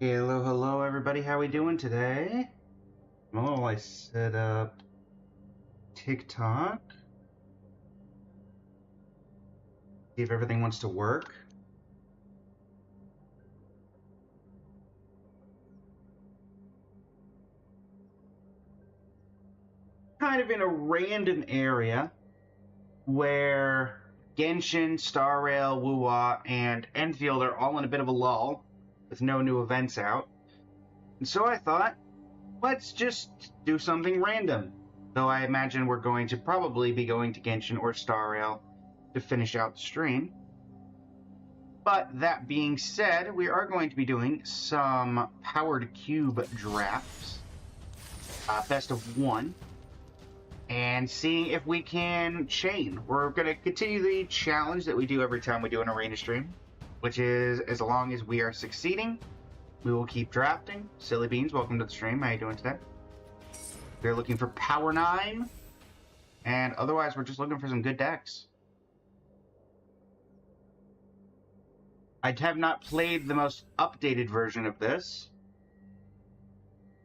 Hello, hello, everybody. How we doing today? Oh, I set up TikTok. See if everything wants to work. Kind of in a random area where Genshin, Star Rail, Wuwa, and Enfield are all in a bit of a lull with no new events out. And so I thought, let's just do something random. Though I imagine we're going to probably be going to Genshin or Star Rail to finish out the stream. But that being said, we are going to be doing some powered cube drafts, best of one, and seeing if we can chain. We're going to continue the challenge that we do every time we do an arena stream, which is as long as we are succeeding, we will keep drafting. Silly Beans, welcome to the stream. How you doing today? We're looking for Power 9, and otherwise we're just looking for some good decks. I have not played the most updated version of this.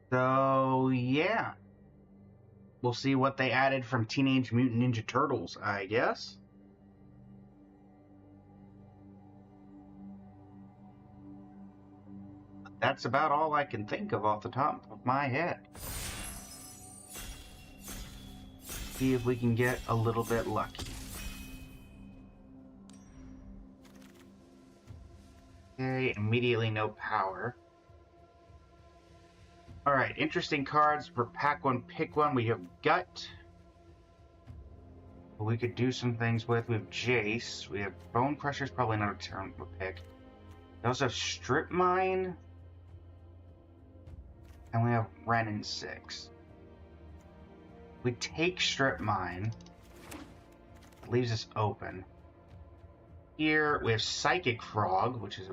So, yeah. We'll see what they added from Teenage Mutant Ninja Turtles, I guess. That's about all I can think of off the top of my head. See if we can get a little bit lucky. Okay, immediately no power. Alright, interesting cards for pack one, pick one. We have Gut. We could do some things with. We have Jace. We have Bone Crusher's probably not a turn to pick. We also have Strip Mine. And we have Ren in 6. We take Strip Mine. It leaves us open. Here we have Psychic Frog, which is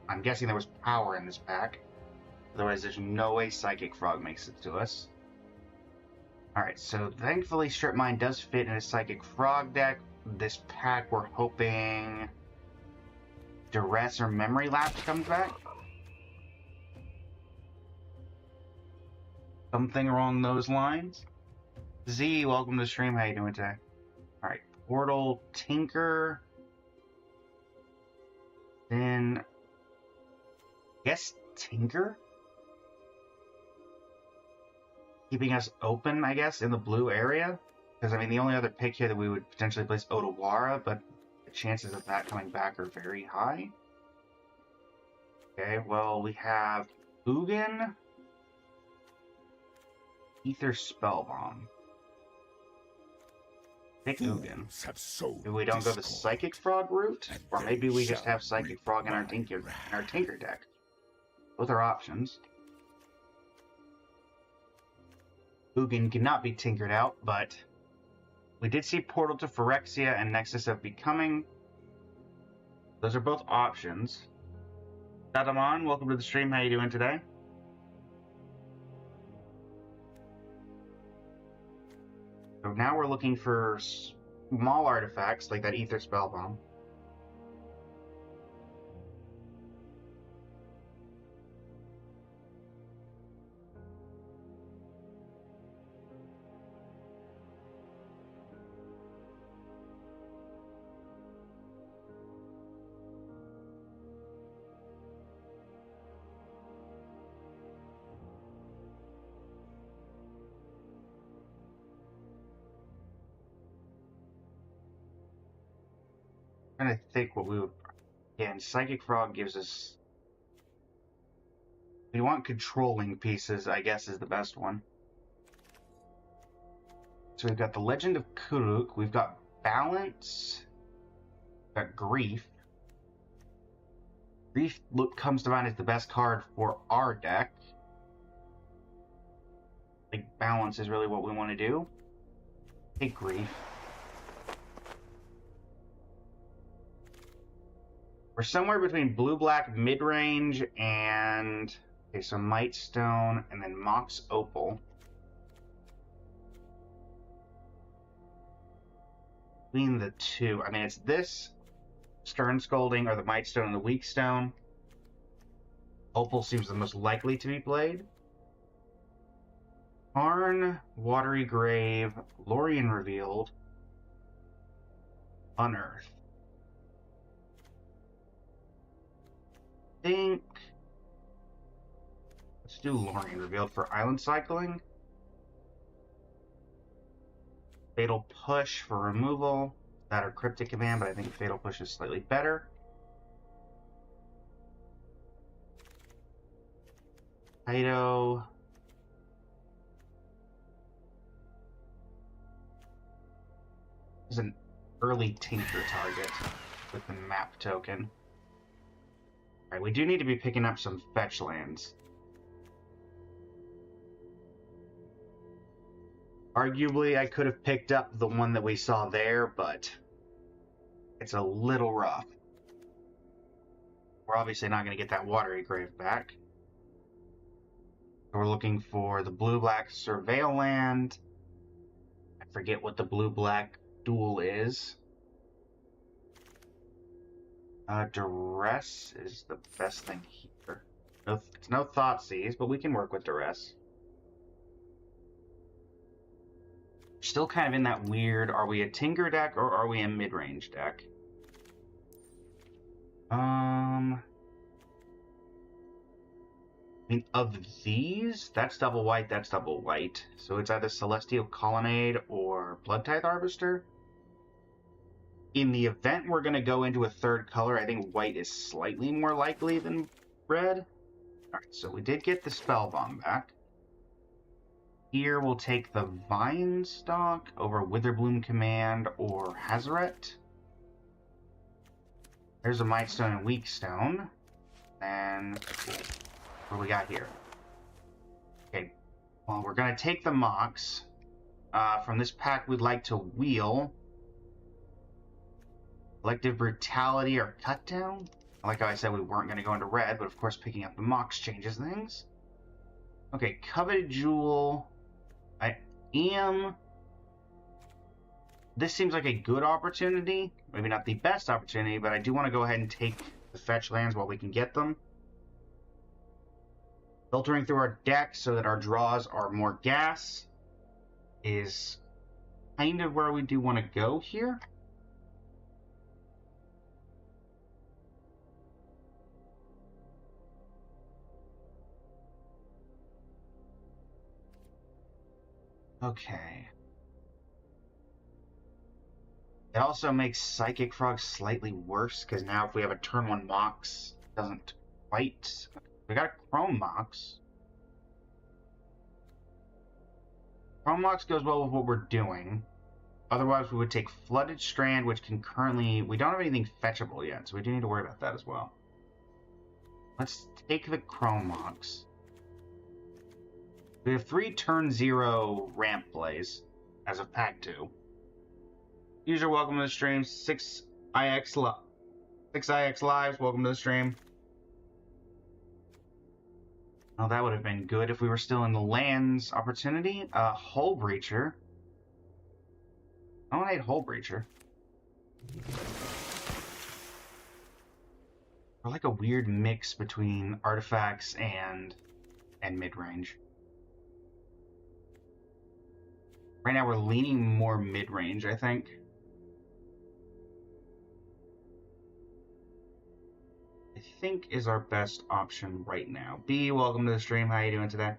I'm guessing there was power in this pack. Otherwise, there's no way Psychic Frog makes it to us. Alright, so thankfully Strip Mine does fit in a Psychic Frog deck. This pack, we're hoping Duress or Memory Lapse comes back. Something along those lines. Z, welcome to the stream. How you doing today? Alright, Portal, Tinker. Then, guess Tinker? Keeping us open, I guess, in the blue area. Because, I mean, the only other pick here that we would potentially place Otawara, but the chances of that coming back are very high. Okay, well, we have Ugin, Ether Spellbomb. Pick Ugin. If we don't go the Psychic Frog route, or maybe we just have Psychic Frog in our Tinker deck. Both are options. Ugin cannot be tinkered out, but we did see Portal to Phyrexia and Nexus of Becoming. Those are both options. Dadaman, welcome to the stream. How you doing today? So now we're looking for small artifacts like that Ether Spellbomb. I'm trying to think what we would... Again, Psychic Frog gives us... We want controlling pieces, I guess, is the best one. So we've got the Legend of Kuruk, we've got Balance, we've got Grief. Grief comes to mind as the best card for our deck. I think Balance is really what we want to do. Take Grief. We're somewhere between blue-black mid-range and... Okay, so Might Stone and then Mox Opal. Between the two, I mean, it's this Stern Scolding or the Might Stone and the Weak Stone. Opal seems the most likely to be played. Tarn, Watery Grave, Lorien Revealed, Unearth. I think... Let's do Lorien Revealed for island cycling. Fatal Push for removal. That or Cryptic Command, but I think Fatal Push is slightly better. Kaido. Is an early Tinker target with the map token. Alright, we do need to be picking up some fetch lands. Arguably, I could have picked up the one that we saw there, but it's a little rough. We're obviously not going to get that Watery Grave back. We're looking for the blue-black Surveil land. I forget what the blue-black duel is. Duress is the best thing here. It's no Thoughtseize, but we can work with Duress. Still kind of in that weird, are we a Tinker deck or are we a mid-range deck? I mean, of these, that's double white, that's double white. So it's either Celestial Colonnade or Bloodtithe Harvester. In the event we're going to go into a third color, I think white is slightly more likely than red. Alright, so we did get the Spellbomb back. Here we'll take the Vine Stalk over Witherbloom Command or Hazoret. There's a Mightstone and Weakstone. And what do we got here? Okay, well, we're going to take the Mox. From this pack, we'd like to wheel Collective Brutality or Cutdown. Like how I said, we weren't going to go into red, but of course picking up the Mox changes things. Okay, Coveted Jewel. I am... This seems like a good opportunity. Maybe not the best opportunity, but I do want to go ahead and take the fetch lands while we can get them. Filtering through our deck so that our draws are more gas is kind of where we do want to go here. Okay. It also makes Psychic Frog slightly worse, because now if we have a turn 1 Mox, it doesn't quite... We got a Chrome Mox. Chrome Mox goes well with what we're doing. Otherwise, we would take Flooded Strand, which can currently... We don't have anything fetchable yet, so we do need to worry about that as well. Let's take the Chrome Mox. We have 3 turn 0 ramp plays as of pack 2. User, welcome to the stream. 6IX Lives, welcome to the stream. Oh, that would have been good if we were still in the lands opportunity. Hull Breacher. I don't hate Hull Breacher. We're like a weird mix between artifacts and mid-range. Right now we're leaning more mid-range, I think. I think is our best option right now. B, welcome to the stream. How you doing today?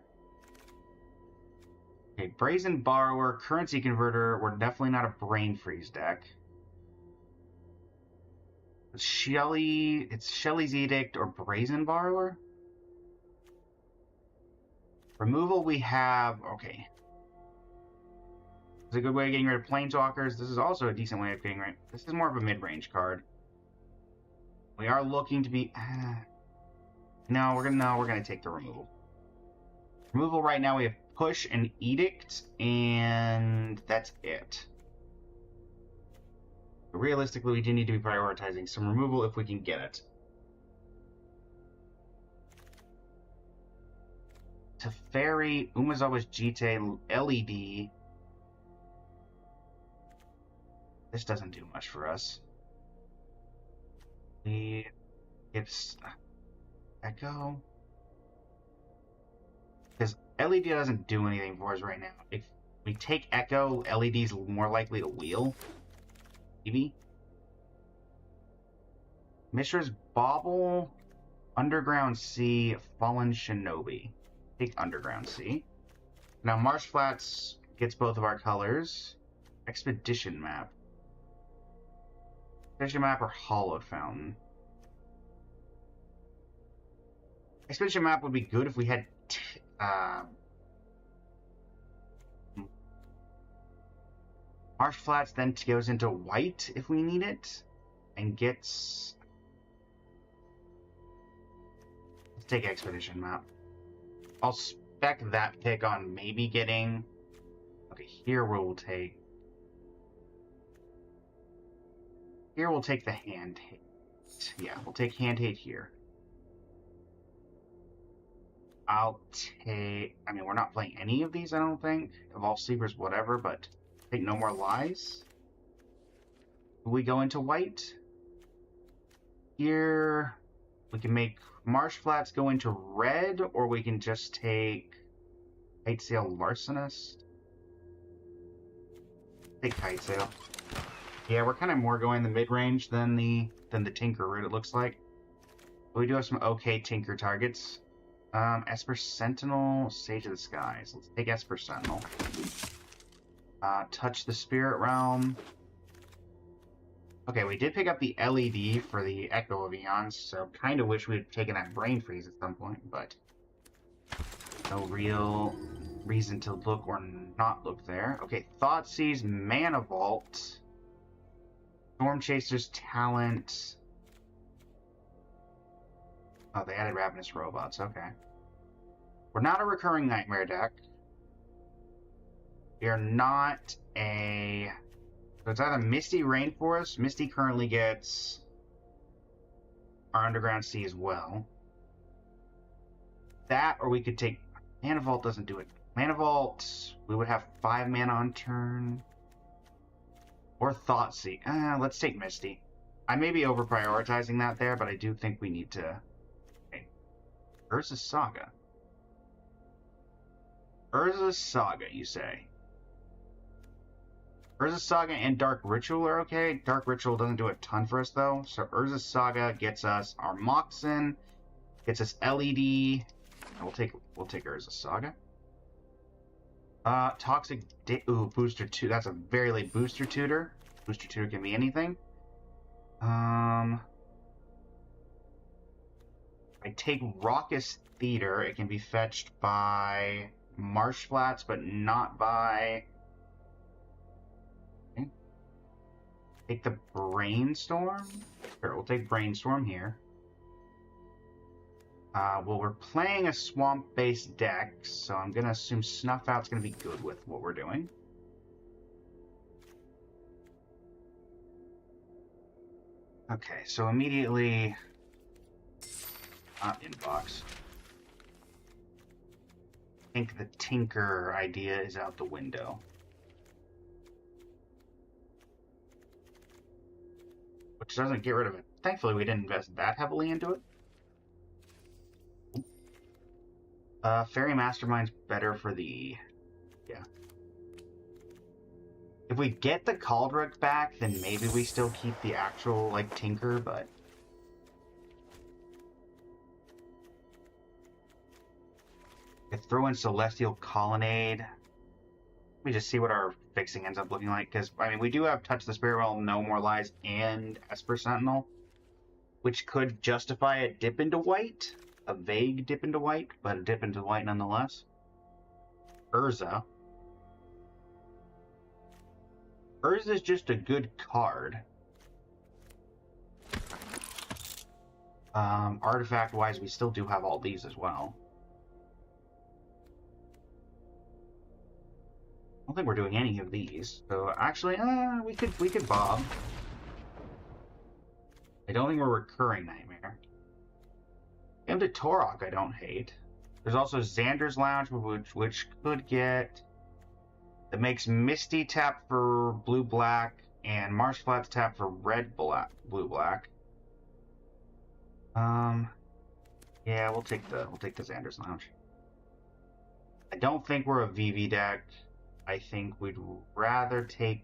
Okay, Brazen Borrower, Currency Converter. We're definitely not a Brain Freeze deck. It's Shelly's Edict or Brazen Borrower. Removal we have, okay. It's a good way of getting rid of Planeswalkers. This is also a decent way of getting rid. This is more of a mid-range card. We are looking to be. No, we're gonna take the removal. Removal right now we have Push and Edict, and that's it. But realistically, we do need to be prioritizing some removal if we can get it. Teferi, Umezawa's Jite, LED. This doesn't do much for us. We get Echo. Because LED doesn't do anything for us right now. If we take Echo, LED's more likely to wheel. Maybe. Mishra's Bauble, Underground Sea, Fallen Shinobi. Take Underground Sea. Now Marsh Flats gets both of our colors. Expedition Map. Expedition Map or Hollowed Fountain. Expedition Map would be good if we had Marsh Flats then goes into white if we need it, and gets... Let's take Expedition Map. I'll spec that pick on maybe getting... Okay, here we'll take... Here we'll take the Hand Hate. Yeah, we'll take Hand Hate here. I'll take... I mean, we're not playing any of these, I don't think. Evolve Sleepers, whatever, but... Take No More Lies. We go into white. Here, we can make Marsh Flats go into red, or we can just take Kite Sail Larcenist. Take Kite Sail. Yeah, we're kind of more going the mid-range than the Tinker route, it looks like. But we do have some okay Tinker targets. Esper Sentinel, Sage of the Skies. Let's take Esper Sentinel. Touch the Spirit Realm. Okay, we did pick up the LED for the Echo of Eons, so kind of wish we had taken that Brain Freeze at some point, but no real reason to look or not look there. Okay, Thoughtseize, Mana Vault, Storm Chaser's Talent. Oh, they added Ravenous Robots, okay. We're not a recurring Nightmare deck. We are not a... So it's either Misty Rainforest. Misty currently gets our Underground Sea as well. That, or we could take... Mana Vault doesn't do it. Mana Vault, we would have 5 mana on turn. Or Thoughtseize. Let's take Misty. I may be over-prioritizing that there, but I do think we need to... Okay. Urza's Saga. Urza's Saga, you say? Urza's Saga and Dark Ritual are okay. Dark Ritual doesn't do a ton for us, though. So Urza's Saga gets us our Moxen, gets us LED. We'll take Urza's Saga. Toxic... Booster 2. That's a very late Booster Tutor. Booster Tutor can be anything. I take Raucous Theater. It can be fetched by Marsh Flats, but not by... Okay. Take the Brainstorm. Sure, we'll take Brainstorm here. Well, we're playing a swamp-based deck, so I'm going to assume Snuff Out's going to be good with what we're doing. Okay, so immediately... Not inbox. I think the Tinker idea is out the window. Which doesn't get rid of it. Thankfully, we didn't invest that heavily into it. Fairy Mastermind's better for the... Yeah. If we get the Kaldruk back, then maybe we still keep the actual, like, Tinker, but... I throw in Celestial Colonnade. Let me just see what our fixing ends up looking like, because, I mean, we do have Touch the Spirit Realm, No More Lies, and Esper Sentinel, which could justify a dip into white. A vague dip into white, but a dip into white nonetheless. Urza. Urza's just a good card. Artifact-wise, we still do have all these as well. I don't think we're doing any of these. So actually, we could bob. I don't think we're recurring Nightmare. Into Torok, I don't hate. There's also Xander's Lounge, which could get... That makes Misty tap for blue-black, and Marsh Flats tap for blue-black. Yeah, we'll take the Xander's Lounge. I don't think we're a VV deck. I think we'd rather take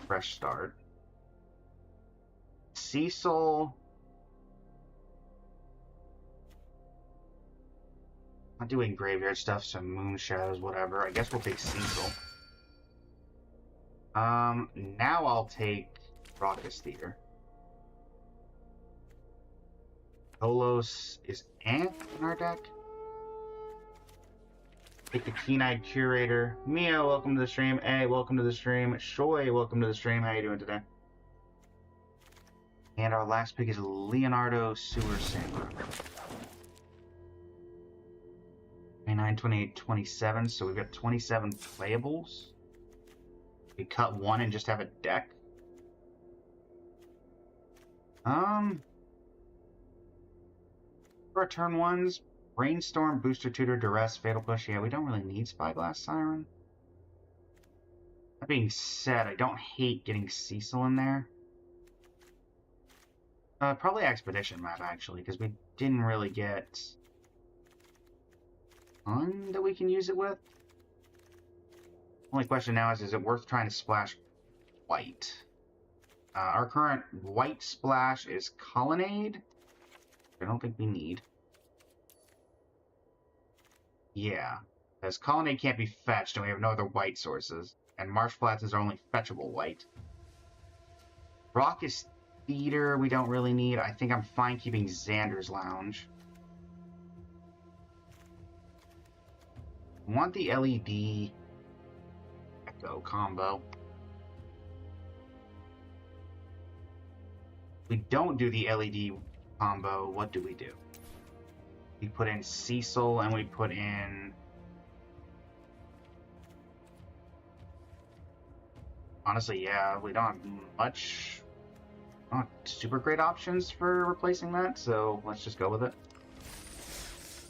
Fresh Start. Cecil. Not doing graveyard stuff, so Moon Shadows, whatever. I guess we'll take Cecil. Now I'll take Raucous Theater. Kolos is in our deck. Take the Keen-Eyed Curator. Mia, welcome to the stream. A, welcome to the stream. Shoy, welcome to the stream. How you doing today? And our last pick is Leonardo Sewer Samurai. 29, 28, 27. So we've got 27 playables. We cut one and just have a deck. For our turn ones, Brainstorm, Booster Tutor, Duress, Fatal Push. Yeah, we don't really need Spyglass Siren. That being said, I don't hate getting Cecil in there. Probably Expedition Map, actually, because we didn't really get one that we can use it with. Only question now is it worth trying to splash white? Our current white splash is Colonnade. I don't think we need. Yeah, because Colonnade can't be fetched, and we have no other white sources. And Marsh Flats is our only fetchable white. Raucous Theater we don't really need. I think I'm fine keeping Xander's Lounge. I want the LED Echo combo. If we don't do the LED combo, what do we do? We put in Cecil and we put in... Honestly, yeah, we don't have much... Not super great options for replacing that, so let's just go with it.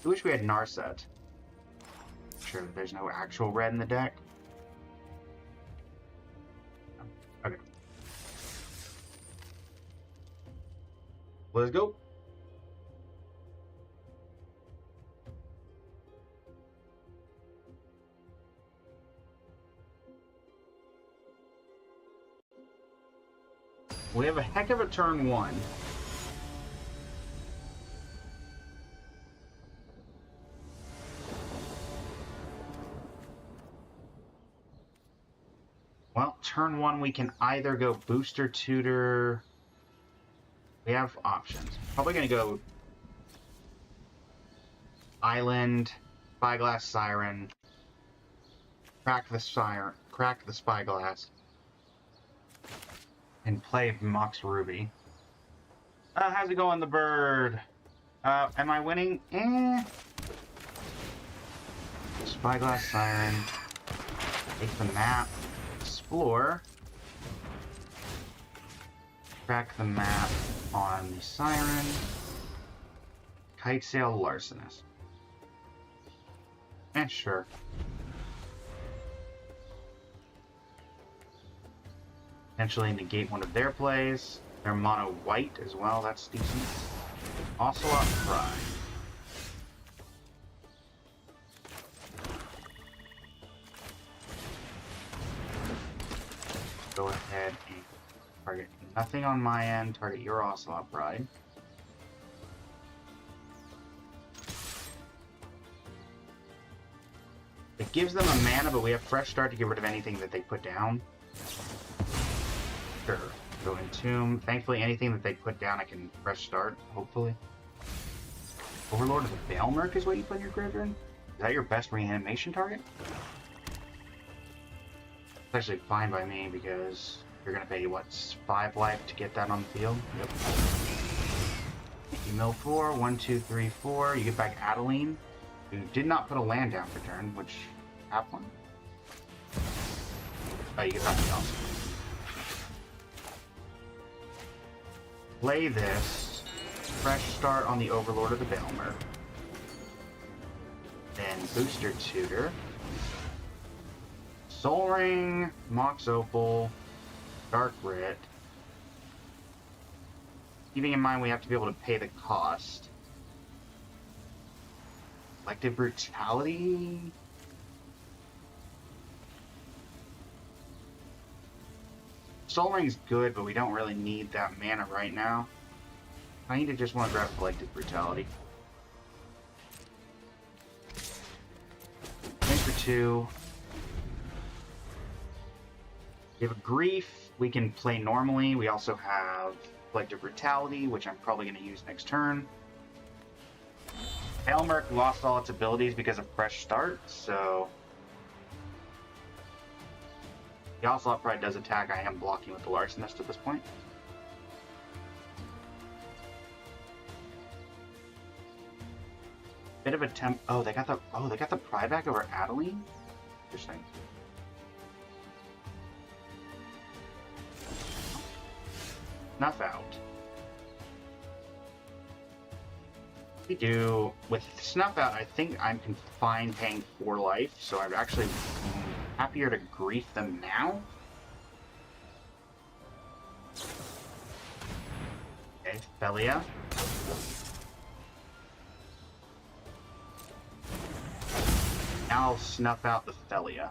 I wish we had Narset. Sure, there's no actual red in the deck. Okay. Let's go. We have a heck of a turn one. Well, turn one we can either go Booster Tutor. We have options. Probably gonna go Island, Spyglass Siren, crack the Spyglass, and play Mox Ruby. How's it going, the bird? Am I winning? Spyglass Siren. Take the map. Explore. Crack the map on the Siren. Kitesail Larcenist. Sure. Potentially negate one of their plays. They're mono white as well, that's decent. Ocelot Pride. Go ahead and target nothing on my end, target your Ocelot Pride. It gives them a mana, but we have Fresh Start to get rid of anything that they put down. Sure. Go Entomb. Thankfully, anything that they put down, I can Fresh Start, hopefully. Overlord of the Baelmerk is what you put in your graveyard? Is that your best reanimation target? It's actually fine by me, because you're going to pay, what, 5 life to get that on the field? Yep. You mill 4, 1, 2, 3, 4. You get back Adeline, who did not put a land down for turn, which... have one? Oh, you get back the awesome. Play this. Fresh Start on the Overlord of the Baelmerk. Then Booster Tutor. Sol Ring, Mox Opal, Dark Writ. Keeping in mind we have to be able to pay the cost. Collective Brutality? Soul Ring's good, but we don't really need that mana right now. I need to just want to grab Collective Brutality. Think for 2. We have a Grief. We can play normally. We also have Collective Brutality, which I'm probably going to use next turn. Helmerk lost all its abilities because of Fresh Start, so... The Ocelot Pride does attack. I am blocking with the Larcenist at this point. Bit of a temp. Oh, they got the Pride back over Adeline? Interesting. Snuff out. We do with Snuff out. I think I'm fine paying 4 life, so I'm actually happier to grief them now. Okay, Felia. Now I'll snuff out the Felia.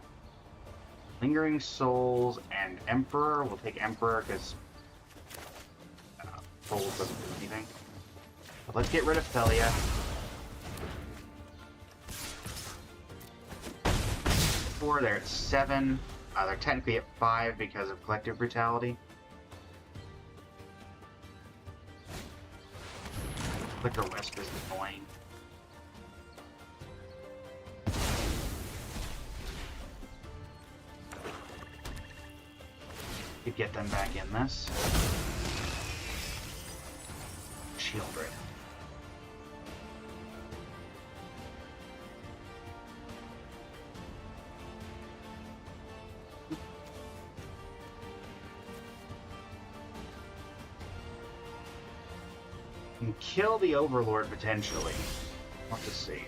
Lingering Souls and Emperor. We'll take Emperor because Souls doesn't do anything. But let's get rid of Felia. They're at 7. They're technically at 5 because of Collective Brutality. Flicker Wisp is annoying. Could get them back in this. Shieldred. Can kill the Overlord potentially. We'll have to see.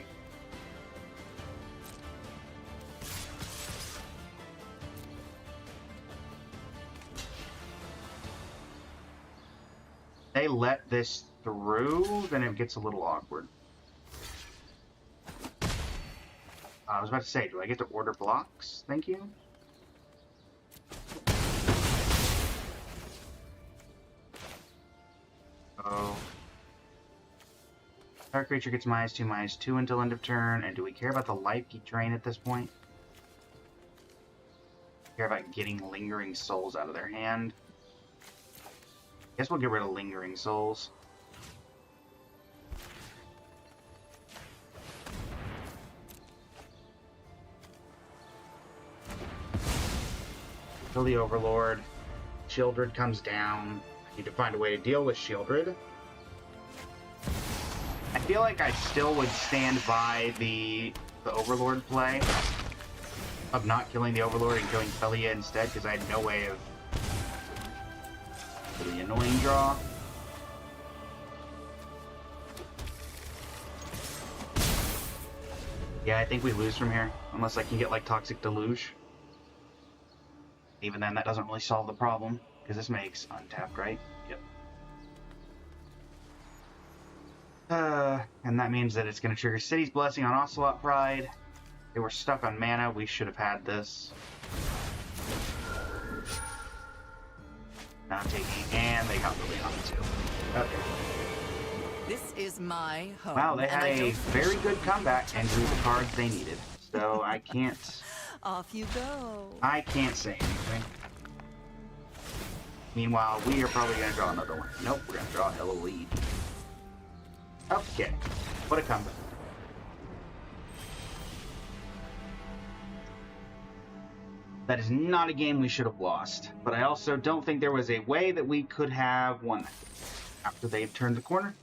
They let this through, then it gets a little awkward. I was about to say, do I get to order blocks? Thank you. Oh. Target creature gets -2/-2 until end of turn, and do we care about the life drain at this point? Care about getting Lingering Souls out of their hand? Guess we'll get rid of Lingering Souls. Kill the Overlord. Shieldred comes down. I need to find a way to deal with Shieldred. I feel like I still would stand by the Overlord play of not killing the Overlord and killing Felia instead, because I had no way of really annoying draw. Yeah, I think we lose from here, unless I can get like Toxic Deluge. Even then, that doesn't really solve the problem, because this makes untapped, right? Yep. And that means that it's going to trigger City's Blessing on Ocelot Pride. They were stuck on mana. We should have had this. Not taking, and they got really on it too. Okay. This is my home. Wow, they had a very good comeback and drew the cards they needed. So I can't. Off you go. I can't say anything. Meanwhile, we are probably going to draw another one. Nope, we're going to draw Hello Lead. Okay, what a comeback. That is not a game we should have lost, but I also don't think there was a way that we could have won after they've turned the corner.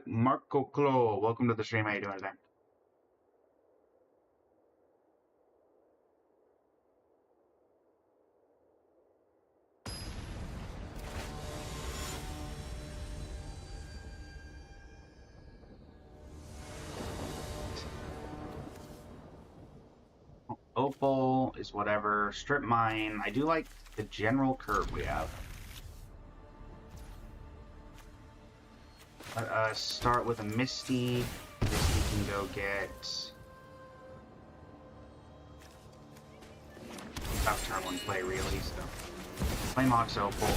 Marco Clo, welcome to the stream. How you doing today? Opal is whatever. Strip Mine. I do like the general curve we have. Let us start with a Misty. Misty can go get... Tough turn one play, really, so... Play Mox Opal.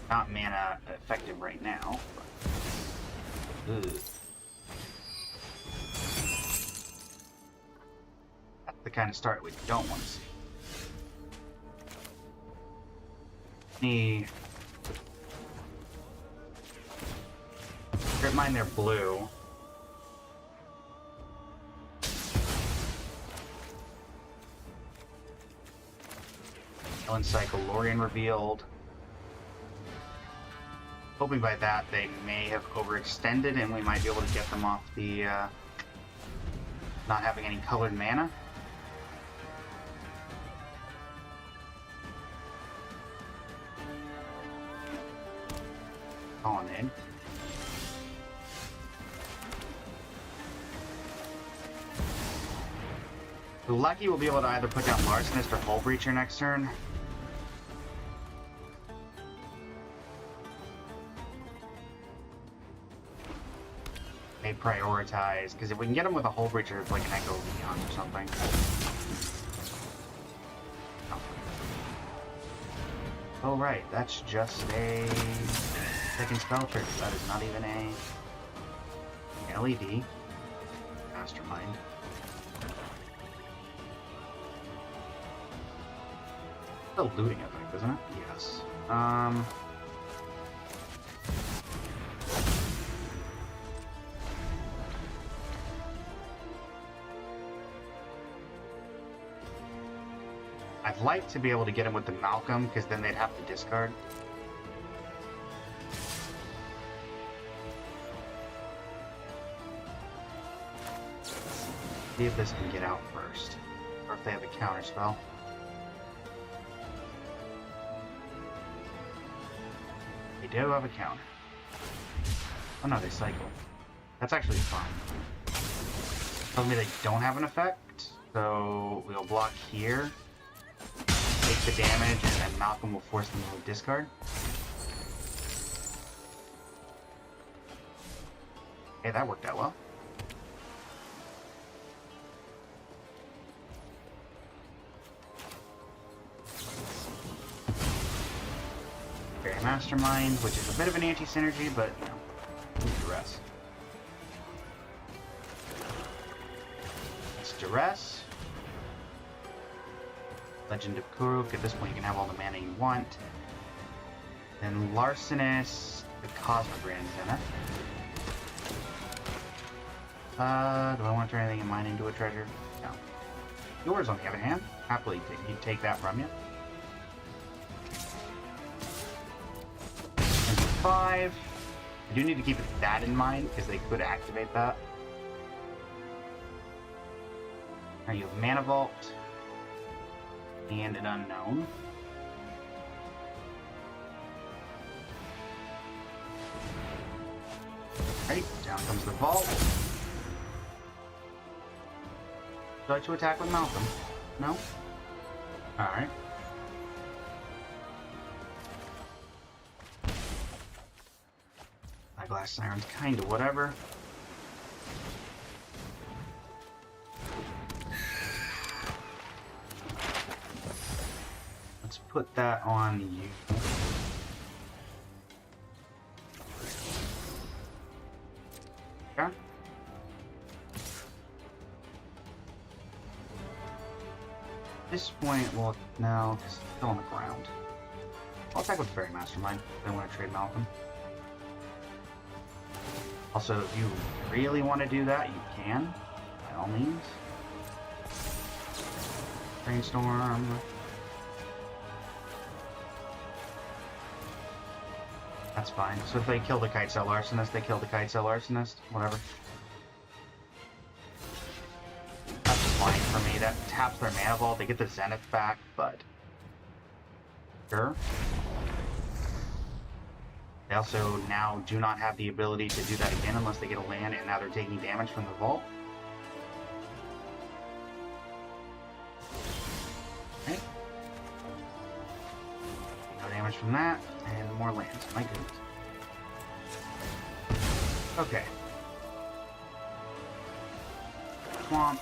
Not mana effective right now, but... Ugh. That's the kind of start we don't want to see. Strip Mine their blue. Ellen Cycle, Lorien revealed. Hoping by that they may have overextended and we might be able to get them off the not having any colored mana. On in. We're lucky we'll be able to either put down Larcenist or Hull Breacher next turn. May prioritize, because if we can get him with a Hull Breacher, it's like an Echo Beyond or something. Oh right, that's just a second spell trick. That is not even a LED. Mastermind. Still looting effect, isn't it? Yes. I'd like to be able to get him with the Malcolm, because then they'd have to discard. See if this can get out first, or if they have a counter spell. They do have a counter. Oh no, they cycle. That's actually fine. Tells me they don't have an effect, so we'll block here. Take the damage, and then Malcolm will force them to discard. Okay, that worked out well. Fairy Mastermind, which is a bit of an anti-synergy, but, you know, who's Duress? It's Duress. Legend of Kuruk. At this point, you can have all the mana you want. Then Larcenist, the Cosmogran's in it. Do I want to turn anything in mine into a treasure? No. Yours, on the other hand, happily he'd take that from you. 5. I do need to keep that in mind because they could activate that. Now you have Mana Vault. And an unknown. Right, down comes the vault. Would you like to attack with Malcolm? No? Alright. Eyeglass Siren's kinda whatever. Put that on you. Okay. At this point, well, no, it's still on the ground. I'll attack with Fairy Mastermind. I don't want to trade Malcolm. Also, if you really want to do that, you can, by all means. Brainstorm. That's fine. So if they kill the Kitesail Larcenist, they kill the Kitesail Larcenist. Whatever. That's fine for me. That taps their Mana Vault. They get the Zenith back, but... Sure. They also now do not have the ability to do that again unless they get a land, and now they're taking damage from the Vault. Okay. No damage from that, and more lands. My goodness. Okay. Swamp.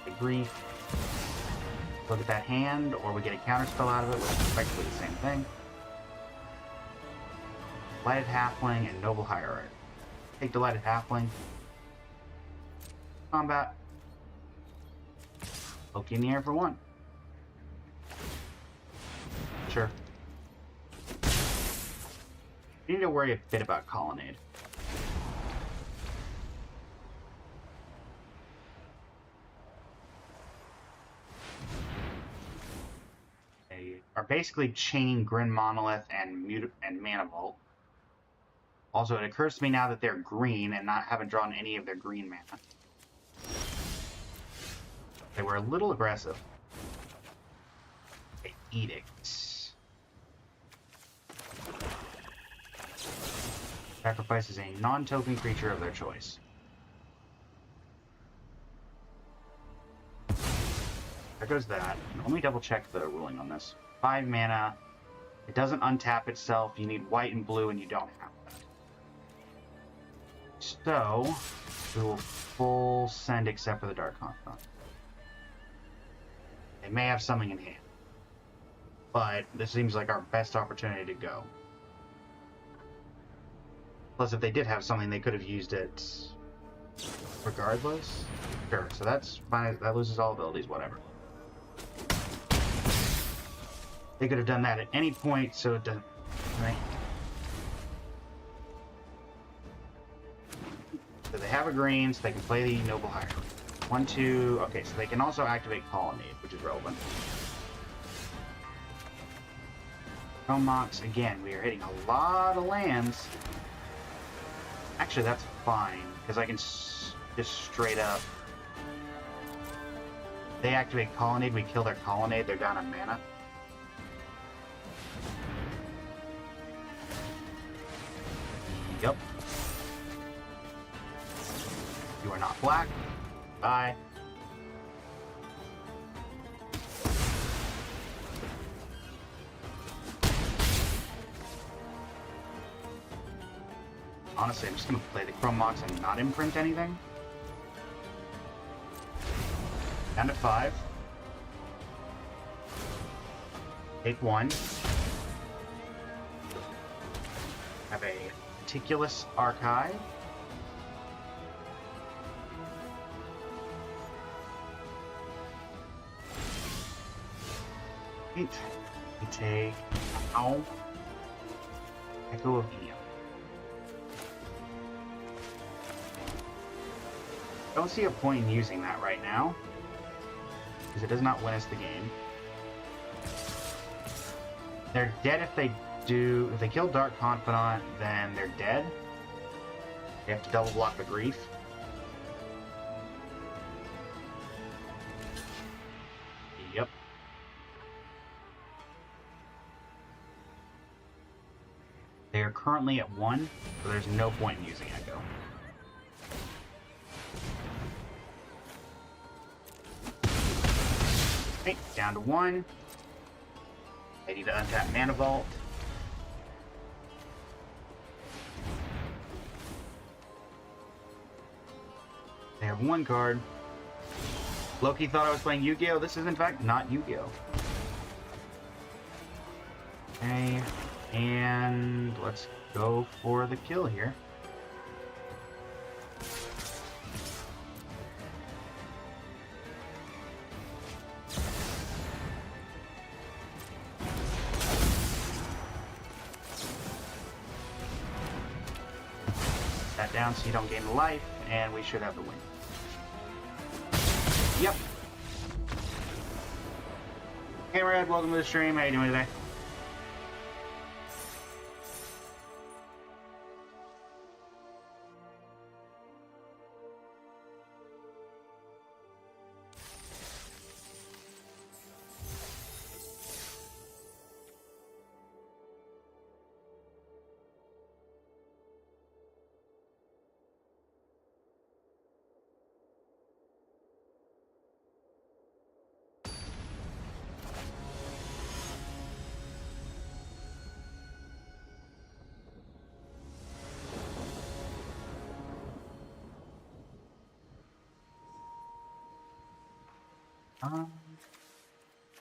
The grief. Look at that hand, or we get a counterspell out of it, which is effectively the same thing. Lighted Halfling and Noble Hierarch. Take the Lighted Halfling. Combat. Loki in the air for 1. Sure. You need to worry a bit about Colonnade. They are basically chaining Grin Monolith and Mana Vault. Also, it occurs to me now that they're green and haven't drawn any of their green mana. They were a little aggressive. Okay, Edict. Sacrifices a non-token creature of their choice. There goes that. Let me double check the ruling on this. 5 mana. It doesn't untap itself. You need white and blue, and you don't have that. So, we will full send except for the Dark Confidant. They may have something in hand. But this seems like our best opportunity to go. Plus, if they did have something, they could have used it regardless. Sure, so that's fine. That loses all abilities, whatever. They could have done that at any point, so it doesn't... Right? So they have a green, so they can play the Noble Hierarch. 1, 2... Okay, so they can also activate Colonnade, which is relevant. Mox, again, we are hitting a lot of lands. Actually, that's fine, because I can just straight up... They activate Colonnade, we kill their Colonnade, they're down on mana. Yep. You are not black. Bye. Honestly, I'm just going to play the Chrome Mox and not imprint anything. Down to 5. Take 1. Have a Meticulous Archive. We take Echo of Eon. Don't see a point in using that right now, because it does not win us the game. They're dead if they do. If they kill Dark Confidant, then they're dead. They have to double block the Grief. Yep. They are currently at 1, so there's no point in using Echo. Okay, down to 1. They need to untap Mana Vault. They have 1 card. Loki thought I was playing Yu-Gi-Oh! This is in fact not Yu-Gi-Oh! Okay, and let's go for the kill here. That down so you don't gain life, and we should have the win. Yep. Hey Red, welcome to the stream. How you doing today?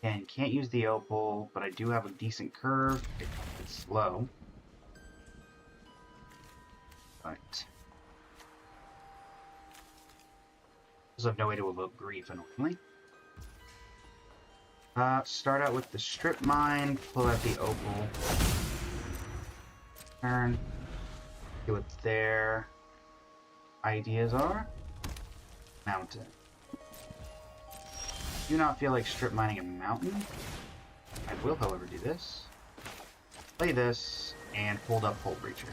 Again, can't use the opal, but I do have a decent curve. It's slow. But also have no way to evoke grief, annoyingly. Start out with the strip mine, pull out the opal. Turn. See what their ideas are. Mountain. Do not feel like strip mining a mountain. I will, however, do this. Play this, and hold up Hull Breacher.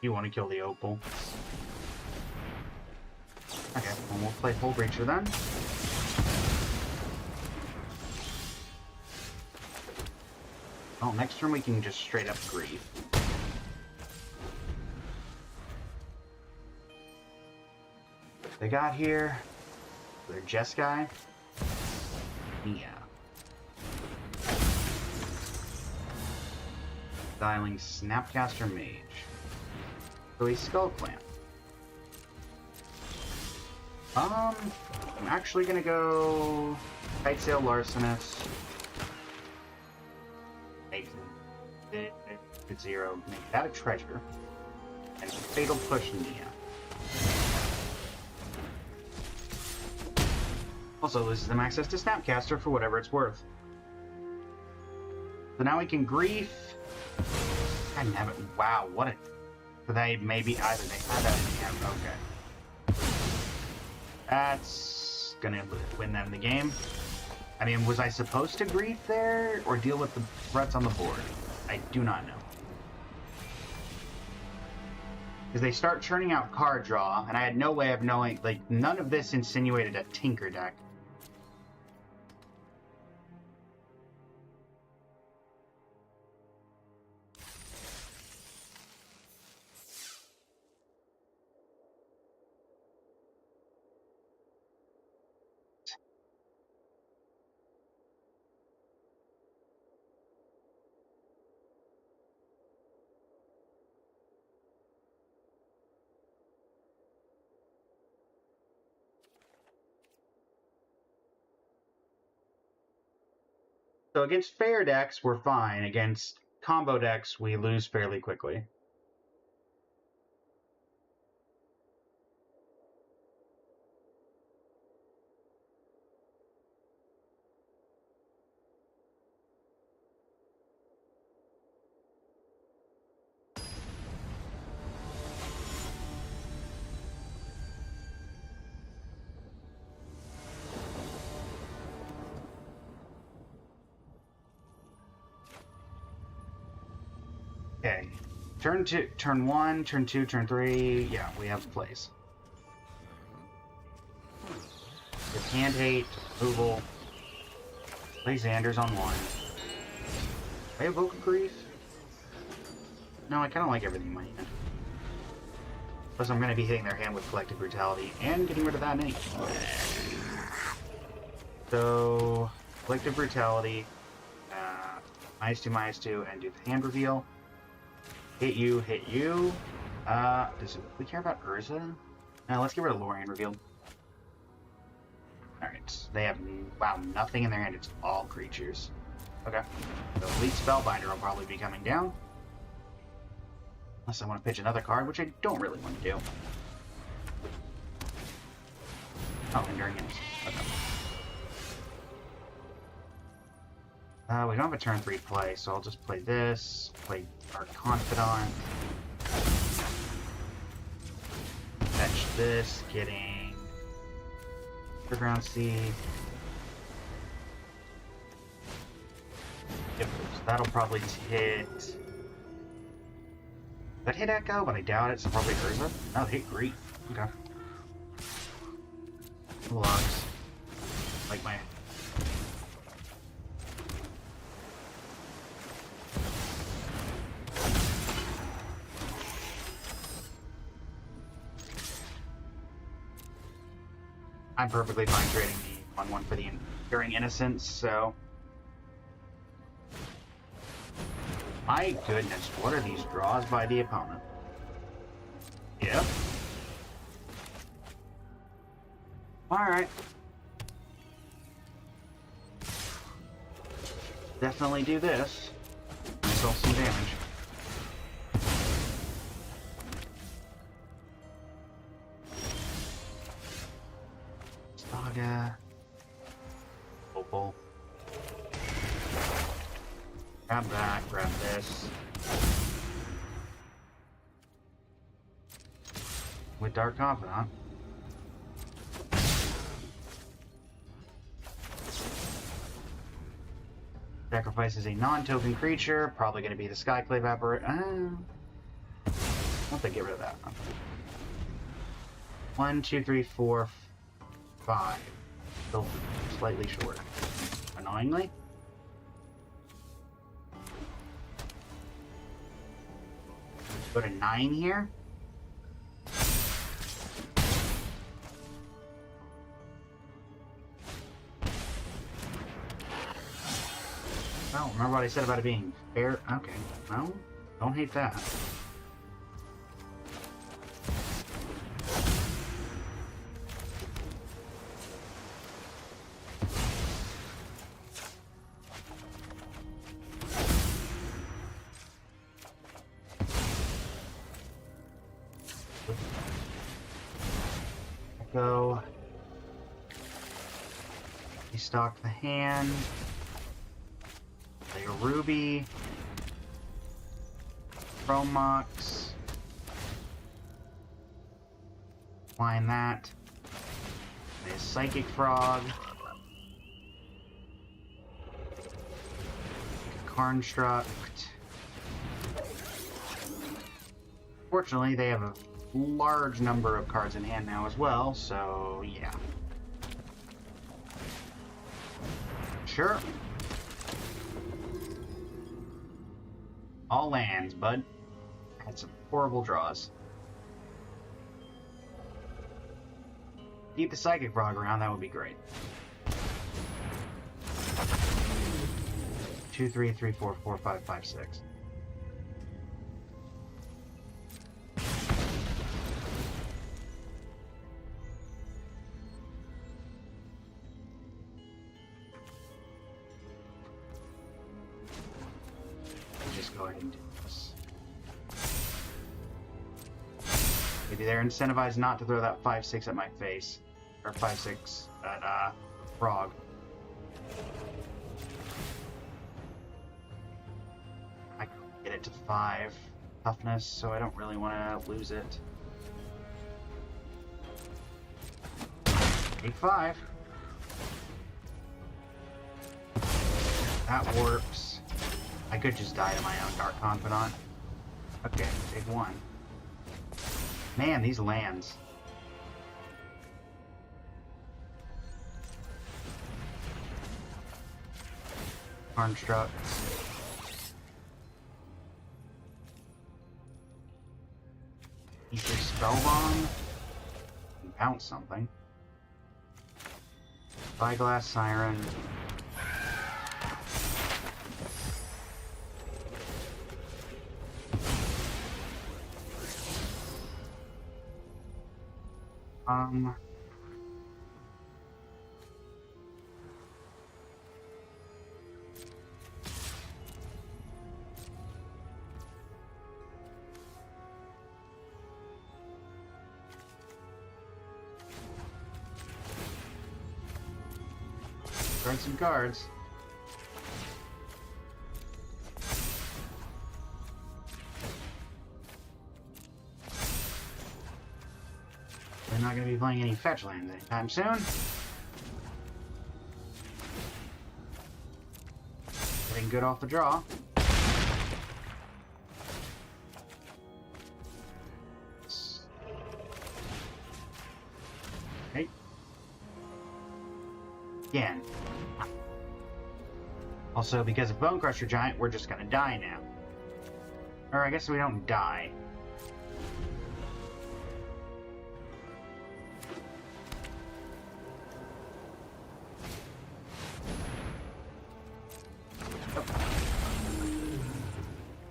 You want to kill the opal. Okay, well, we'll play Hull Breacher then. Well, next turn we can just straight up grief. They got here. Their Jeskai. Yeah. Dialing Snapcaster Mage. So he's Skull Clamp. I'm actually gonna go Kitesail Larcenist. Make it 0. Make that a treasure. And Fatal Push Nia. Also loses them access to Snapcaster for whatever it's worth. So now we can grief. God damn it! Wow, what a. So they maybe either they had that in the hand. Okay. That's gonna win them the game. I mean, was I supposed to grief there or deal with the threats on the board? I do not know. Because they start churning out card draw, and I had no way of knowing, like, none of this insinuated a Tinker deck. So against fair decks, we're fine. Against combo decks, we lose fairly quickly. Okay. Turn 2, turn 1, turn 2, turn 3. Yeah, we have plays. With hand hate, removal. Play Xander's on 1. I evoke a grief? No, I kind of like everything in my hand. Plus, I'm going to be hitting their hand with Collective Brutality and getting rid of that name. So, Collective Brutality, -2, and do the hand reveal. Hit you, hit you. Does we care about Urza? No, let's get rid of Lorien reveal. Alright, they have, wow, nothing in their hand. It's all creatures. Okay. So Elite Spellbinder will probably be coming down. Unless I want to pitch another card, which I don't really want to do. Oh, Enduring Innocence. Okay. We don't have a turn 3 play, so I'll just play this, play our Confidant. Fetch this, getting Underground Sea. Yep, so that'll probably hit. That hit Echo, but I doubt it, so probably Urza. No, hit Grief. Okay. Logs. Like my. I'm perfectly fine trading the 1/1 for the Enduring Innocence, so My goodness, what are these draws by the opponent? Yep. Alright. Definitely do this. Myself some damage. Saga. Opal. Grab that, grab this. With Dark Confidant. Sacrifices a non-token creature, probably going to be the Skyclave Apparition. I'll get rid of that. 1, 2, 3, 4, 5. Still slightly short. Annoyingly. Go to 9 here. Oh, remember what I said about it being fair? Okay, well, don't hate that. Go. Restock the hand. Play a Ruby. Chromox. Line that. Play a Psychic Frog. Construct. Fortunately, they have a large number of cards in hand now as well, so yeah. Sure. All lands, bud. Had some horrible draws. Keep the Psychic Frog around, that would be great. 2, 3, 3, 4, 4, 5, 5, 6. Go ahead and do this. Maybe they're incentivized not to throw that 5/6 at my face. Or 5/6 at frog. I can get it to 5 toughness, so I don't really want to lose it. Take 5. That warps. I could just die to my own Dark Confidant. Okay, take 1. Man, these lands. Construct. Ether Spellbomb. Bounce something. Spyglass Siren. Guard some guards. They're not going to be playing any fetch lands anytime soon. Getting good off the draw. Okay. Again. Also, because of Bone Crusher Giant, we're just going to die now. Or I guess we don't die.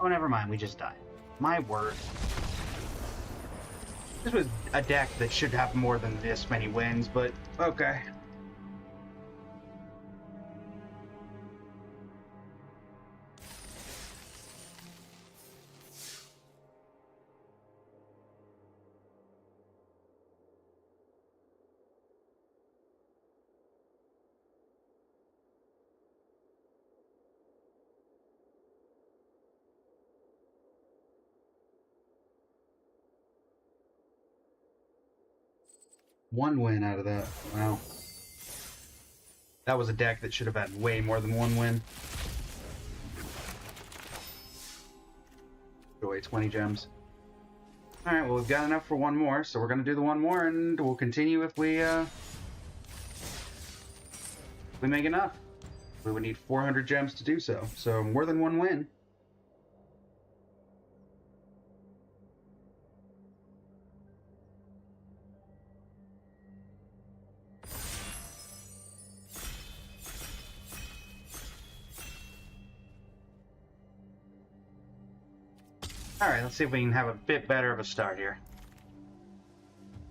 Oh, never mind. We just died. My word. This was a deck that should have more than this many wins, but okay. One win out of that. Wow. That was a deck that should have had way more than one win. Go away 20 gems. Alright, well, we've got enough for one more, so we're going to do the one more, and we'll continue if we make enough. We would need 400 gems to do so, so more than one win. Alright, let's see if we can have a bit better of a start here.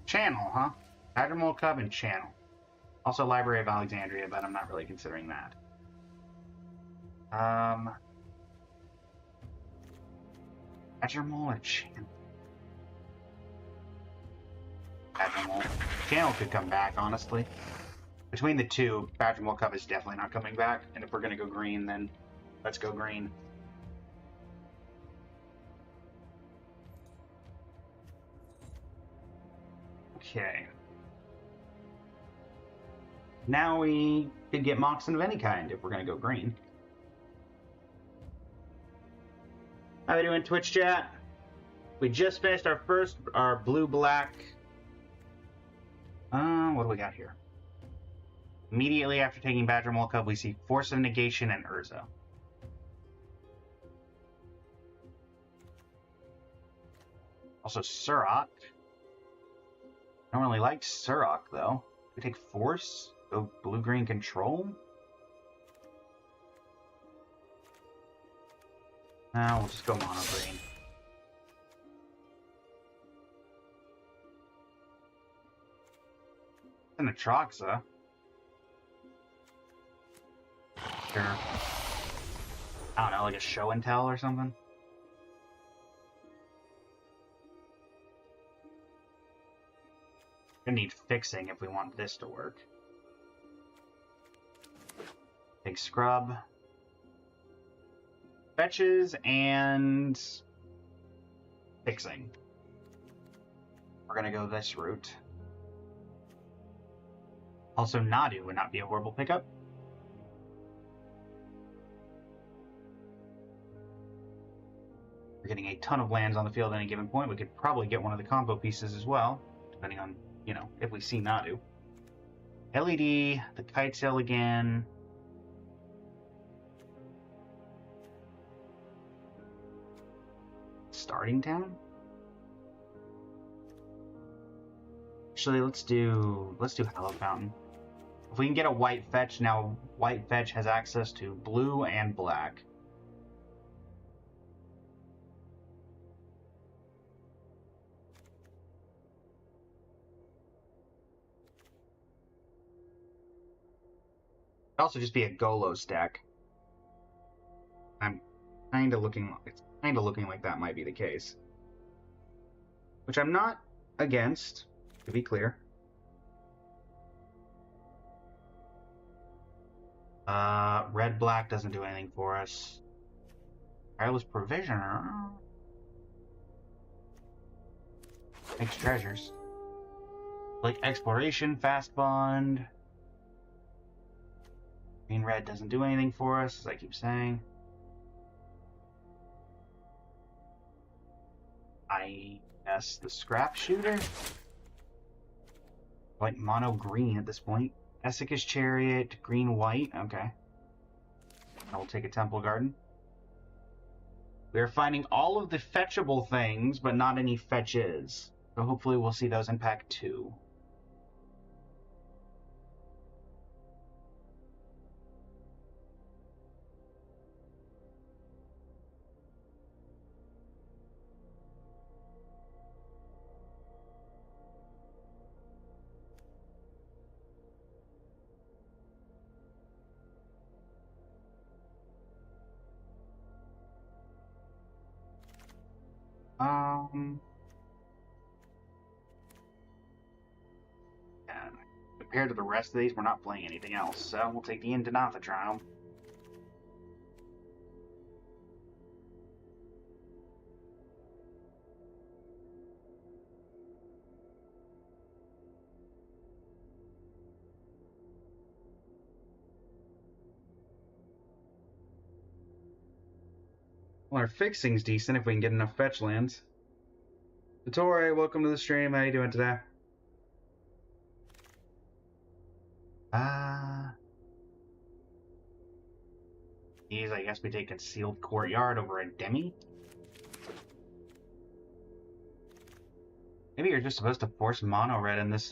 Channel, huh? Hadramul Cub and Channel. Also Library of Alexandria, but I'm not really considering that. Hadramul and Channel. Hadramul. Channel could come back, honestly. Between the two, Hadramul Cub is definitely not coming back, and if we're gonna go green, then let's go green. Okay. Now we could get Moxen of any kind if we're going to go green. How we doing, Twitch chat? We just finished our blue-black. What do we got here? Immediately after taking Hadramul Cub, we see Force of Negation and Urza. Also Surrak. I don't really like Surrak, though. We take Force? Go blue-green control? No, we'll just go mono-green. And Atraxa. Sure. I don't know, like a show and tell or something? Gonna need fixing if we want this to work. Big scrub. Fetches and fixing. We're gonna go this route. Also, Nadu would not be a horrible pickup. We're getting a ton of lands on the field at any given point. We could probably get one of the combo pieces as well, depending on, you know, if we see Nadu. LED, the Kite Sail again. Starting Town? Actually, let's do Hallow Fountain. If we can get a white fetch, now white fetch has access to blue and black. Could also just be a Golos deck. It's kind of looking like that might be the case. Which I'm not against, to be clear. Red-black doesn't do anything for us. Tireless Provisioner makes treasures. Like Exploration, Fast Bond. Green-red doesn't do anything for us, as I keep saying. I guess the Scrap Shooter? Like mono green at this point. Essika's Chariot, green-white, okay. I will take a Temple Garden. We are finding all of the fetchable things, but not any fetches. So hopefully we'll see those in pack 2. Yeah, compared to the rest of these, we're not playing anything else, so we'll take the Indanatha trial. Well, our fixing's decent if we can get enough fetch lands. Vittori, welcome to the stream. How you doing today? Geez, I guess we take Concealed Courtyard over a Demi? Maybe you're just supposed to force mono red in this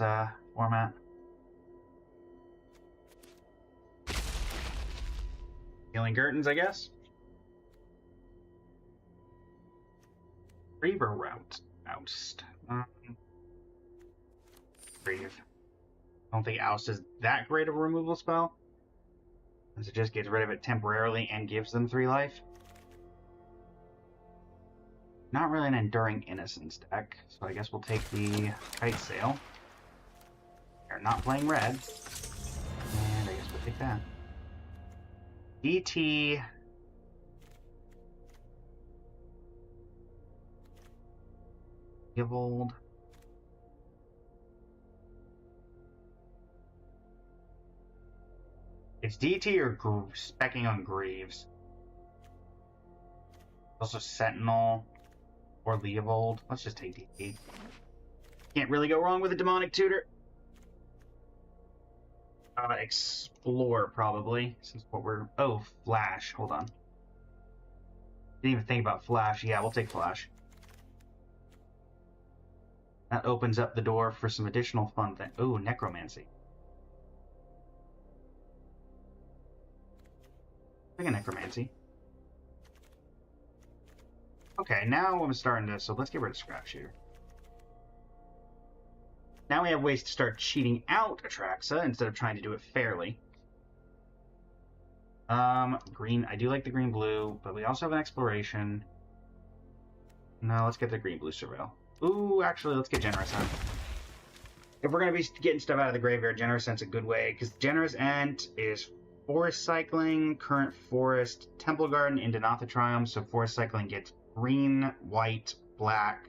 format. Healing Curtains, I guess? Reaver Route. Oust. Brave. I don't think Oust is that great of a removal spell, since it just gets rid of it temporarily and gives them 3 life. Not really an Enduring Innocence deck, so I guess we'll take the Kite Sail. They're not playing red, and I guess we'll take that. DT. Givold. It's DT or specking on Greaves. Also Sentinel or Leovold. Let's just take DT. Can't really go wrong with a Demonic Tutor. Explore, probably, since what we're... Oh, Flash. Hold on. Didn't even think about Flash. Yeah, we'll take Flash. That opens up the door for some additional fun things. Ooh, Necromancy. Pick a Necromancy. Okay, now I'm starting to... So let's get rid of Scrap Shooter. Now we have ways to start cheating out Atraxa instead of trying to do it fairly. Green. I do like the green-blue, but we also have an Exploration. No, let's get the green-blue Surveil. Ooh, actually, let's get Generous Ent. If we're going to be getting stuff out of the graveyard, Generous Ent's a good way, because Generous Ent is Forest Cycling, Current Forest, Temple Garden, Indanatha Triumph, so Forest Cycling gets green, white, black.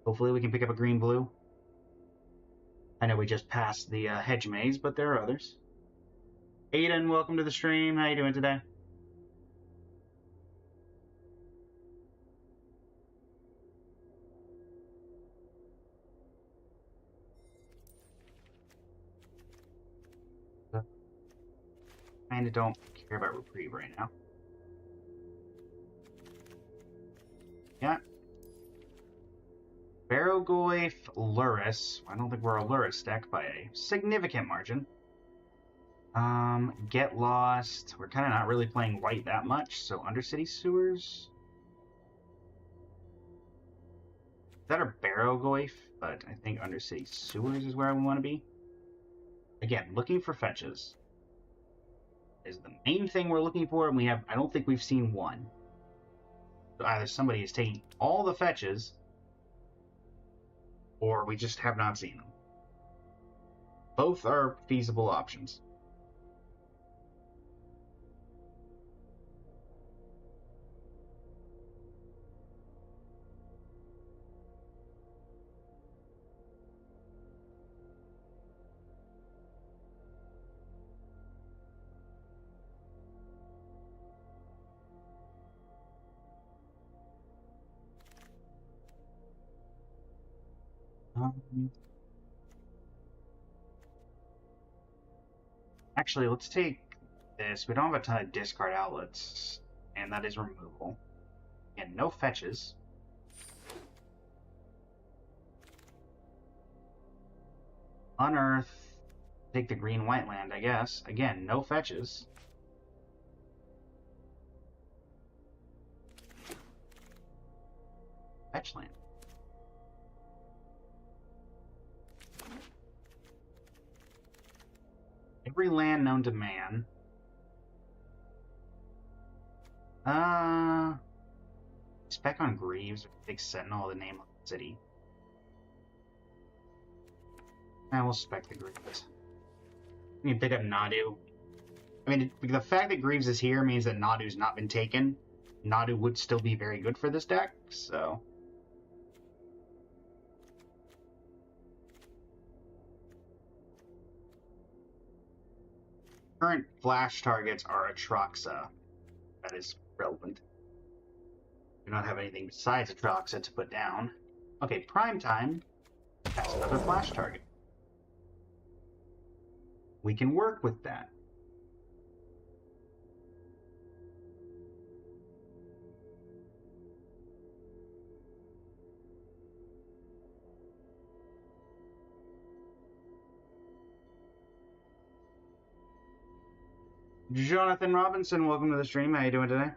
Hopefully we can pick up a green-blue. I know we just passed the Hedge Maze, but there are others. Aiden, welcome to the stream. How you doing today? Kinda don't care about Reprieve right now. Yeah. Barrogoyf, Lurrus. I don't think we're a Lurrus deck by a significant margin. Get Lost. We're kind of not really playing white that much, so Undercity Sewers. That are Barrogoyf, but I think Undercity Sewers is where I want to be. Again, looking for fetches is the main thing we're looking for, and I don't think we've seen one. So either somebody is taking all the fetches, or we just have not seen them. Both are feasible options. Actually, let's take this. We don't have a ton of discard outlets, and that is removal. And no fetches. Unearth. Take the green-white land, I guess. Again, no fetches. Fetch land. Every land known to man. Spec on Greaves, big Sentinel, the name of the city. And we'll spec the Greaves. We can pick up Nadu. I mean, the fact that Greaves is here means that Nadu's not been taken. Nadu would still be very good for this deck, so... Current flash targets are Atraxa. That is relevant. Do not have anything besides Atraxa to put down. Okay, Prime Time has another flash target. We can work with that. Jonathan Robinson, welcome to the stream. How you doing today?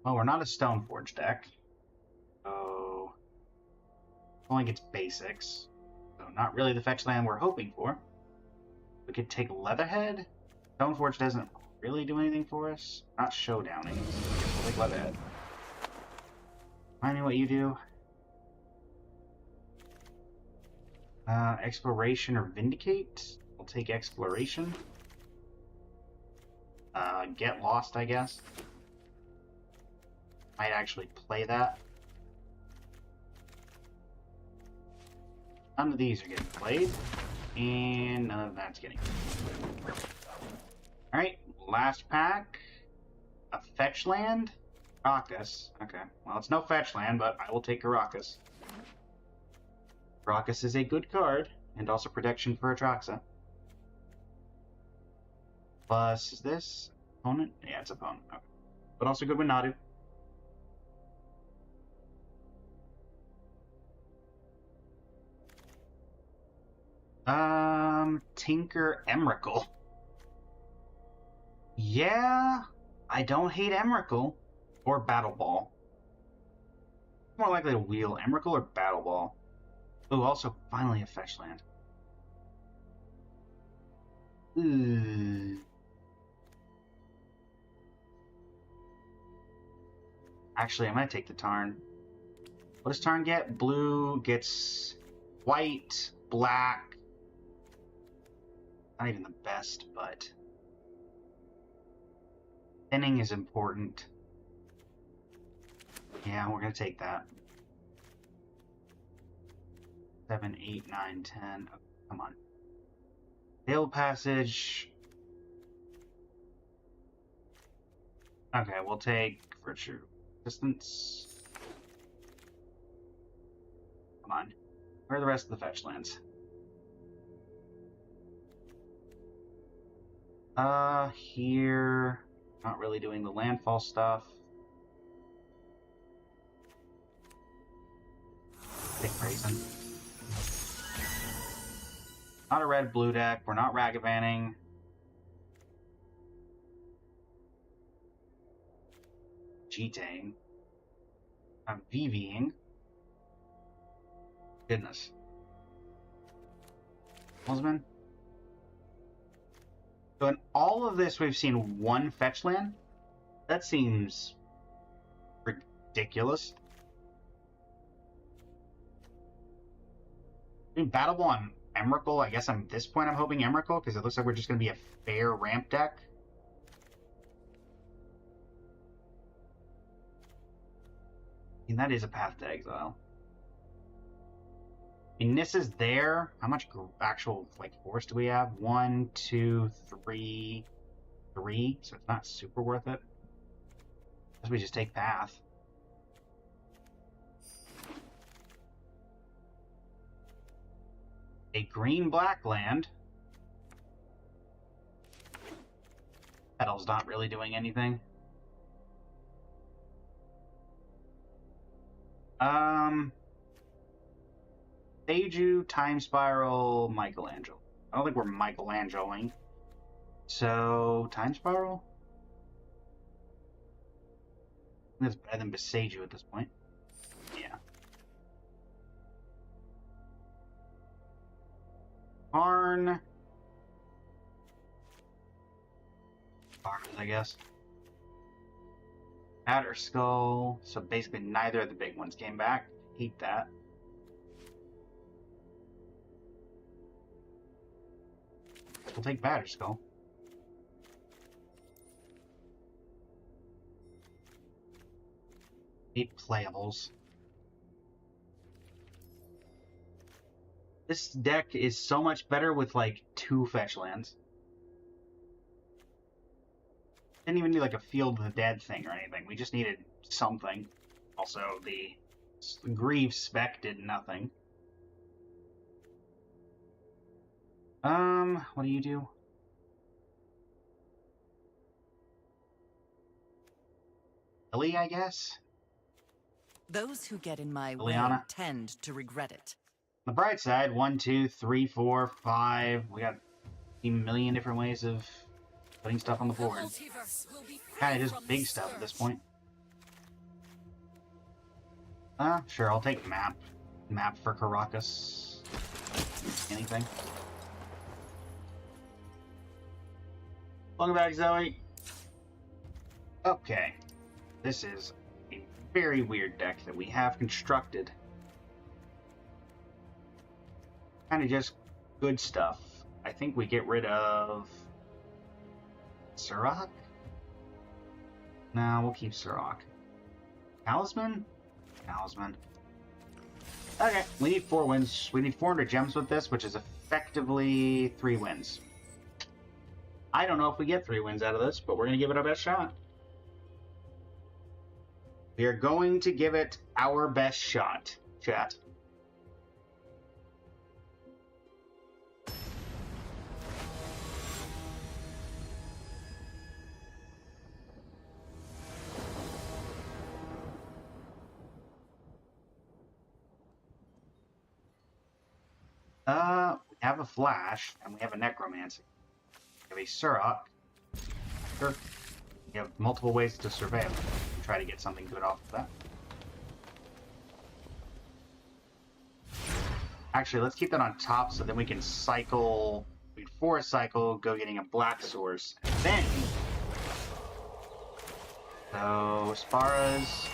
Well, we're not a Stoneforge deck, so only gets basics. So not really the fetch land we're hoping for. We could take Leatherhead. Stoneforge doesn't really do anything for us. Not showdowning. So we'll take Leatherhead. Remind me what you do. Exploration or Vindicate? We'll take Exploration. Get Lost, I guess. Might actually play that. None of these are getting played. And none of that's getting played. Alright, last pack. A fetch land? Karakas. Okay, well, it's no fetch land, but I will take Karakas. Karakas is a good card, and also protection for Atraxa. Plus, is this opponent? Yeah, it's opponent. Okay. But also good with Nadu. Tinker Emrakul. Yeah, I don't hate Emrakul. Or Battle Ball. More likely to wheel Emrakul or Battle Ball. Ooh, also finally a fetch land. Ooh. Actually, I might take the Tarn. What does Tarn get? Blue gets white, black. Not even the best, but thinning is important. Yeah, we're gonna take that. 7, 8, 9, 10. Oh, come on. Veil Passage. Okay, we'll take Virtue Resistance. Come on. Where are the rest of the fetch lands? Here. Not really doing the landfall stuff. Take Brazen. Not a red-blue deck. We're not Ragavanning. Cheating. I'm VVing. Goodness. Husband. So in all of this, we've seen one fetch land. That seems ridiculous. I mean, Battle Ball on Emrakul. I guess at this point I'm hoping Emrakul, because it looks like we're just going to be a fair ramp deck. I mean, that is a Path to Exile. I mean, Nissa's there. How much actual force do we have? 1, 2, 3, 3. So it's not super worth it. Guess we just take Path. A green-black land. Petal's not really doing anything. Seiju, Time Spiral, Michelangelo. I don't think we're Michelangeloing. So, Time Spiral? That's better than Beseiju at this point. Yeah. Arn. I guess. Batter Skull. So basically neither of the big ones came back. Hate that. We'll take Batter Skull. Eight playables. This deck is so much better with like 2 fetch lands. Didn't even need like a Field of the Dead thing or anything. We just needed something. Also, the Grieve spec did nothing. What do you do? Lily, I guess? Those who get in my Liliana? way tend to regret it. On the bright side, 1, 2, 3, 4, 5. We got a million different ways of putting stuff on the board. Kind of just big stuff at this point. Sure, I'll take map. Map for Caracas. Anything. Welcome back, Zoe. Okay. This is a very weird deck that we have constructed. Kind of just good stuff. I think we get rid of Surrak? No, we'll keep Surrak. Talisman? Talisman. Okay, we need 4 wins. We need 400 gems with this, which is effectively 3 wins. I don't know if we get 3 wins out of this, but we're going to give it our best shot. We are going to give it our best shot, chat. We have a Flash, and we have a Necromancy. We have a Surrak. Sure. We have multiple ways to surveil and try to get something good off of that. Actually, let's keep that on top so then we can cycle. We can forest cycle, go getting a black source. And then. So, Sparas.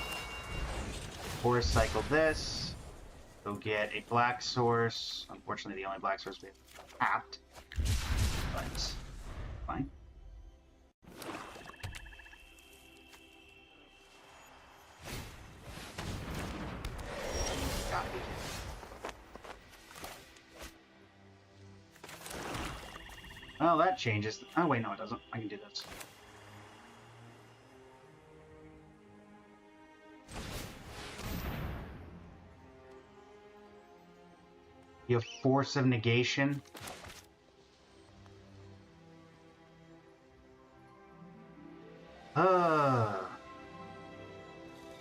Forest cycle this. Go get a black source. Unfortunately, the only black source we have tapped. But, fine. Got it. Oh, that changes. Oh, wait, no, it doesn't. I can do this. You have Force of Negation.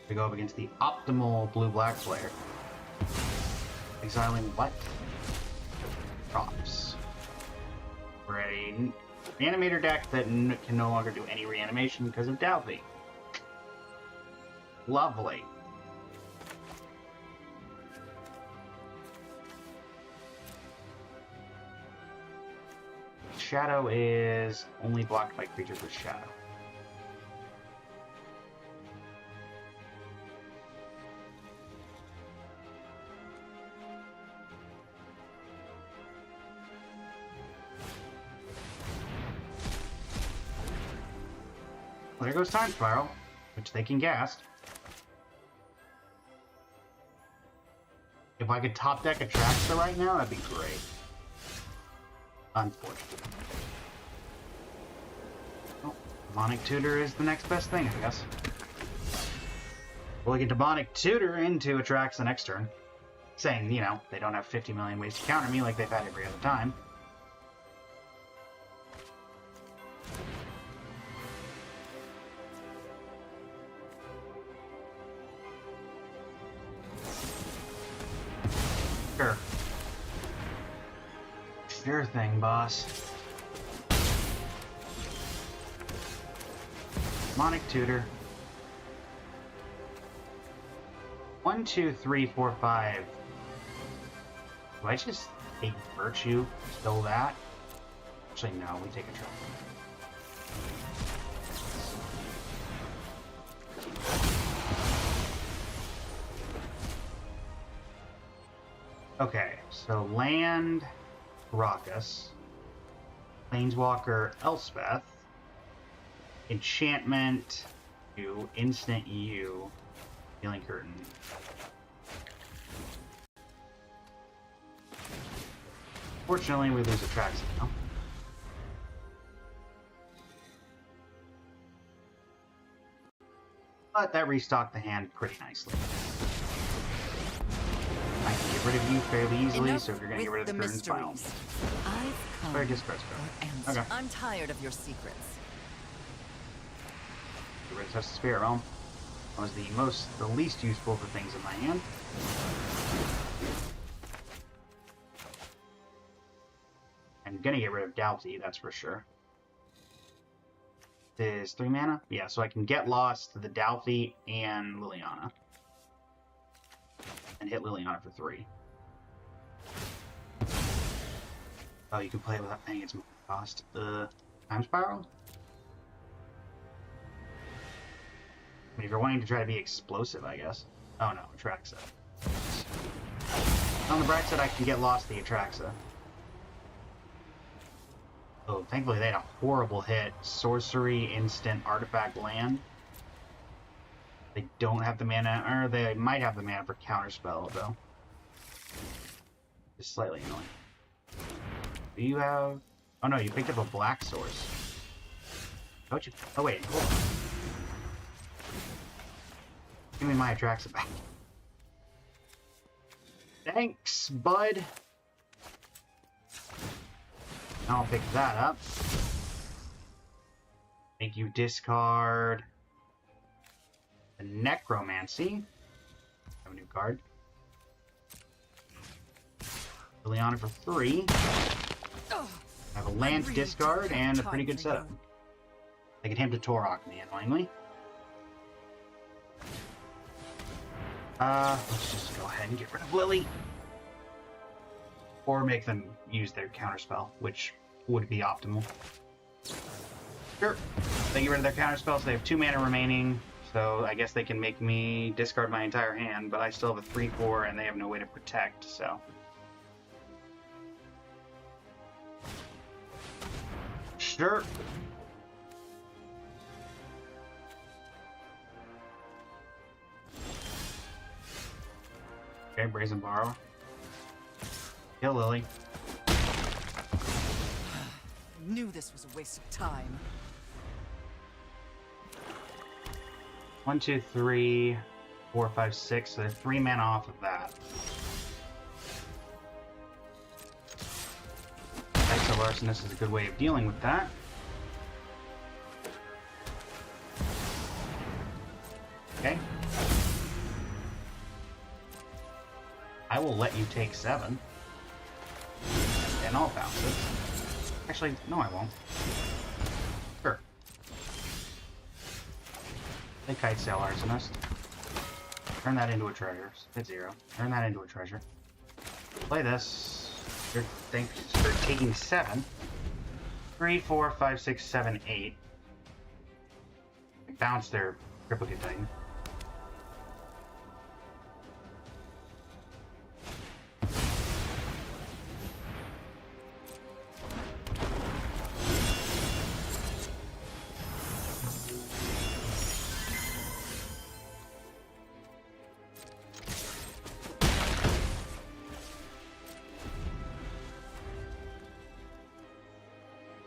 We go up against the optimal blue-black player. Exiling what? Drops. We're a reanimator deck that can no longer do any reanimation because of Dalby. Lovely. Shadow is only blocked by creatures with shadow. Well, there goes Time Spiral, which they can cast. If I could top deck Atraxa right now, that'd be great. Unfortunately. Well, Demonic Tutor is the next best thing, I guess. Well, we can Demonic Tutor into Atraxa next turn. Saying, you know, they don't have 50 million ways to counter me like they've had every other time. Sure. Sure thing, boss. Demonic Tutor. 1, 2, 3, 4, 5. Do I just take Virtue? Still that? Actually, no, we take a trap. Okay, so land Caracas, Planeswalker Elspeth, enchantment U, instant U, healing curtain. Fortunately, we lose Atraxa now. But that restocked the hand pretty nicely. I can get rid of you fairly easily, Enough so if you're going to get rid of the curtains, by all means. I've come Or discards for go. answers. Okay. I'm tired of your secrets. Get rid of Test of Spirit Realm. That was the least useful of the things in my hand. I'm gonna get rid of Doughty, that's for sure. This is 3 mana? Yeah, so I can get lost to the Doughty and Liliana. And hit Liliana for 3. Oh, you can play it without paying its cost. Time Spiral? I mean, if you're wanting to try to be explosive, I guess. Oh no, Atraxa. On the bright side, I can get lost the Atraxa. Oh, thankfully they had a horrible hit. Sorcery, instant, artifact, land. They don't have the mana, or they might have the mana for Counterspell, though. Just slightly annoying. Do you have... Oh no, you picked up a black source. Don't you? Oh wait, hold on. Give me my Atraxa back. Thanks, bud. I'll pick that up. Make you discard the Necromancy. Have a new card. Liliana for 3. I have a land to discard and a pretty good setup. I can him to Torok me, annoyingly. Let's just go ahead and get rid of Lily. Or make them use their counterspell, which would be optimal. Sure. They get rid of their counterspell, so they have 2 mana remaining. So I guess they can make me discard my entire hand, but I still have a 3/4 and they have no way to protect, so. Sure. Okay, Brazen Borrow. Kill Lily. Knew this was a waste of time. 1, 2, 3, 4, 5, 6. So they're 3 mana off of that. Exo Arsonist is a good way of dealing with that. Okay. I will let you take 7. And I'll bounce it. Actually, no I won't. Sure. Play Kitesail Arsonist. Turn that into a treasure. Hit 0. Turn that into a treasure. Play this. Thanks for taking 7. 3, 4, 5, 6, 7, 8. Bounce their Triplicate Titan.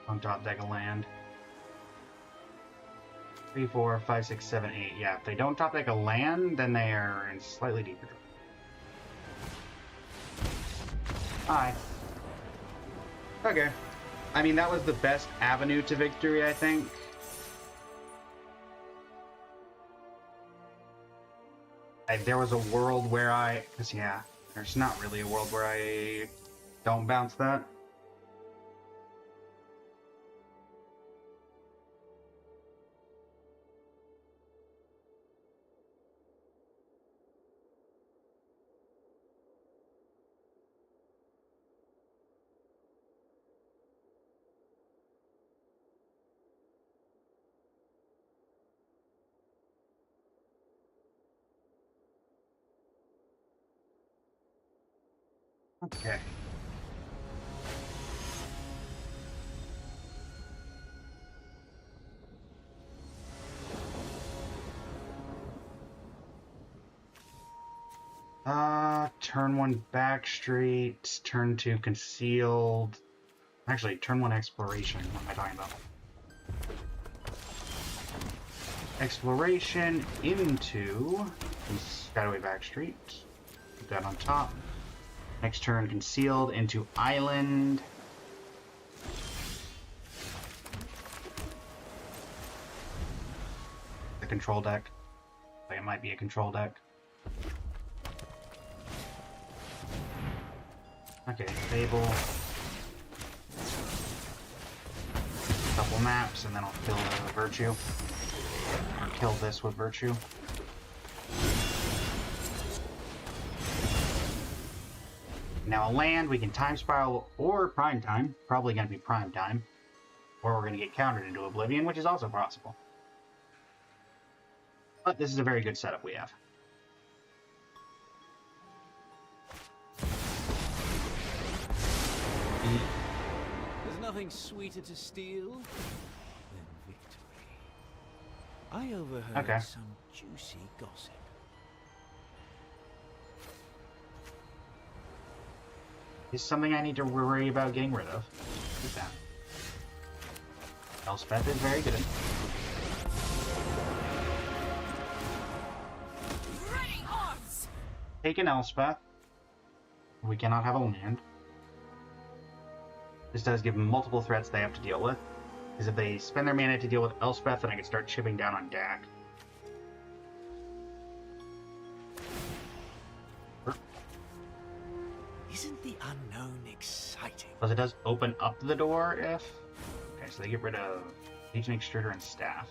On top deck of land. 3, 4, 5, 6, 7, 8. Yeah, if they don't top deck a land, then they are in slightly deeper trouble. Hi. Okay. I mean, that was the best avenue to victory, I think. If there was a world where because yeah, there's not really a world where I don't bounce that. Okay. Turn 1 Backstreet, turn 2 Concealed. Actually, turn 1 Exploration. What am I talking about? Exploration into Skyway Backstreet. Put that on top. Next turn, Concealed into Island. The control deck. It might be a control deck. Okay, Fable. Couple maps, and then I'll kill the Virtue. Or kill this with Virtue. Now a land, we can Time Spiral or Prime Time. Probably going to be Prime Time. Or we're going to get countered into Oblivion, which is also possible. But this is a very good setup we have. There's nothing sweeter to steal than victory. I overheard some juicy gossip. Is something I need to worry about getting rid of. Keep that. Elspeth is very good. Ready arms! Take an Elspeth. We cannot have a land. This does give them multiple threats they have to deal with. Because if they spend their mana to deal with Elspeth, then I can start chipping down on Dak. Isn't the unknown exciting? Plus it does open up the door if... Okay, so they get rid of Agent Extruder and Staff.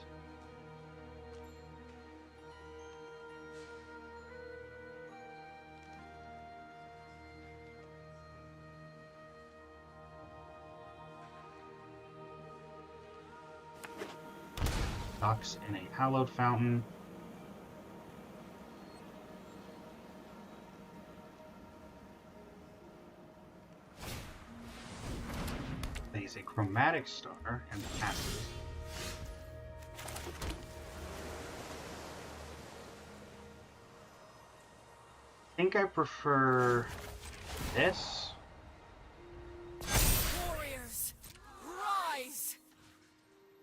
Docks in a Hallowed Fountain. There's a Chromatic Star and passive. I think I prefer this. Warriors, rise!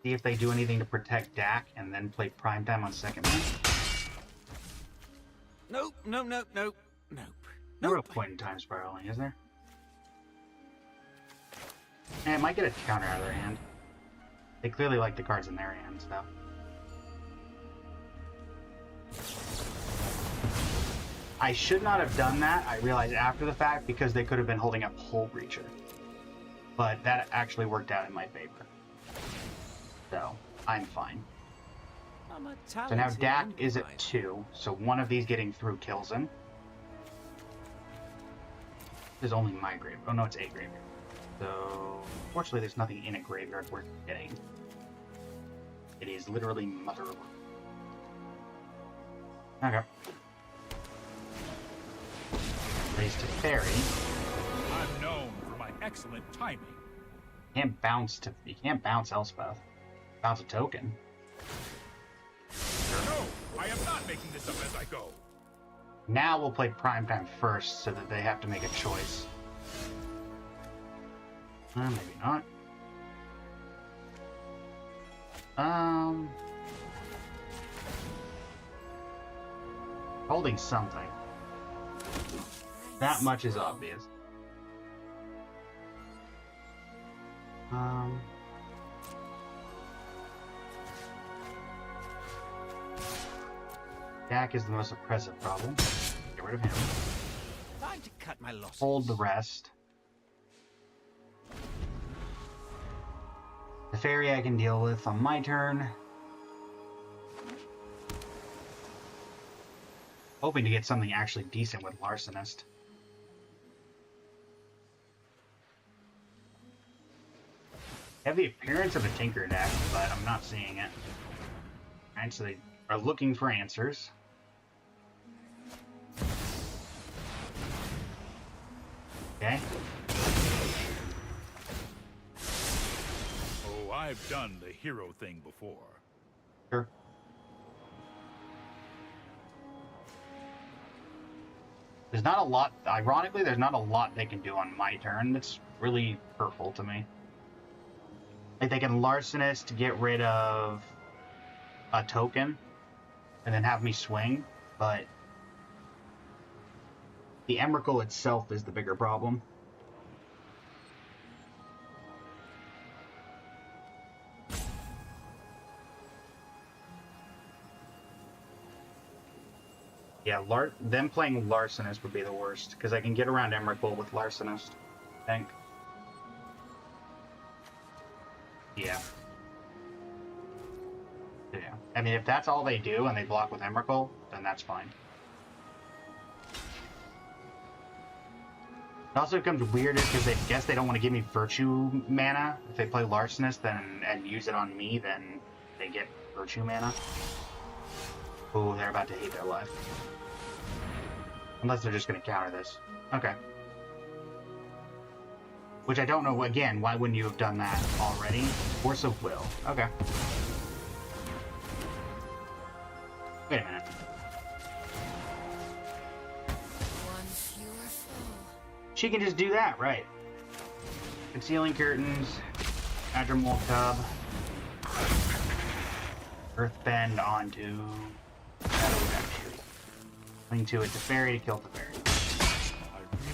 See if they do anything to protect Dak and then play Prime Time on second one. Nope, nope, nope, nope, nope. No real point in Time Spiraling, is there? And it might get a counter out of their hand. They clearly like the cards in their hands, though. I should not have done that, I realized after the fact, because they could have been holding up Hull Breacher. But that actually worked out in my favor. So, I'm fine. So now Dak is at 2, so one of these getting through kills him. This is only my graveyard. Oh no, it's a graveyard. So, fortunately there's nothing in a graveyard worth getting. It is literally Mother of... Okay. Plays to Fairy. I'm known for my excellent timing. You can't bounce Elspeth. Bounce a token. No, I am not making this up as I go. Now we'll play Prime Time first so that they have to make a choice. Maybe not. Holding something. That much is obvious. Dak is the most oppressive problem. Get rid of him. Time to cut my losses. Hold the rest. The Fairy I can deal with on my turn. Hoping to get something actually decent with Larcenist. They have the appearance of a Tinker deck, but I'm not seeing it. Alright, so they are looking for answers. Okay. Oh, I've done the hero thing before. Sure. There's not a lot, ironically, there's not a lot they can do on my turn that's really hurtful to me. Like, they can Larcenist to get rid of a token, and then have me swing, but the Emrakul itself is the bigger problem. Yeah, them playing Larcenist would be the worst, because I can get around Emrakul with Larcenist, I think. Yeah. Yeah. I mean, if that's all they do and they block with Emrakul, then that's fine. It also becomes weirder because they guess they don't want to give me Virtue mana. If they play Larcenist and use it on me, then they get Virtue mana. Ooh, they're about to hate their life. Unless they're just going to counter this. Okay. Which I don't know, again, why wouldn't you have done that already? Force of Will. Okay. Wait a minute. One fewer foe. She can just do that, right. Concealing Curtains, Adramul Cub, Earthbend onto Shadow Redemption. Cling to it, Teferi to kill Teferi.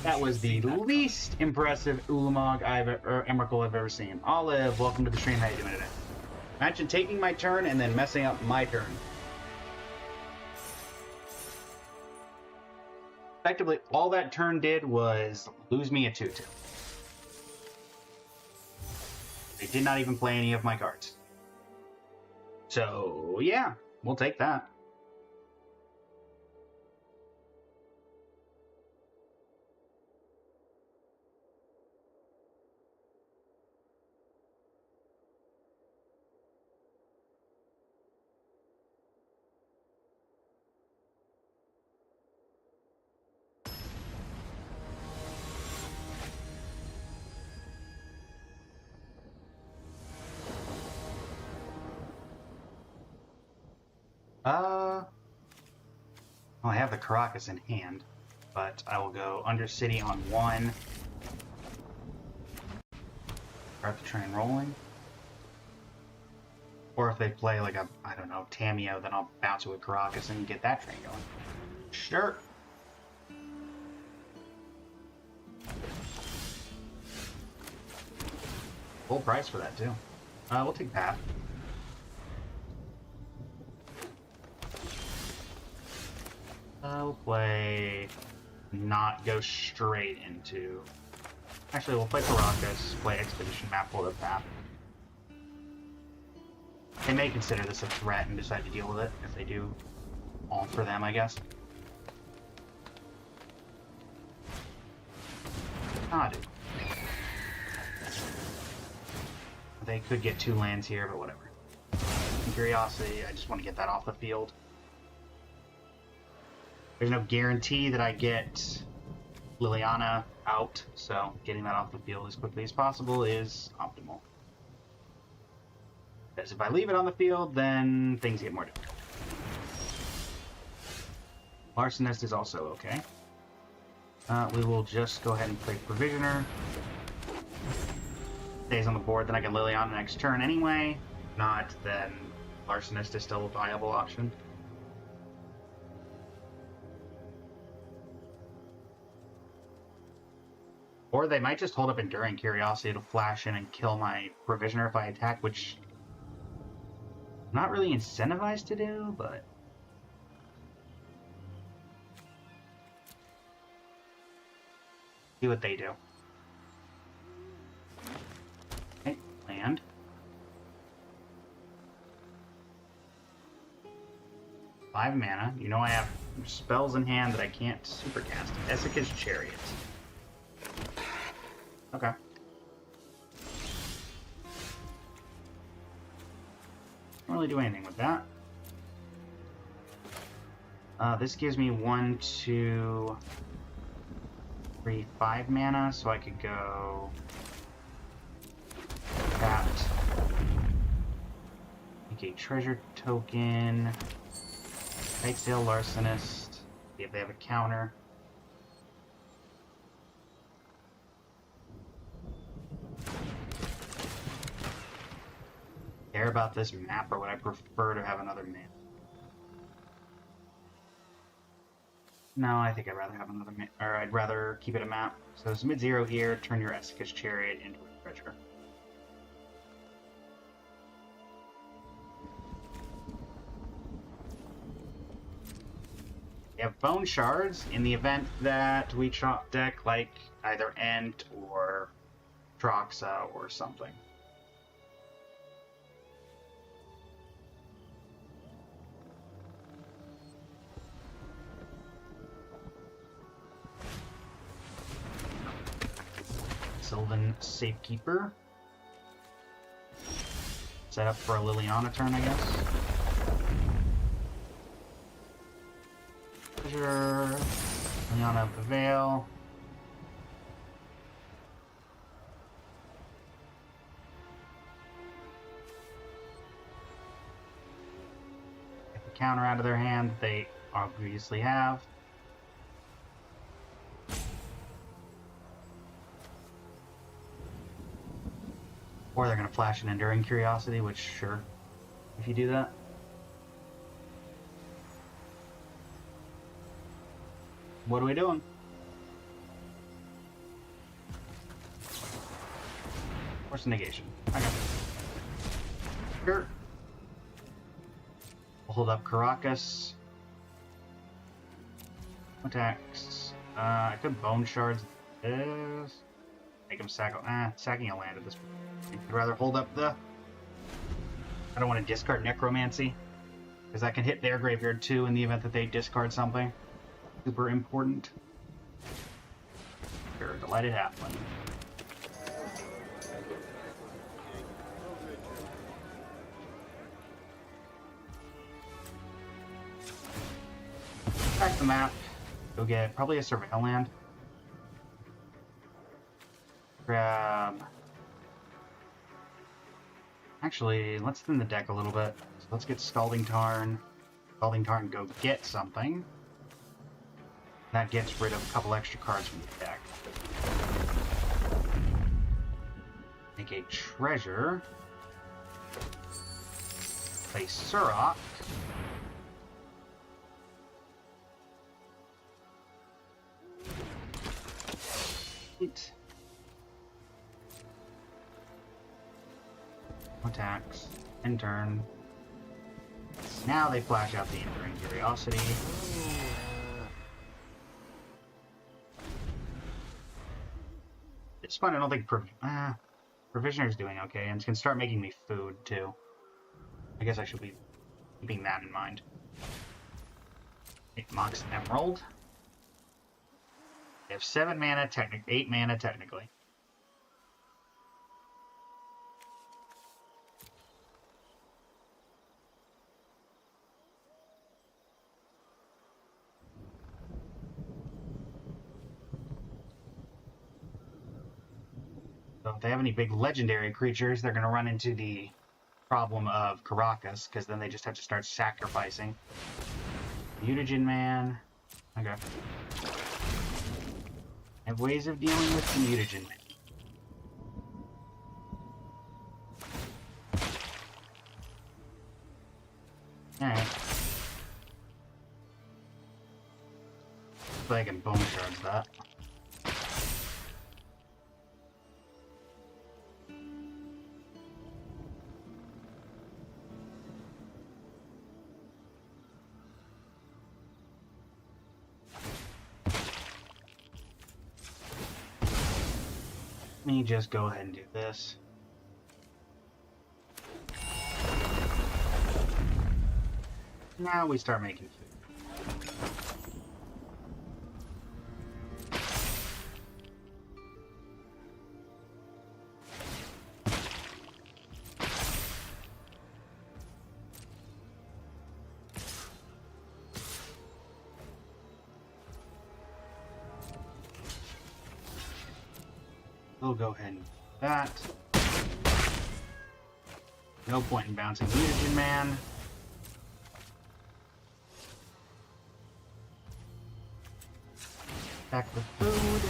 That was the least impressive Ulamog Emrakul I've ever seen. Olive, welcome to the stream. How you doing today? Imagine taking my turn and then messing up my turn. Effectively, all that turn did was lose me a 2/2. They did not even play any of my cards. So, yeah, we'll take that. Well, I have the Caracas in hand, but I will go Undercity on 1. Start the train rolling. Or if they play like a, I don't know, Tamiyo, then I'll bounce it with Caracas and get that train going. Sure. Full price for that, too. We'll take that. We'll play... not go straight into... Actually, we'll play Caracas, play Expedition Map, pull the path. They may consider this a threat and decide to deal with it. If they do, all for them, I guess. Ah, dude. They could get 2 lands here, but whatever. Curiosity, I just want to get that off the field. There's no guarantee that I get Liliana out, so getting that off the field as quickly as possible is optimal. Because if I leave it on the field, then things get more difficult. Larcenist is also okay. We will just go ahead and play Provisioner. Stays on the board, then I can Liliana next turn anyway. If not, then Larcenist is still a viable option. Or they might just hold up Enduring Curiosity to flash in and kill my Provisioner if I attack, which I'm not really incentivized to do, but... see what they do. Okay, land. Five mana. You know I have spells in hand that I can't supercast. Esika's Chariot. Okay. Don't really do anything with that. This gives me 1, 2, 3, 5 mana, so I could go that. Make a treasure token. Nightsail Larcenist. See if they have a counter. Care about this map, or would I prefer to have another map? No, I think I'd rather have another map, or I'd rather keep it a map. So it's mid-zero here, turn your Esika's Chariot into a treasure. We have bone shards in the event that we chop deck like either Ent or Troxa or something. Sylvan Safekeeper. Set up for a Liliana turn, I guess. Treasure. Liliana of the Veil. Get the counter out of their hand that they obviously have. Or they're going to flash an Enduring Curiosity, which, sure, if you do that. What are we doing? Force negation. I got it. Sure. We'll hold up Caracas. Attacks. I could Bone Shards this. Make him sack. Sacking a land at this point. I'd rather hold up the. I don't want to discard Necromancy, because I can hit their graveyard too in the event that they discard something. Super important. Sure, Delighted Halfling. Back the map. Go get probably a Surveil land. Grab. Actually, let's thin the deck a little bit. So let's get Scalding Tarn. Scalding Tarn, go get something. That gets rid of a couple extra cards from the deck. Make a treasure. Play Surrock. Eight. Attacks. End turn. Now they flash out the Enduring Curiosity. It's fun. I don't think Provisioner's doing okay, and can start making me food too. I guess I should be keeping that in mind. It Mox Emerald. They have 7 mana, 8 mana technically. So if they have any big legendary creatures, they're going to run into the problem of Caracas, because then they just have to start sacrificing. Mutagen Man. Okay. I have ways of dealing with the Mutagen Man. Alright. So I can Bone Shards that. Let me just go ahead and do this. Now we start making food. We'll go ahead and do that. No point in bouncing Mutagen Man. Back the food.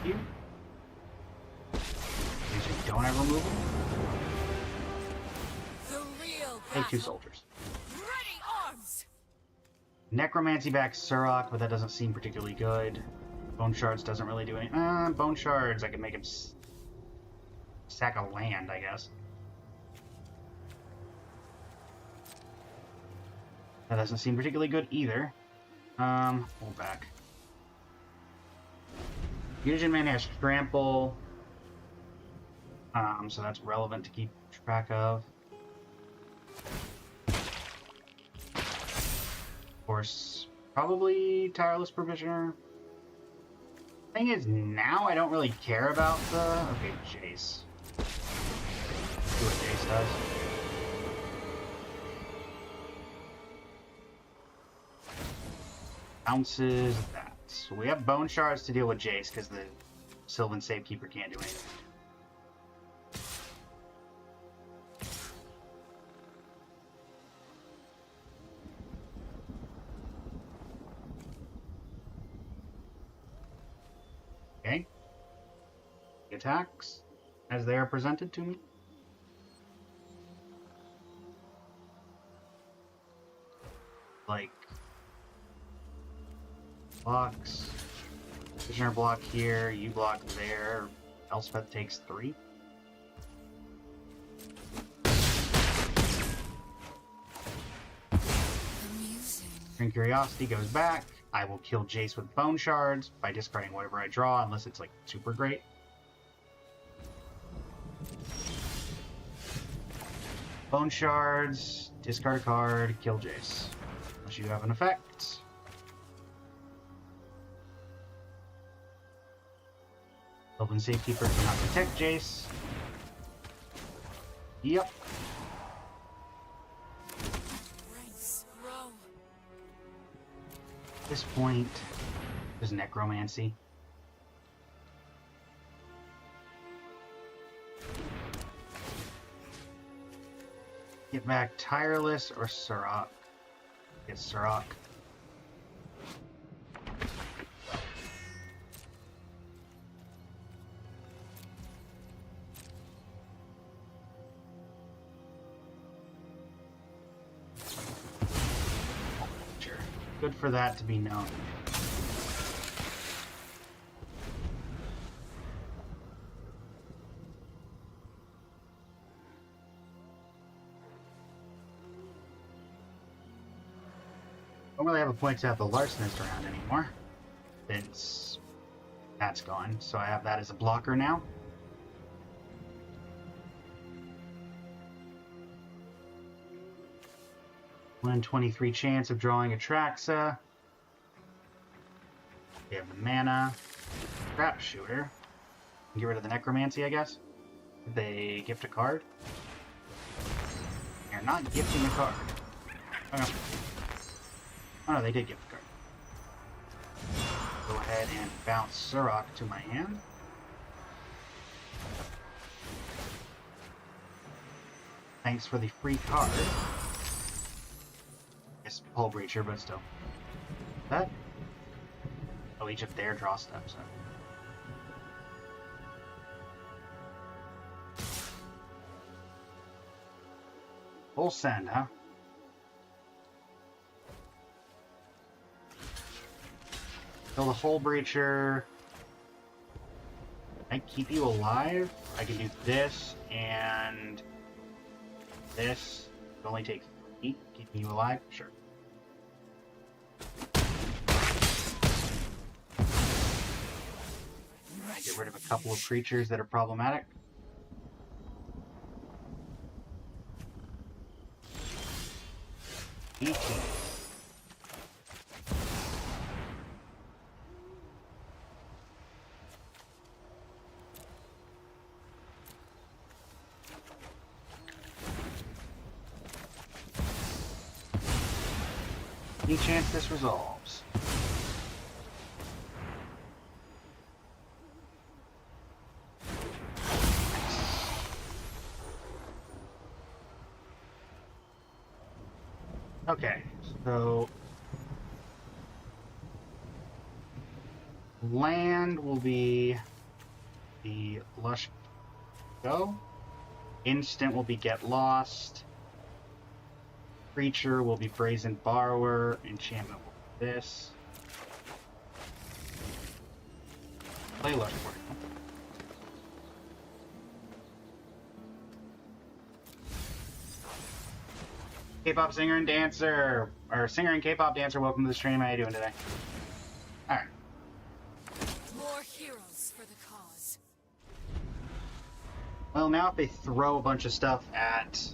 You. These you don't have removal. The real Take 2 battle. soldiers. Ready arms. Necromancy back Surok, but that doesn't seem particularly good. Bone Shards doesn't really do any. Bone Shards, I can make him sack a land, I guess. That doesn't seem particularly good either. Pull back. Mutagen Man has Trample, so that's relevant to keep track of. Of course, probably Tireless Provisioner. Thing is, now I don't really care about the... Okay, Jace. See what Jace does. Bounces that. So we have Bone Shards to deal with Jace, because the Sylvan Safekeeper can't do anything. Okay. The attacks, as they are presented to me. Like... blocks. Prisoner block here, you block there. Elspeth takes 3. Amusing. String Curiosity goes back. I will kill Jace with Bone Shards by discarding whatever I draw, unless it's like super great. Bone Shards, discard a card, kill Jace. Unless you have an effect. Sylvan Safekeeper cannot protect Jace. Yep. Ranks grow. At this point, there's Necromancy. Get back Tireless or Surok. Get Surok. Sure. Good for that to be known. Don't really have a point to have the Larcenist around anymore, since that's gone. So I have that as a blocker now. One in 23 chance of drawing Atraxa. We have the mana. Trap Shooter. Get rid of the Necromancy, I guess. Did they gift a card? They're not gifting a card. Oh, no. Oh no, they did gift a card. Go ahead and bounce Surok to my hand. Thanks for the free card. It's Hull Breacher, but still. That? Oh, each of their draw steps. Full send, huh? Kill the Hull Breacher. I keep you alive. I can do this and this. It only takes 3, keeping you alive. Sure. Get rid of a couple of creatures that are problematic. ET. Any chance this resolves? Okay, so land will be the Lush Go. Instant will be Get Lost. Creature will be Brazen Borrower. Enchantment will be this. Play Lush for you. K-pop singer and dancer, or singer and K-pop dancer, welcome to the stream. How you doing today? Alright. More heroes for the cause. Well, now if they throw a bunch of stuff at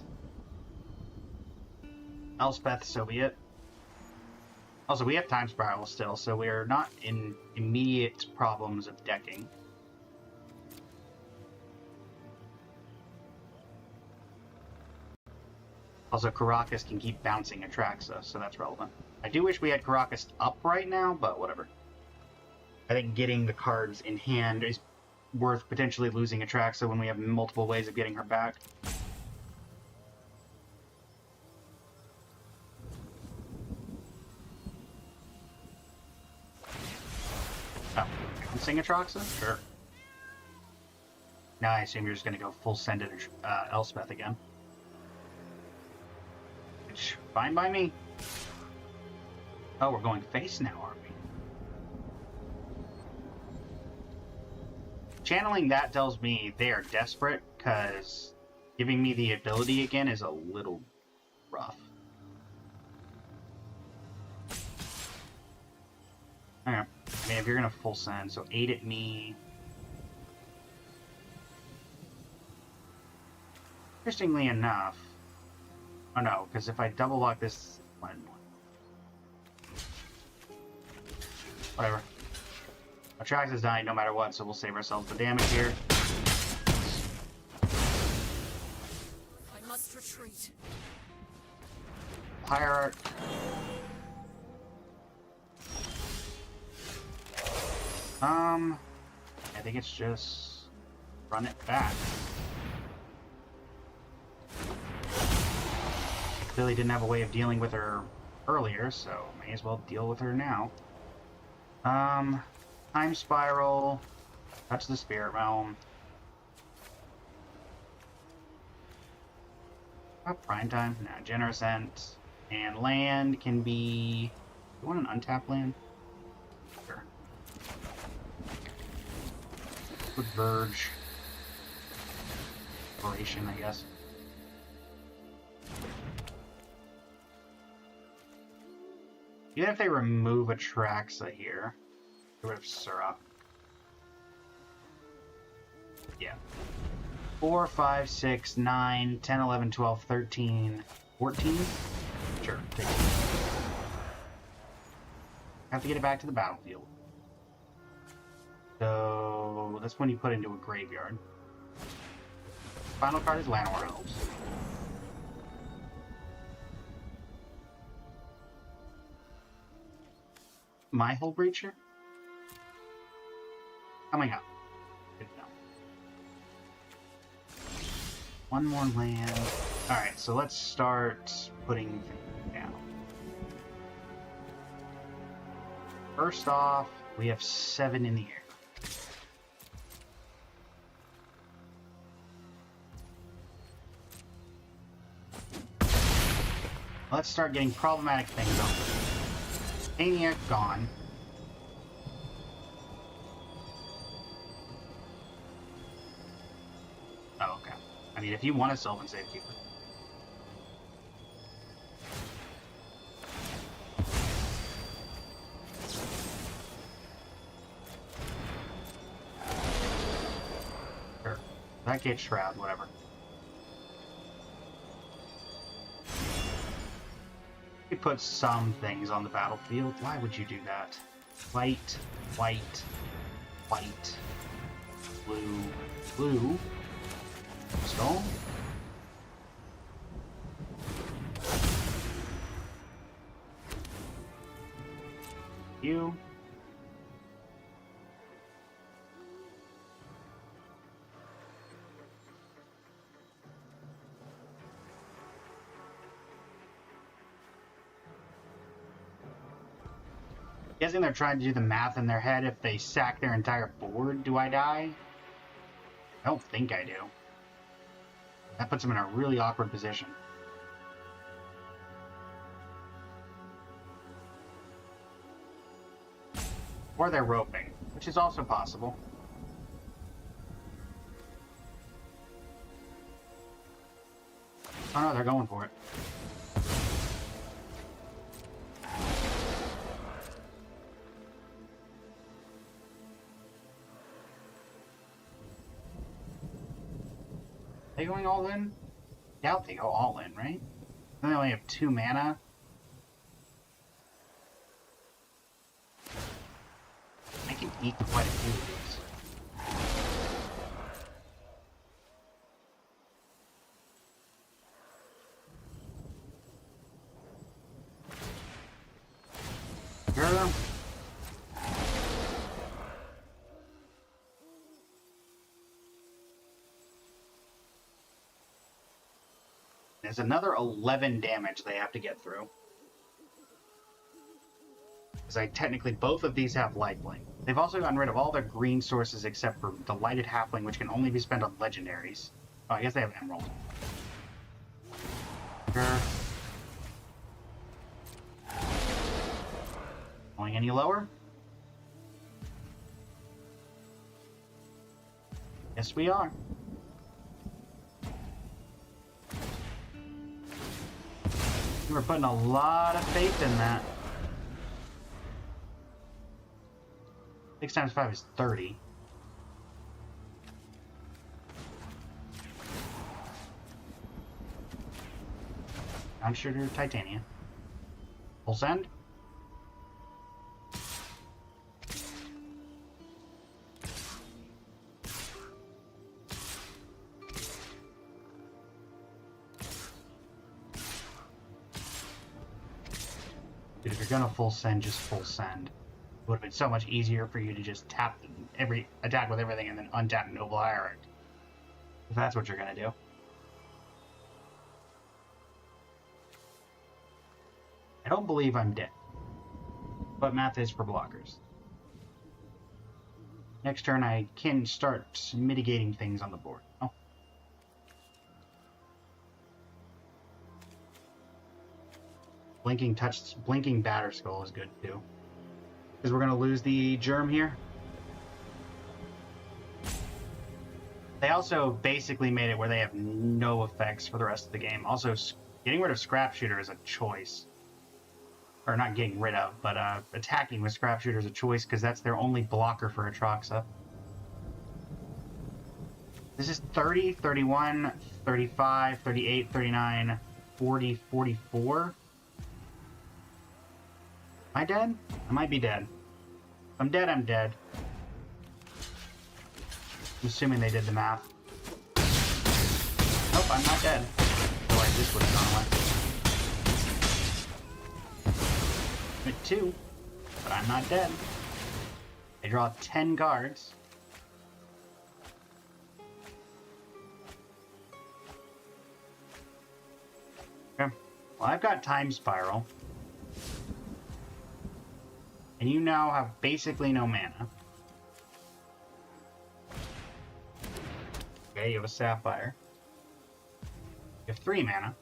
Elspeth, so be it. Also, we have Time Spiral still, so we're not in immediate problems of decking. Also, Karakas can keep bouncing Atraxa, so that's relevant. I do wish we had Karakas up right now, but whatever. I think getting the cards in hand is worth potentially losing Atraxa when we have multiple ways of getting her back. Oh, bouncing Atraxa? Sure. Now I assume you're just going to go full send at Elspeth again. Which, fine by me. Oh, we're going face now, aren't we? Channeling that tells me they are desperate, because giving me the ability again is a little rough. Alright. I mean, if you're going to full send, so 8 at me. Interestingly enough... Oh no, because if I double lock this... Whatever. Atrax is dying no matter what, so we'll save ourselves the damage here. I must retreat. Hierarch. I think it's just run it back. I clearly didn't have a way of dealing with her earlier, so may as well deal with her now. Time Spiral, touch the Spirit Realm. Prime Time? No, Generous Ent. And land can be... Do you want an untapped land? Sure. Good Verge. Exploration, I guess. Even if they remove Atraxa here, get rid of Syrup. Yeah. 4, 5, 6, 9, 10, 11, 12, 13, 14? Sure, take it. Have to get it back to the battlefield. So, that's when you put into a graveyard. Final card is Llanowar Elves. My Hull Breacher? Coming up. Good to know. One more land. Alright, so let's start putting things down. First off, we have 7 in the air. Let's start getting problematic things on. Maniac gone. Oh, okay. I mean, if you want a Sylvan Safekeeper. Sure. That gets Shroud, whatever. You put some things on the battlefield. Why would you do that? White, white, white, blue, blue, skull. you. Guessing they're trying to do the math in their head. If they sack their entire board, do I die? I don't think I do. That puts them in a really awkward position. Or they're roping, which is also possible. Oh no, they're going for it. They going all in? Doubt they go all in, right? They only have 2 mana. I can eat quite a few of these. Sure. There's another 11 damage they have to get through. Because technically both of these have lifelink. They've also gotten rid of all their green sources except for the lighted halfling, which can only be spent on legendaries. Oh, I guess they have emerald. Sure. Going any lower? Yes, we are. We're putting a lot of faith in that. 6 times 5 is 30. Non-shooter Titania. Full send. Dude, if you're gonna full send, just full send. It would have been so much easier for you to just tap every attack with everything and then untap Noble Hierarch. If that's what you're gonna do. I don't believe I'm dead. But math is for blockers. Next turn I can start mitigating things on the board. Oh. Blinking Batter Skull is good too. Because we're going to lose the germ here. They also basically made it where they have no effects for the rest of the game. Also, getting rid of Scrap Shooter is a choice. Or not getting rid of, but attacking with Scrap Shooter is a choice because that's their only blocker for Atraxa. This is 30, 31, 35, 38, 39, 40, 44. Am I dead? I might be dead. If I'm dead, I'm dead. I'm assuming they did the math. Nope, I'm not dead. Otherwise this would have gone away. I'm at 2, but I'm not dead. I draw 10 cards. Okay. Well, I've got Time Spiral. And you now have basically no mana. Okay, you have a Sapphire. You have 3 mana.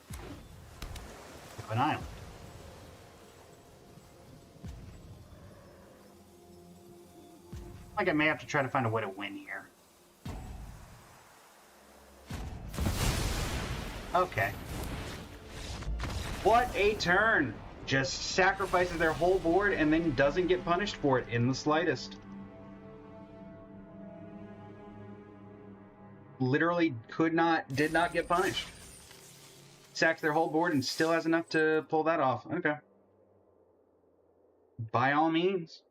You have an island. Like I may have to try to find a way to win here. Okay. What a turn! Just sacrifices their whole board and then doesn't get punished for it in the slightest. Literally did not get punished. Sacks their whole board and still has enough to pull that off. Okay. By all means.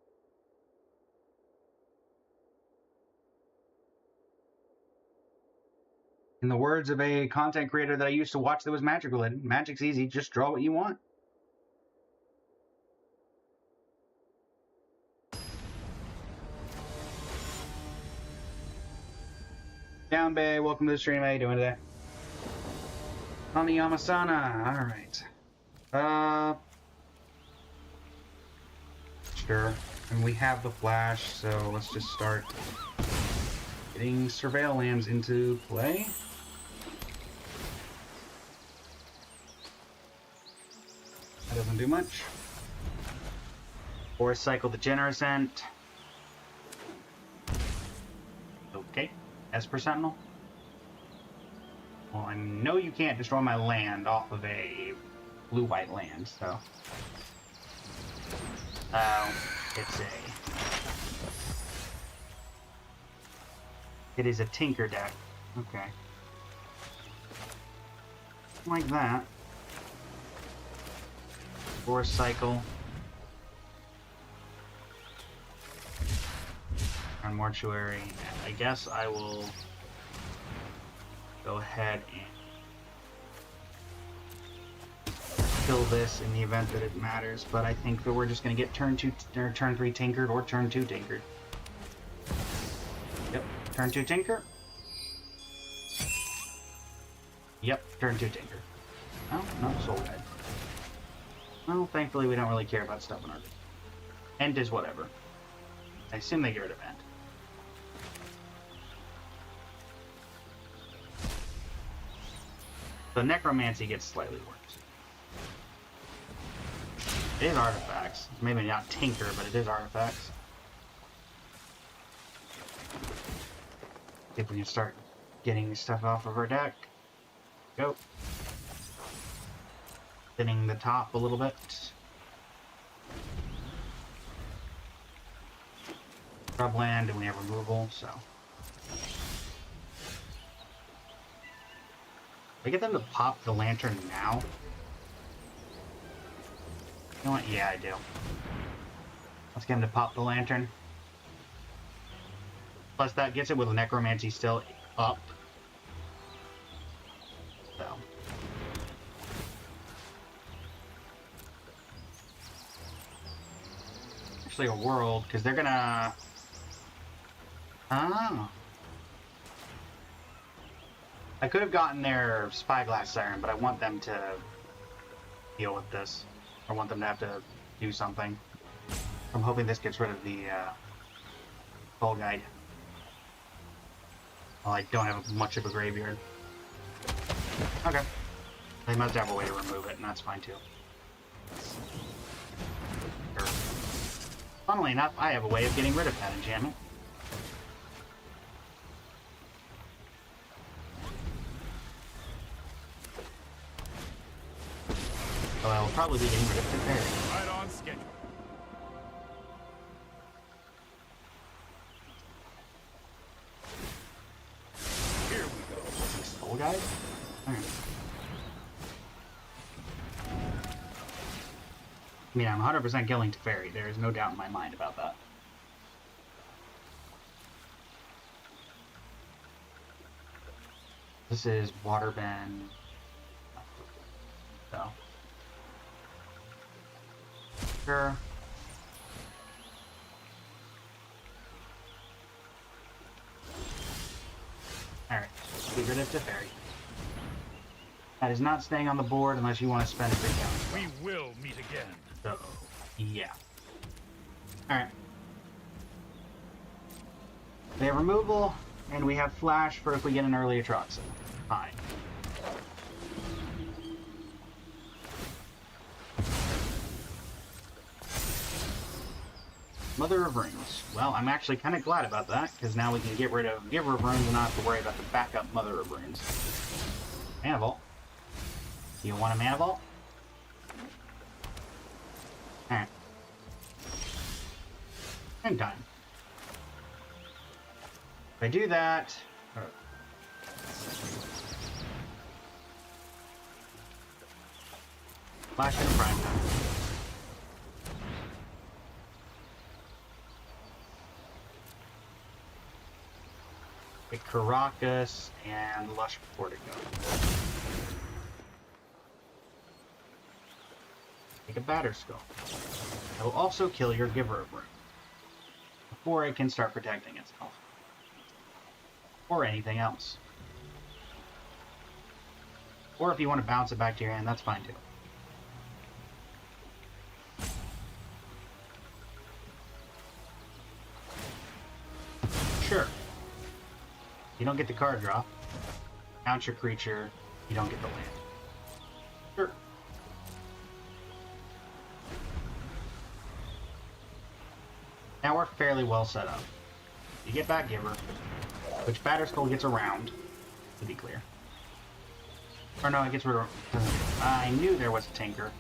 In the words of a content creator that I used to watch that was Magic related, Magic's easy, just draw what you want. Kanbe, welcome to the stream. How you doing today? Nani Yamasana, alright. Sure. And we have the flash, so let's just start getting Surveil Lambs into play. That doesn't do much. Force Cycle the Generosent. Okay. Esper Sentinel. Well, I know you can't destroy my land off of a blue-white land, so... it's a... It is a Tinker deck. Okay. Like that. Force Cycle. On Mortuary. I guess I will go ahead and kill this in the event that it matters, but I think that we're just going to get turn 2 or turn 3 tinkered or turn 2 tinkered. Yep, turn 2 tinker. Yep, turn 2 tinker. Oh, no, soul red. Well, thankfully we don't really care about stuff in our End is whatever. I assume they get rid of End. So Necromancy gets slightly worse. It is artifacts. Maybe not Tinker, but it is artifacts. See if we can start getting stuff off of our deck. Go. Thinning the top a little bit. Scrubland, and we have removal, so. I get them to pop the lantern now. You know what? Yeah, I do. Let's get him to pop the lantern. Plus, that gets it with Necromancy still up. So. Actually, a world, because they're gonna. Oh. I could have gotten their Spyglass Siren, but I want them to deal with this. I want them to have to do something. I'm hoping this gets rid of the Soul Guide. Well, I don't have much of a graveyard. Okay. They must have a way to remove it, and that's fine too. Sure. Funnily enough, I have a way of getting rid of that enchantment. So I will probably be getting rid of Teferi. Right on schedule. Here we go. Soul Guide? Alright. I mean, I'm 100% killing Teferi. There is no doubt in my mind about that. This is Waterbend. So. Sure. Alright, get rid of Teferi. That is not staying on the board unless you want to spend a big down. We will meet again. So, yeah. Alright. They have removal, and we have flash for if we get an early Atraxa. Fine. Mother of Runes. Well, I'm actually kind of glad about that, because now we can get rid of Giver of Runes and not have to worry about the backup Mother of Runes. Mana Vault. You want a Mana Vault? Alright. And done. If I do that... Flash in prime time. Caracas and Lush Portico. Take a Batterskull. I will also kill your Giver of Runes before it can start protecting itself. Or anything else. Or if you want to bounce it back to your hand, that's fine too. Sure. You don't get the card draw. Bounce your creature, you don't get the land. Sure. Now we're fairly well set up. You get back Giver, which Batterskull gets around, to be clear. Or no, it gets rid of... I knew there was a Tinker.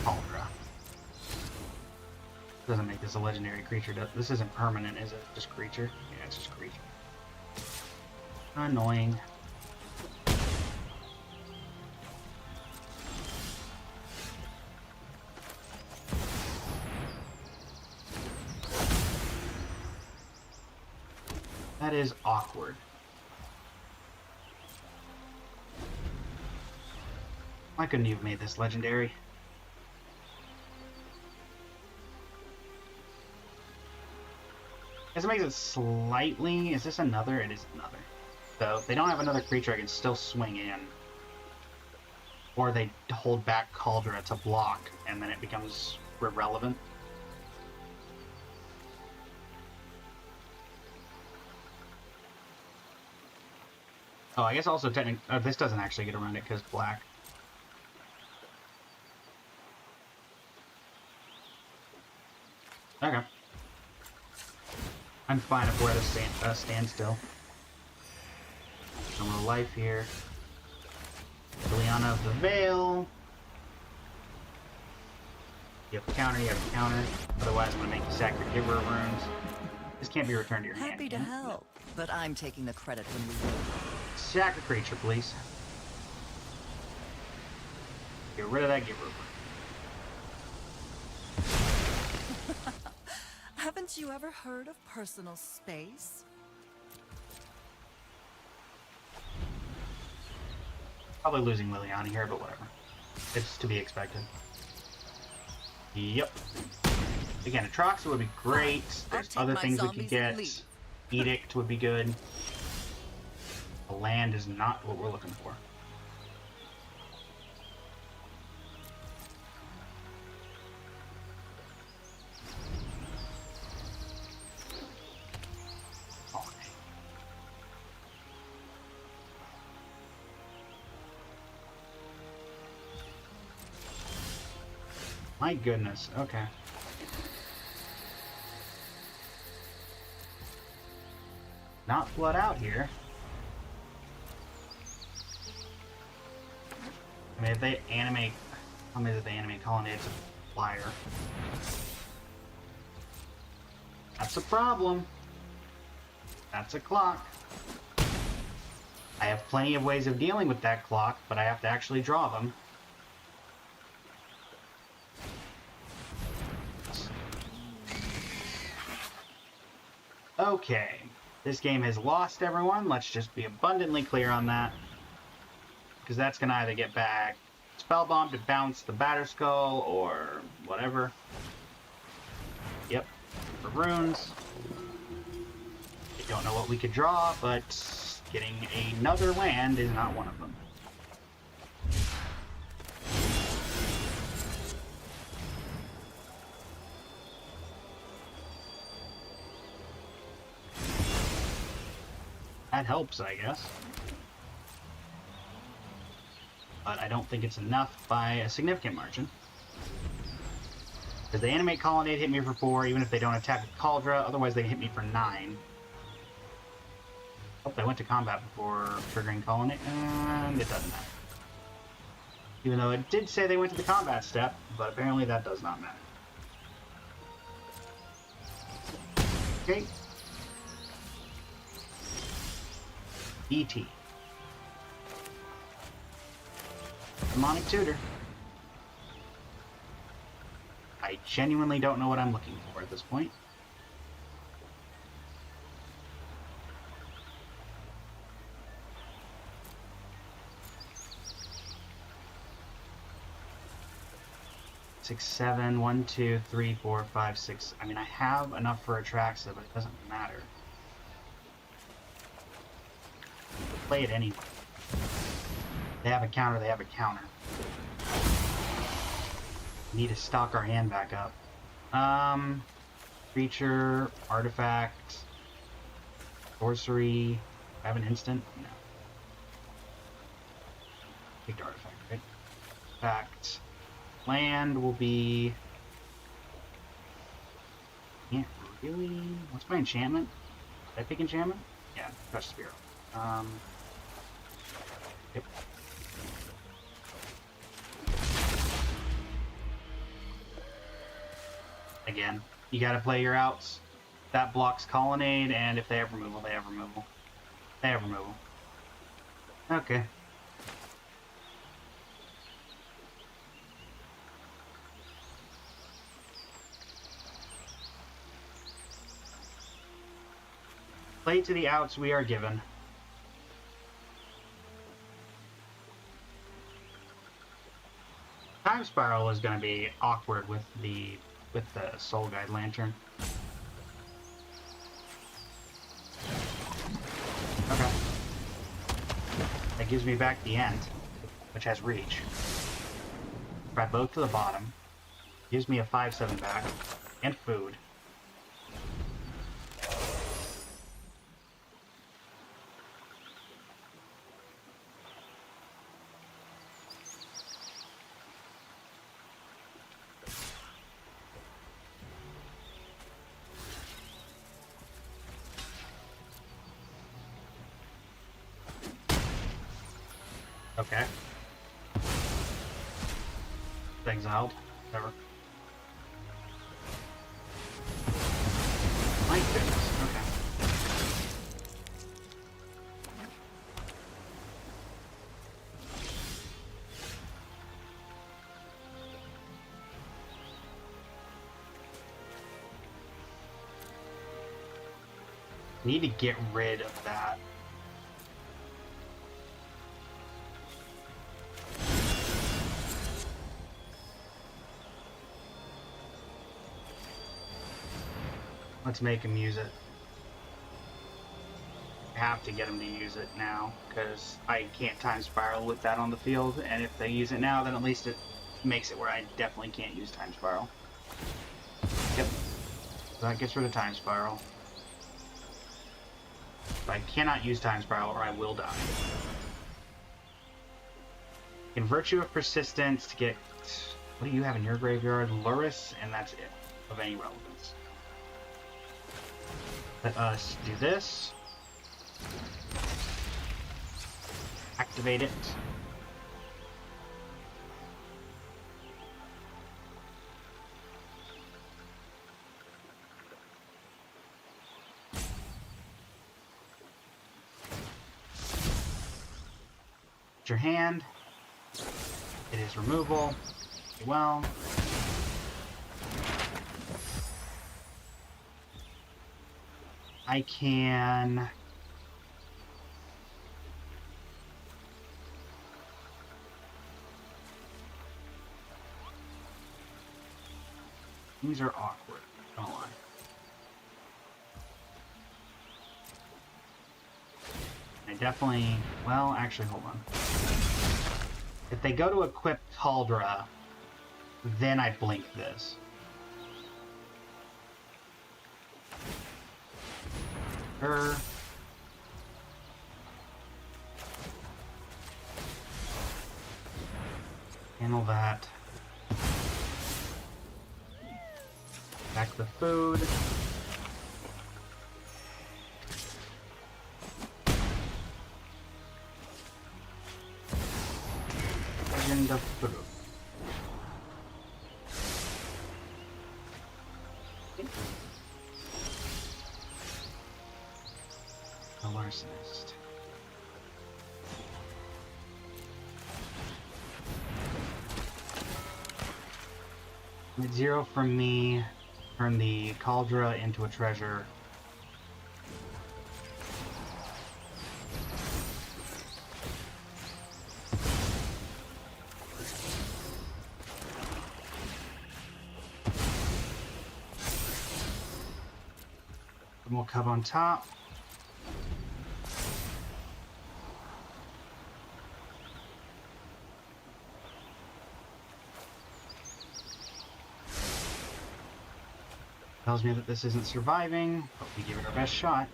Cauldra. Doesn't make this a legendary creature. This isn't permanent, is it? Just creature? Yeah, it's just creature. Annoying. That is awkward. Why couldn't you have made this legendary? Guess it makes it slightly... Is this another? It is another. So if they don't have another creature, I can still swing in. Or they hold back Cauldra to block, and then it becomes irrelevant. Oh, I guess also technically... this doesn't actually get around it because black. Okay. I'm fine if we're at a standstill. No more life here. Liliana of the Veil. You have a counter, you have a counter. Otherwise, I'm going to make you sack your Giver of Runes. This can't be returned to your hand. Happy to help, but I'm taking the credit when we win. Sack a creature, please. Get rid of that Giver. Haven't you ever heard of personal space? Probably losing Liliana here, but whatever. It's to be expected. Yep. Again, Atroxa would be great. There's other things we could get. Edict would be good. The land is not what we're looking for. My goodness, okay. Not flood out here. I mean, if they animate... How many did they animate Colonnade as a flyer? That's a problem. That's a clock. I have plenty of ways of dealing with that clock, but I have to actually draw them. Okay, this game has lost everyone. Let's just be abundantly clear on that. Because that's going to either get back Spellbomb to bounce the Batterskull or whatever. Yep, for runes. I don't know what we could draw, but getting another land is not one of them. That helps, I guess. But I don't think it's enough by a significant margin. Because they animate Colonnade hit me for 4, even if they don't attack with Cauldra, otherwise they hit me for 9. Oh, they went to combat before triggering Colonnade, and it doesn't matter. Even though it did say they went to the combat step, but apparently that does not matter. Okay. E.T. Demonic Tutor. I genuinely don't know what I'm looking for at this point. Six, 7, 1, 2, 3, 4, 5, 6. I mean, I have enough for Atraxa, but it doesn't matter. play it anyway. They have a counter, they have a counter. Need to stock our hand back up. Creature, artifact, sorcery. I have an instant? No. Picked artifact, right? Artifact. Land will be... Can't really... What's my enchantment? Did I pick enchantment? Yeah, Touch Spear. Yep. Again, you gotta play your outs. That blocks Colonnade, and if they have removal, they have removal. They have removal. Okay. Play to the outs we are given. Time Spiral is going to be awkward with the Soul Guide Lantern. Okay. That gives me back the end, which has reach. Grab both to the bottom. Gives me a 5/7 back and food. Okay. Exiled. Whatever. My goodness. Okay. Need to get rid of that. Let's make him use it. I have to get him to use it now, because I can't Time Spiral with that on the field, and if they use it now, then at least it makes it where I definitely can't use Time Spiral. Yep. So that gets rid of Time Spiral. But I cannot use Time Spiral or I will die. In Virtue of Persistence to get... What do you have in your graveyard? Lurrus, and that's it, of any relevance. Let us do this. Activate it. Your hand. It is removal. Well. I can... These are awkward. Don't lie. I definitely... Well, actually, hold on. If they go to equip Caldra, then I blink this. Her. Handle that. Back the food. Legend of food. The Larcenist. With 0 from me, turn the Caldra into a treasure. And we'll cub on top. Tells me that this isn't surviving, but we give it our best shot.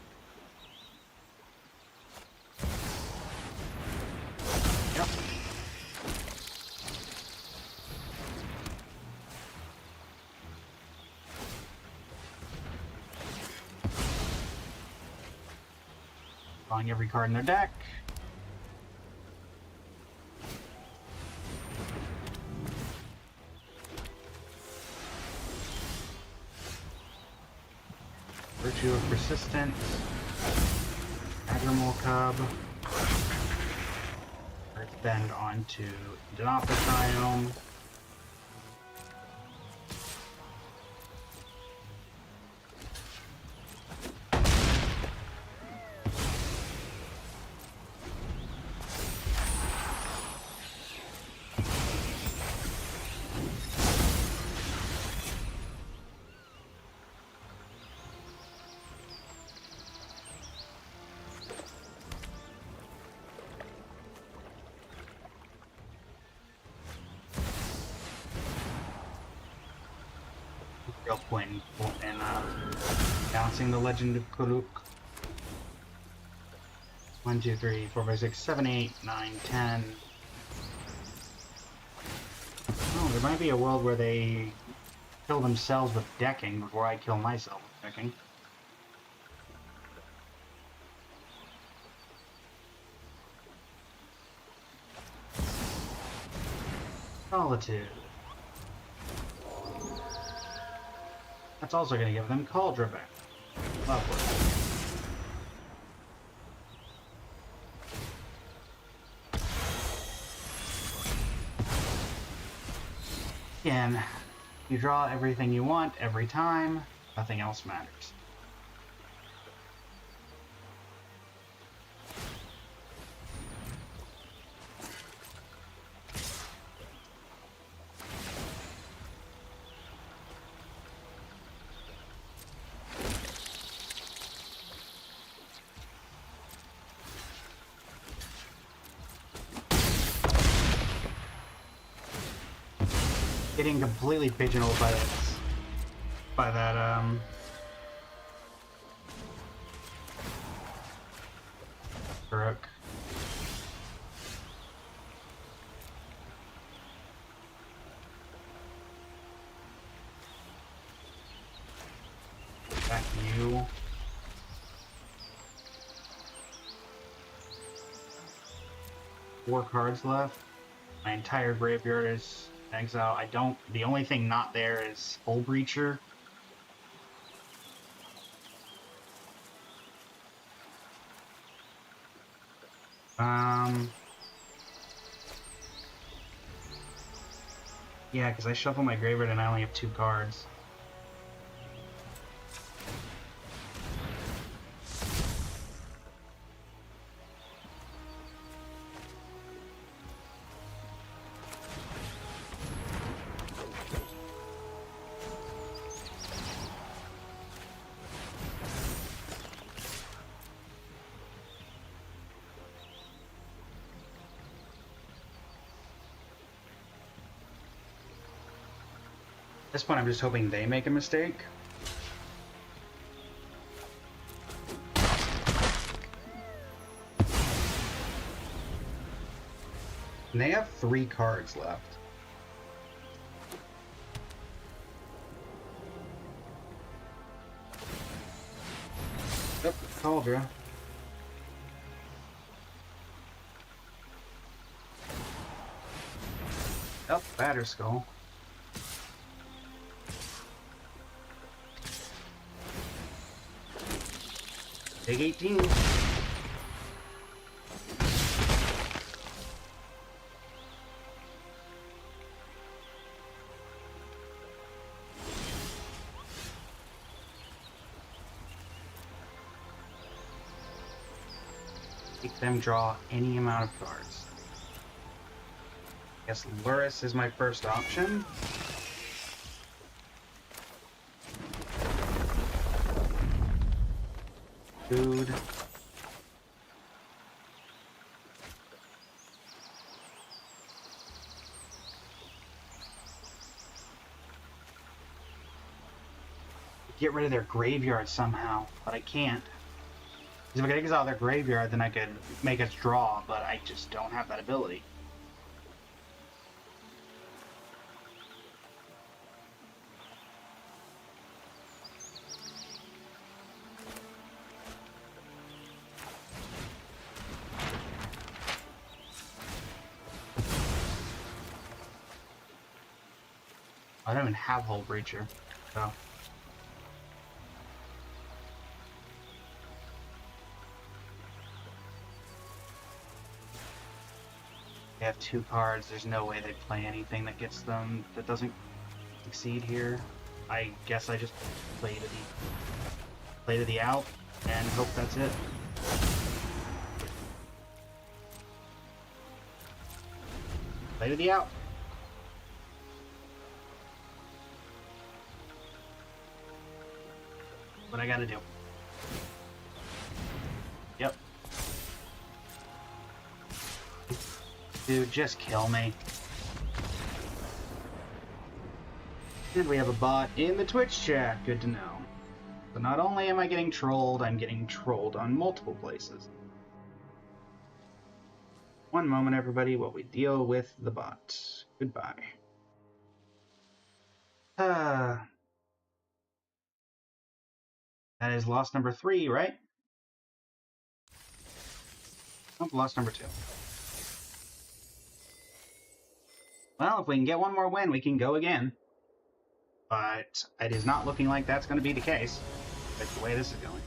Yep. Drawing every card in their deck. Virtue of Persistence, Admiral Cub, Earthbend onto Denopatriome. Real point in bouncing the Legend of Kuruk. 1, 2, 3, 4, 5, 6, 7, 8, 9, 10. Oh, there might be a world where they kill themselves with decking before I kill myself with decking. Solitude. That's also going to give them Cauldron back. Lovely. Again, you draw everything you want every time, nothing else matters. Getting completely pigeonholed by this, Kuruk. Back to you. Four cards left. My entire graveyard is exile. The only thing not there is Hull Breacher. Yeah, because I shuffle my graveyard and I only have 2 cards. At this point, I'm just hoping they make a mistake. And they have 3 cards left. Yep, Cauldron. Yep, Batterskull. Big 18. Make them draw any amount of cards. I guess Lurrus is my first option. Food. get rid of their graveyard somehow, but I can't. Because if I could exile their graveyard, then I could make us draw, but I just don't have that ability. I don't even have Hull Breacher, so... They have 2 cards, there's no way they play anything that gets them, that doesn't succeed here. I guess I just play to the out, and hope that's it. Play to the out. What I gotta do. Yep. Dude, just kill me. And we have a bot in the Twitch chat. Good to know. So not only am I getting trolled, I'm getting trolled on multiple places. One moment, everybody, while we deal with the bot. Goodbye. That is loss number 3, right? Oh, loss number 2. Well, if we can get one more win, we can go again. But it is not looking like that's going to be the case. That's the way this is going.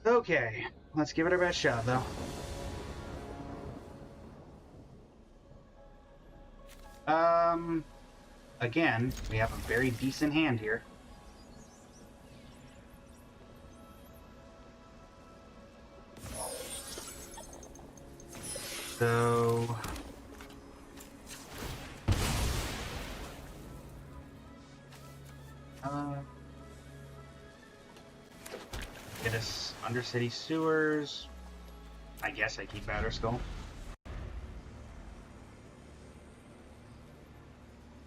Okay, let's give it our best shot, though. Again, we have a very decent hand here. So... get us Undercity Sewers. I guess I keep Batterskull.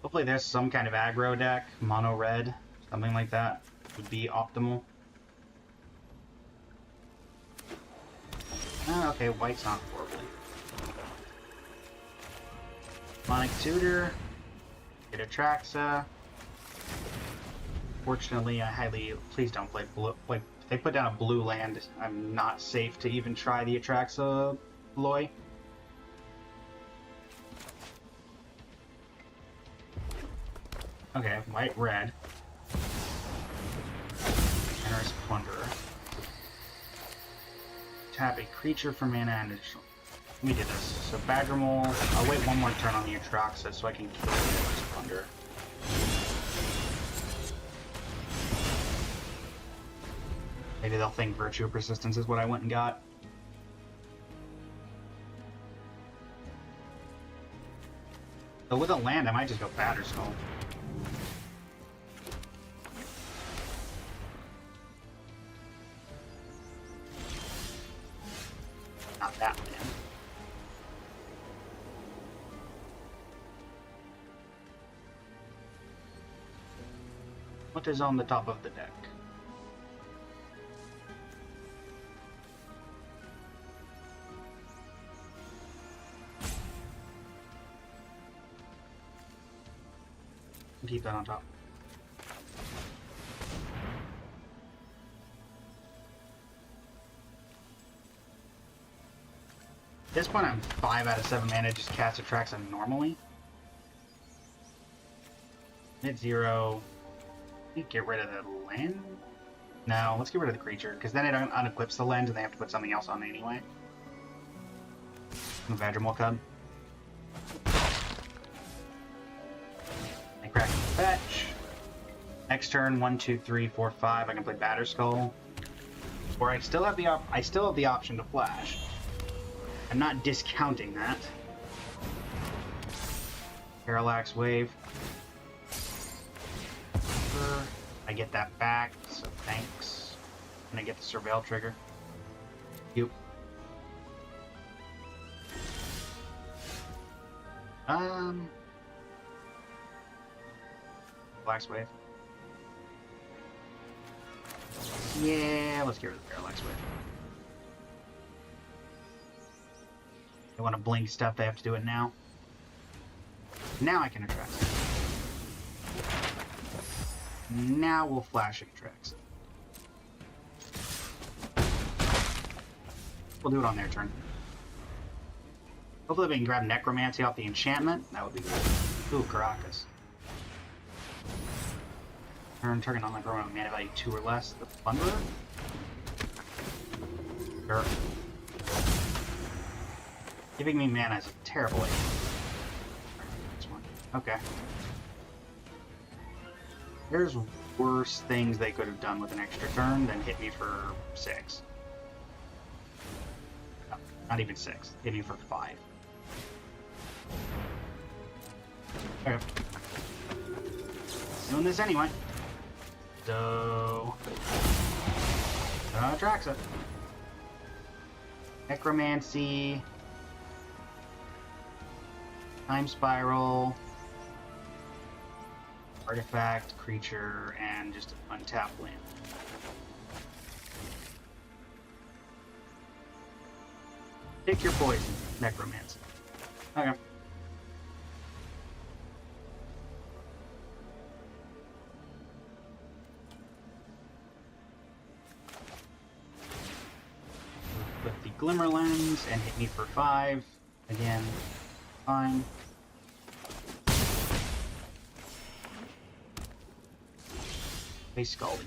Hopefully there's some kind of aggro deck, mono red, something like that would be optimal. Okay, white's not horribly. Demonic Tutor, get Atraxa. Fortunately, I highly... Please don't play blue. Like, if they put down a blue land, I'm not safe to even try the Atraxa Loy. Okay, white, red. Generous Plunderer. Tap a creature for mana and additional... Let me do this. So Badgermole, I'll wait one more turn on the Atraxa so I can kill the Generous Plunderer. Maybe they'll think Virtue of Persistence is what I went and got. So with a land, I might just go Batterskull. Not that land. What is on the top of the deck? Keep that on top. At this point, I'm 5 out of 7 mana, just cast Atraxa normally. Hit 0. Get rid of the land? No, let's get rid of the creature, because then it unequips the lens and they have to put something else on anyway. The Badgermole Cub. I crack fetch. Next turn, 1, 2, 3, 4, 5. I can play Batterskull. Or I still have the option to flash. I'm not discounting that. Parallax Wave. I get that back, so thanks. And I get the Surveil trigger. You. Black Wave. Yeah, let's get rid of the parallax wave. They want to blink stuff, they have to do it now. Now I can attract it. Now we'll flash attracts it. We'll do it on their turn. Hopefully we can grab Necromancy off the enchantment. That would be good. Ooh, Caracas. Turn target on my program mana value 2 or less. The Plunderer? Sure. Giving me mana is a terrible idea. Okay. There's worse things they could have done with an extra turn than hit me for 6. No, not even 6. Hit me for 5. Okay. Doing this anyway. So... Traxa. Necromancy. Time Spiral. Artifact, creature, and just an untapped land. Pick your poison, Necromancy. Okay. With the Glimmer Lens and hit me for 5. Again, fine. A Scalding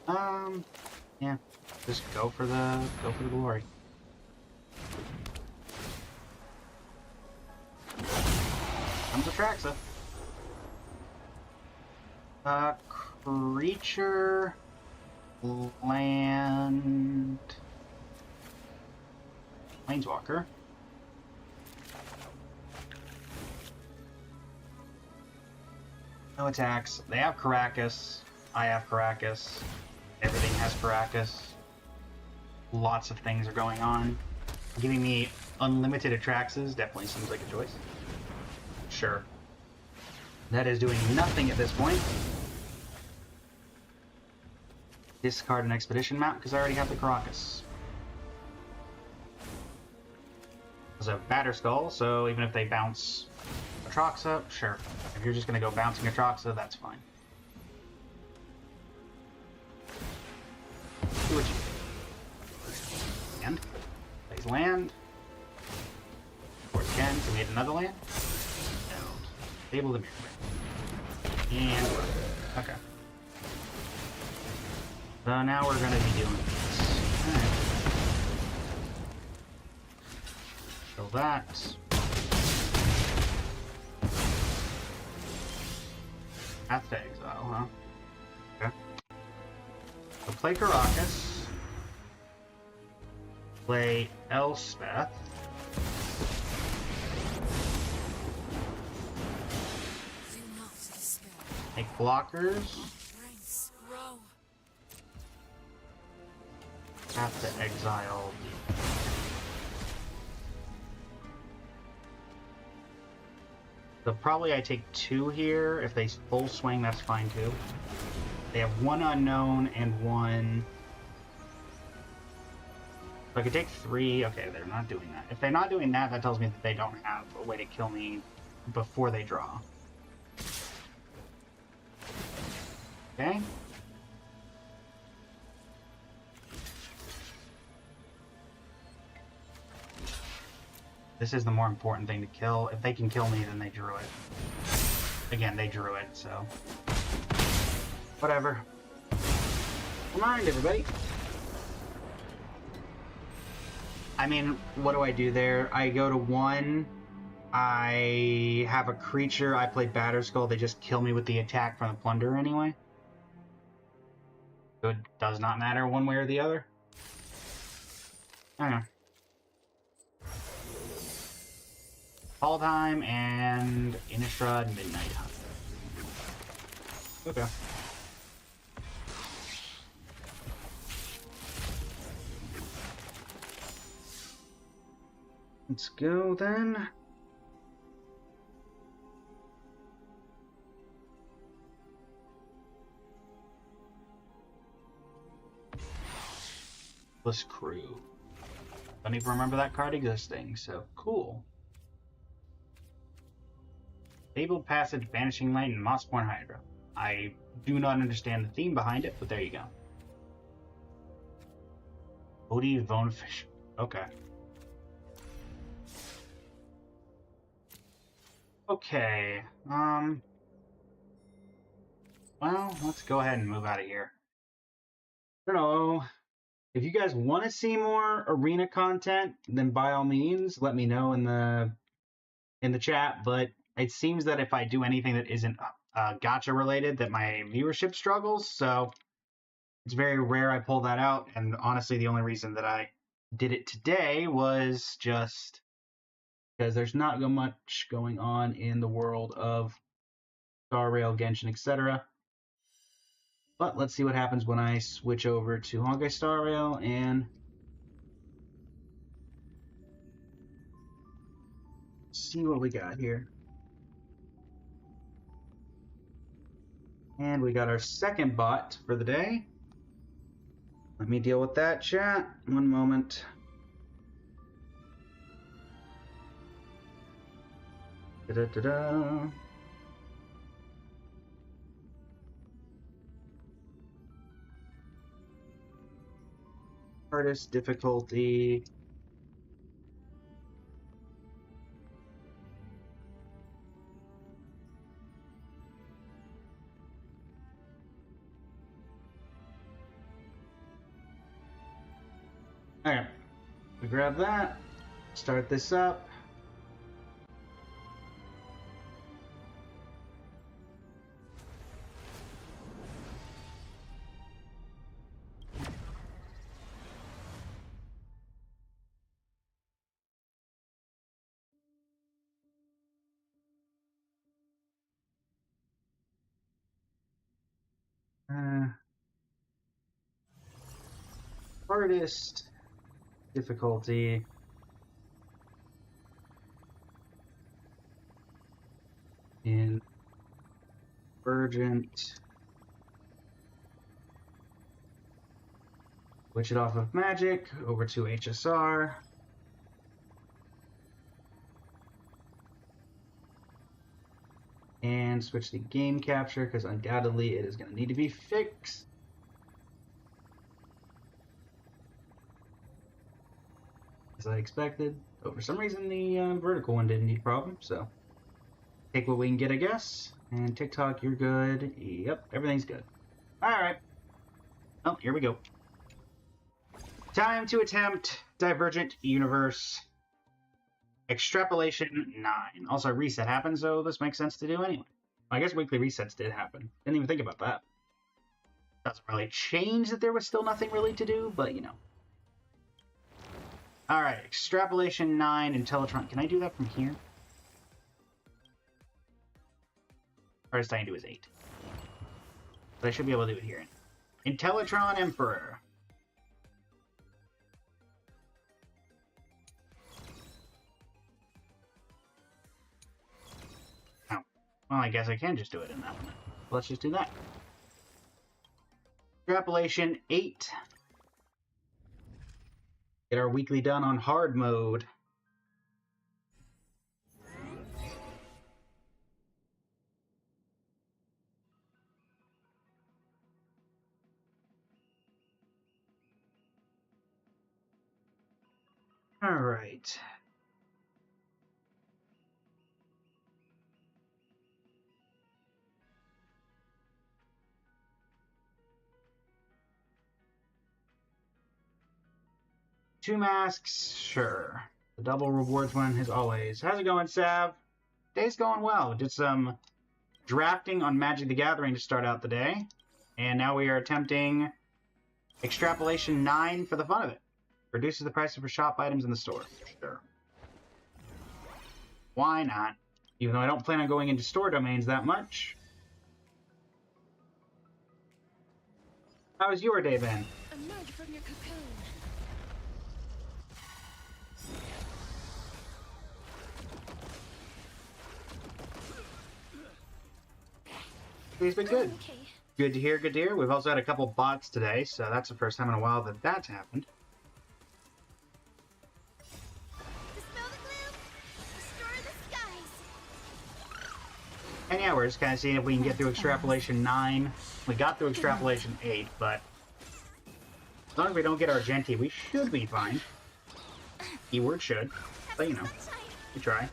Target. Yeah. Just go for the glory. Comes Atraxa. Creature, land, Planeswalker. No attacks. They have Caracas. I have Caracas. Everything has Caracas. Lots of things are going on. Giving me unlimited Atraxas definitely seems like a choice. Sure. That is doing nothing at this point. Discard an Expedition map because I already have the Caracas. There's a Batterskull, so even if they bounce Atraxa, sure. If you're just going to go bouncing Atraxa, that's fine. Do what you do. Land. Plays land. Force again. So we hit another land. No. Table the mirror. And okay. So now we're going to be doing this. Alright. So that. Path to Exile, huh? Okay. So play Caracas. Play Elspeth. Do not despair. Make blockers. Ranks grow. Path to Exile. So probably I take 2 here. If they full swing, that's fine too. They have 1 unknown and 1... So I could take 3. Okay, they're not doing that. If they're not doing that, that tells me that they don't have a way to kill me before they draw. Okay. This is the more important thing to kill. If they can kill me, then they drew it. Again, they drew it, so... Whatever. Remind everybody. I mean, what do I do there? I go to 1. I have a creature. I play Batterskull. They just kill me with the attack from the Plunderer anyway. So it does not matter one way or the other. I don't know. Fall Time and Innistrad Midnight Hunt. Okay. Let's go then. Plus crew. Don't even remember that card existing, so cool. Fabled Passage, Vanishing Light, and Mossborn Hydra. I do not understand the theme behind it, but there you go. Odie Bonefish. Okay. Okay. Well, let's go ahead and move out of here. I don't know. If you guys want to see more arena content, then by all means, let me know in the chat. But it seems that if I do anything that isn't gacha related, that my viewership struggles. So it's very rare I pull that out. And honestly, the only reason that I did it today was just because there's not much going on in the world of Star Rail, Genshin, etc. But let's see what happens when I switch over to Honkai Star Rail and see what we got here. And we got our second bot for the day. Let me deal with that, chat. One moment. Da-da-da-da. Hardest difficulty. Alright, we grab that, start this up. Hardest difficulty. In Urgent. Switch it off of Magic over to HSR. And switch to game capture because undoubtedly it is going to need to be fixed. As I expected. But for some reason the vertical one didn't need a problem, so take what we can get, I guess. And TikTok, you're good. Yep, everything's good. Alright. Oh, here we go. Time to attempt Divergent Universe Extrapolation 9. Also, reset happened, so this makes sense to do anyway. I guess weekly resets did happen. Didn't even think about that. Doesn't really change that there was still nothing really to do, but you know. Alright, Extrapolation 9 and Teletron. Can I do that from here? First I can do is 8. But I should be able to do it here. Intellatron Emperor. Oh. Well, I guess I can just do it in that one. Let's just do that. Extrapolation 8. Get our weekly done on hard mode. All right. Two masks, sure. The double rewards one as always. How's it going, Sav? Day's going well. Did some drafting on Magic the Gathering to start out the day. And now we are attempting Extrapolation 9 for the fun of it. Reduces the price of shop items in the store. Sure. Why not? Even though I don't plan on going into store domains that much. How was your day, Ben? Emerge from your cocoon. Day's been good. Okay. Good to hear, good to hear. We've also had a couple bots today, so that's the first time in a while that that's happened. And yeah, we're just kind of seeing if we can get through Extrapolation 9. We got through Extrapolation 8, but as long as we don't get Argenti, we should be fine. Keyword should, but you know, we try.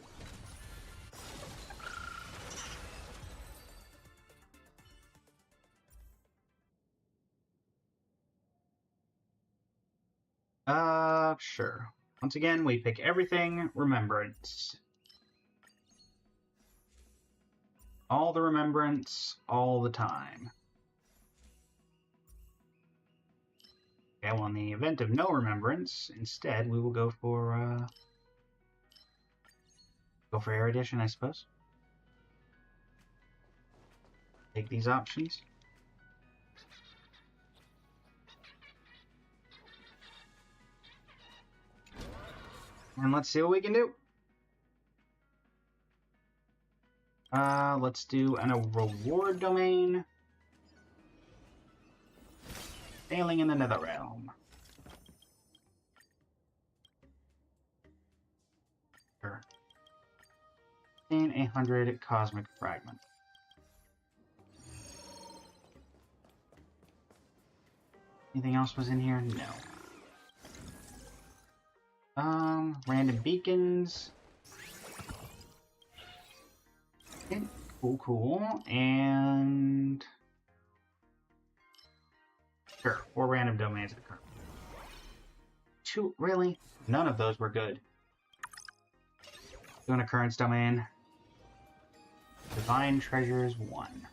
Sure. Once again, we pick everything Remembrance. All the Remembrance, all the time. Okay, well, in the event of no Remembrance, instead, we will go for Erudition, I suppose. Take these options. And let's see what we can do. Let's do a reward domain. Failing in the Netherrealm. Sure. And 100 Cosmic Fragment. Anything else was in here? No. Random beacons. Okay, cool. And sure, 4 random domains at the current. 2, really? None of those were good. Doing occurrence domain. Divine Treasures 1.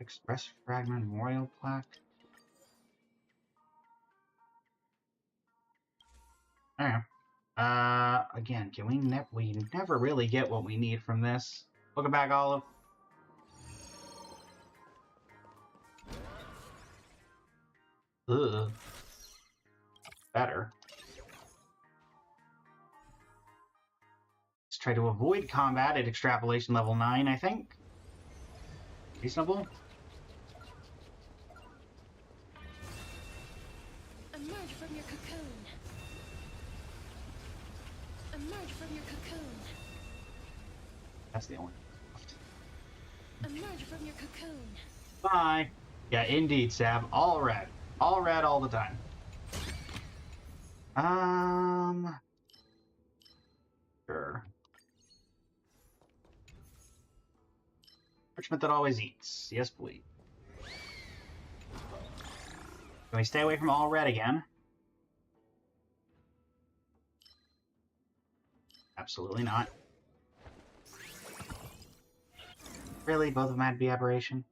Express Fragment Memorial Plaque. Alright. Again, can we never really get what we need from this. Welcome back, Olive. Ugh. Better. Let's try to avoid combat at Extrapolation level 9, I think. Reasonable? Emerge from your cocoon. Emerge from your cocoon. That's the only. Emerge from your cocoon. Bye. Yeah, indeed, Sab. All red. All red all the time. Sure. Parchment that always eats. Yes, please. Can we stay away from all red again? Absolutely not. Really? Both of them had to be aberration?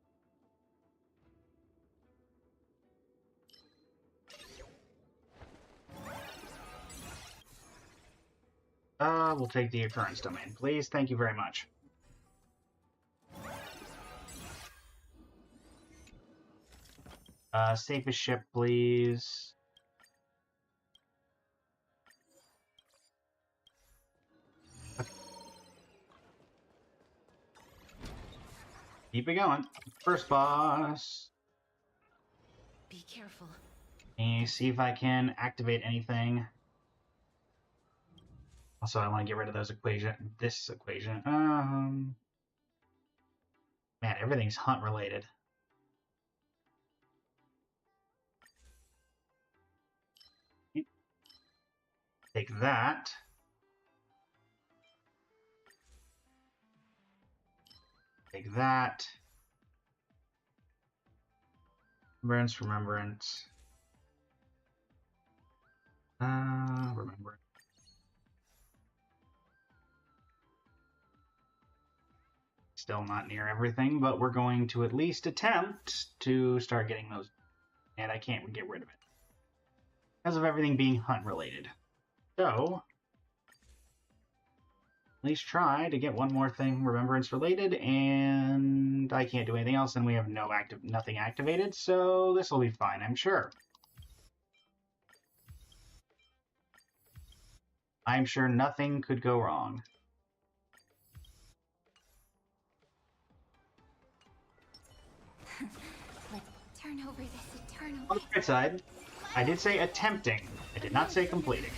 We'll take the occurrence domain, please. Thank you very much. Safest ship, please. Okay. Keep it going. First boss. Be careful. Let me see if I can activate anything. Also, I want to get rid of those this equation. Man, everything's hunt related. Take that. Take that. Remembrance. Remembrance. Still not near everything, but we're going to at least attempt to start getting those. And I can't get rid of it because of everything being hunt related. So, at least try to get one more thing Remembrance related, and I can't do anything else, and we have nothing activated, so this will be fine, I'm sure. I'm sure nothing could go wrong. Let's turn over this eternal. On the bright side, I did say attempting. I did not say completing.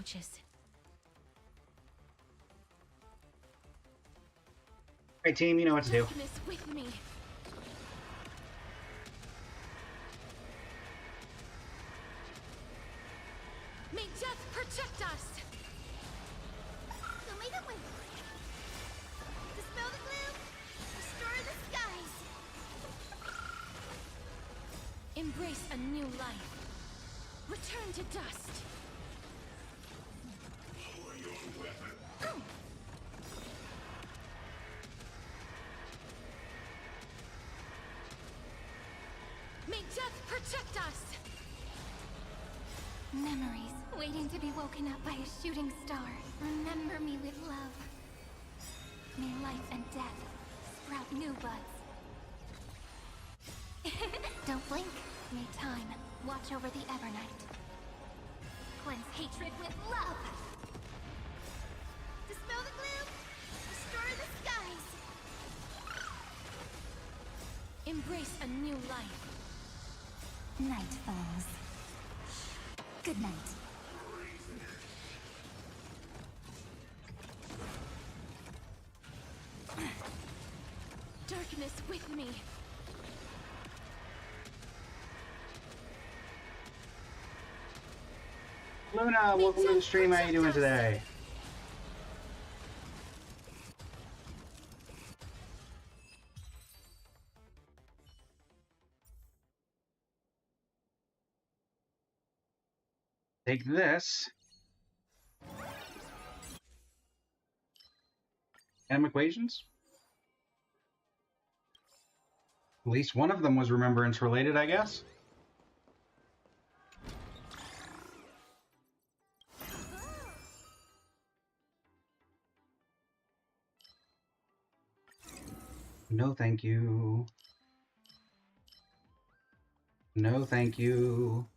branches. Alright, team, you know what to do. Darkness with me. May death protect us. Dispel the gloom. Restore the skies. Embrace a new life. Return to dust. May death protect us. Memories waiting to be woken up by a shooting star. Remember me with love. May life and death sprout new buds. Don't blink. May time watch over the Evernight. Cleanse hatred with love. Dispel the gloom. Restore the skies. Embrace a new life. Night falls. Good night. Darkness with me. Luna, welcome to the stream. How you doing today? Take this. M equations? At least one of them was remembrance related, I guess. No, thank you. No, thank you.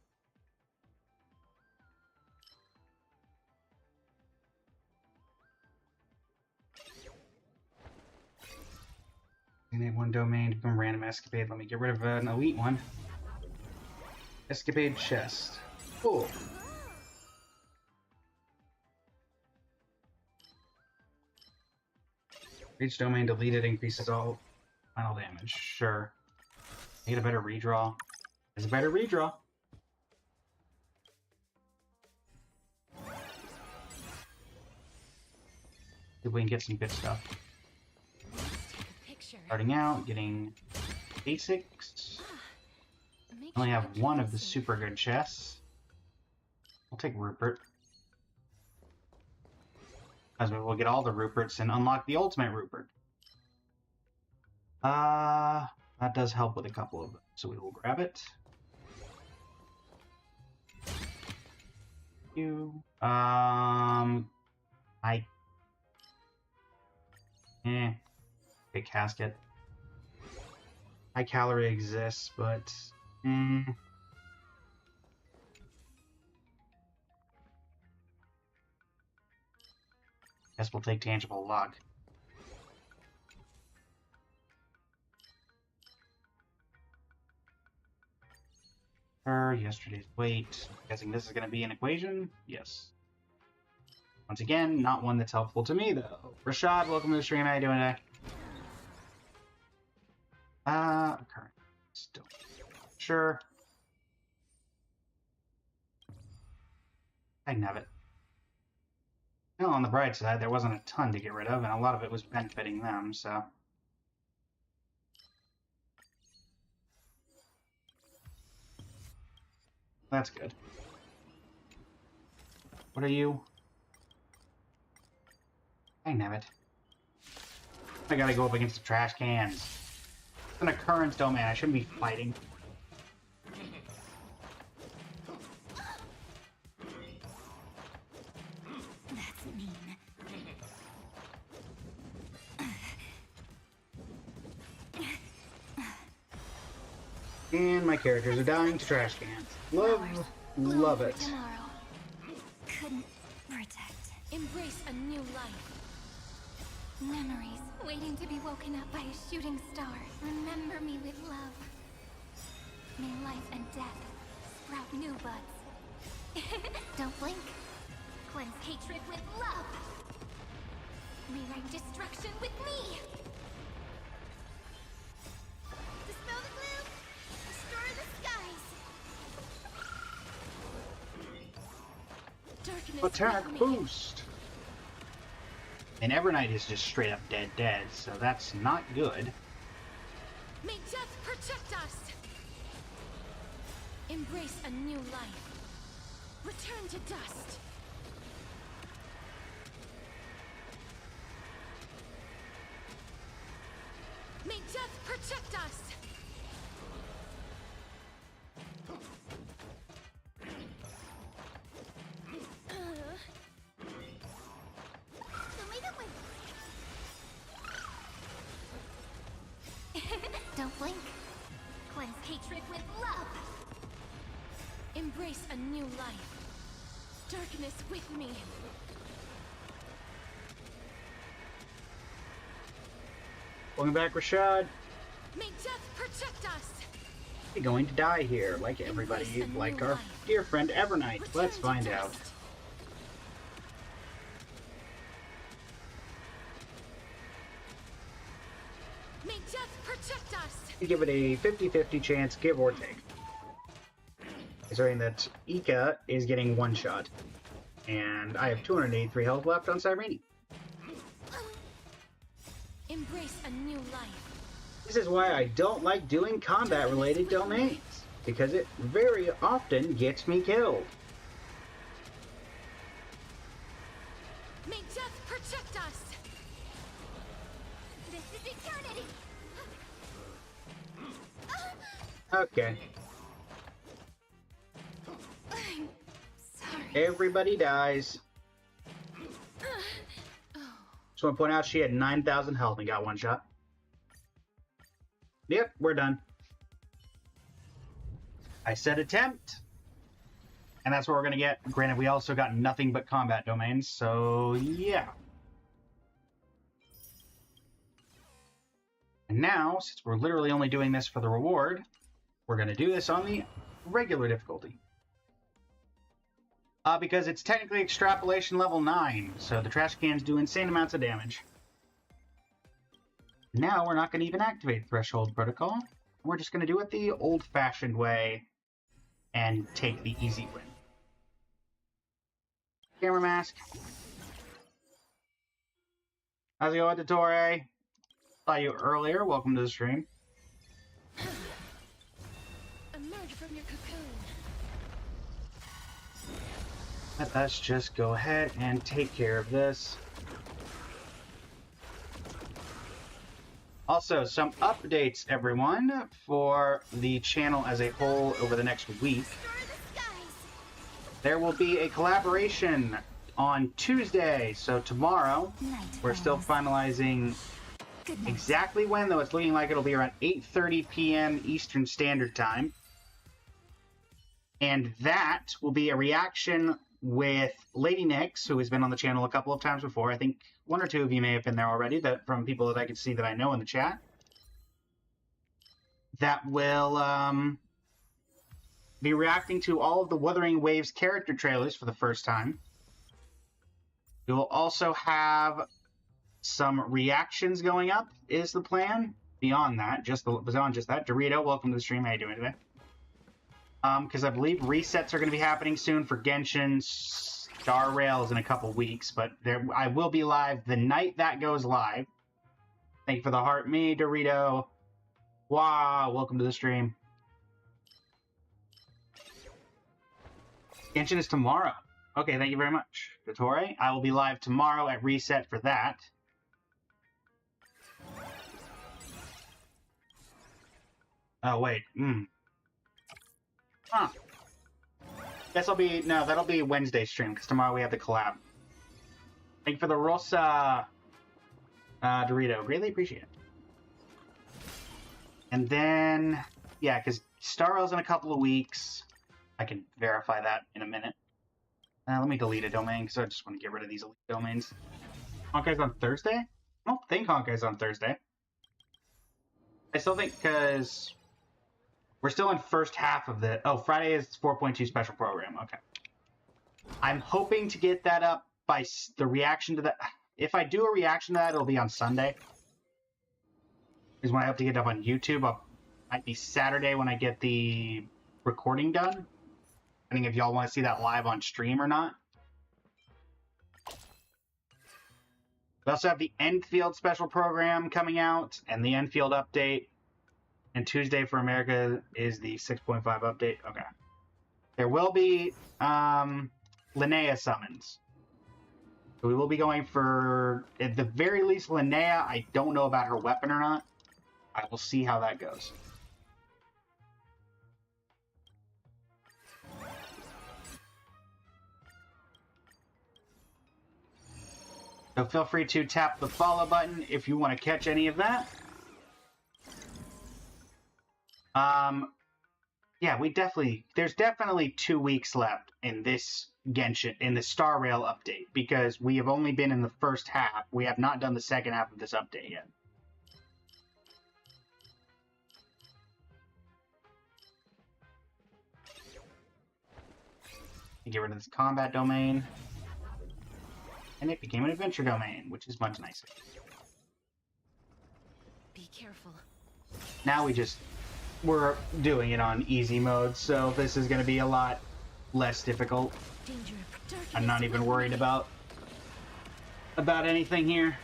Name one domain to become random escapade. Let me get rid of an elite one. Escapade chest. Cool. Each domain deleted increases all final damage. Sure. Need a better redraw. There's a better redraw. See if we can get some good stuff. Picture. Starting out, getting basics. Make I only sure have to one of the listen. super good chests. I'll take Rupert. As we'll get all the Ruperts and unlock the ultimate Rupert. That does help with a couple of them, so we will grab it. Big casket. High calorie exists, but guess we'll take tangible luck. Yesterday's weight. Guessing this is going to be an equation? Yes. Once again, not one that's helpful to me, though. Rashad, welcome to the stream. How you doing today? Current. Still. Sure. I can have it. Well, on the bright side, there wasn't a ton to get rid of, and a lot of it was benefiting them, so... That's good. What are you? I can have it. I gotta go up against the trash cans. It's an occurrence domain. I shouldn't be fighting. That's mean. And my characters are dying to trash cans. Love it. Tomorrow. Couldn't protect. Embrace a new life. Memories waiting to be woken up by a shooting star. Remember me with love. May life and death sprout new buds. Don't blink. Cleanse hatred with love. Rewrite destruction with me. Dispel the gloom. Restore the skies. Darkness Attack with me. boost! And Evernight is just straight up dead, so that's not good. May death protect us! Embrace a new life. Return to dust. May death protect us! Don't blink. Cleanse hatred with love. Embrace a new life. Darkness with me. Welcome back, Rashad. May death protect us! You're going to die here, like everybody, like our dear friend Evernight. Let's find out. May death protect us! You give it a 50-50 chance, give or take. Considering that Ika is getting one shot. And I have 283 health left on Cyrene. Embrace a new life. This is why I don't like doing combat-related domains, because it very often gets me killed. May death protect us! This is eternity. Okay, I'm sorry. everybody dies. Just want to point out she had 9,000 health and got one shot. Yep, we're done. I said attempt. And that's what we're going to get. Granted, we also got nothing but combat domains, so yeah. And now, since we're literally only doing this for the reward, we're going to do this on the regular difficulty. Because it's technically extrapolation level 9, so the trash cans do insane amounts of damage. Now we're not going to even activate Threshold Protocol. We're just going to do it the old-fashioned way and take the easy win. Camera mask. How's it going, Dottore? Saw you earlier. Welcome to the stream. Emerge from your cocoon. Let us just go ahead and take care of this. Also, some updates, everyone, for the channel as a whole over the next week. There will be a collaboration on Tuesday, so tomorrow. We're still finalizing exactly when, though it's looking like it'll be around 8:30 p.m. Eastern Standard Time. And that will be a reaction with Lady Nyx, who has been on the channel a couple of times before. I think one or two of you may have been there already, that from people that I could see that I know in the chat. That will be reacting to all of the Wuthering Waves character trailers for the first time. We will also have some reactions going up, is the plan. Beyond that, beyond just that. Dorito, welcome to the stream. How you doing today? Because I believe resets are going to be happening soon for Genshin Star Rails in a couple weeks, but I will be live the night that goes live. Thank you for the heart. Me, Dorito. Wow, welcome to the stream. Genshin is tomorrow. Okay, thank you very much, Dottore. I will be live tomorrow at Reset for that. Oh, wait. Huh. Guess that'll be Wednesday stream, because tomorrow we have the collab. Thank you for the Rosa, Dorito. Greatly appreciate it. And then, yeah, because Star Rail's in a couple of weeks. I can verify that in a minute. Let me delete a domain, because I just want to get rid of these elite domains. Honkai's on Thursday? I don't think Honkai's on Thursday. I still think, because we're still in first half of the... Oh, Friday is 4.2 special program. Okay. I'm hoping to get that up by the reaction to that. If I do a reaction to that, it'll be on Sunday. Is when I hope to get it up on YouTube. Might be Saturday when I get the recording done. Depending if y'all want to see that live on stream or not. We also have the Enfield special program coming out and the Enfield update. And Tuesday for America is the 6.5 update. Okay. There will be Linnea summons. So we will be going for, at the very least, Linnea. I don't know about her weapon or not. I will see how that goes. So feel free to tap the follow button if you want to catch any of that. Yeah, there's definitely 2 weeks left in this Genshin, in the Star Rail update, because we have only been in the first half. We have not done the second half of this update yet. Get rid of this combat domain. And it became an adventure domain, which is much nicer. Be careful. Now we're doing it on easy mode, so this is going to be a lot less difficult. Danger. I'm not even worried about anything here.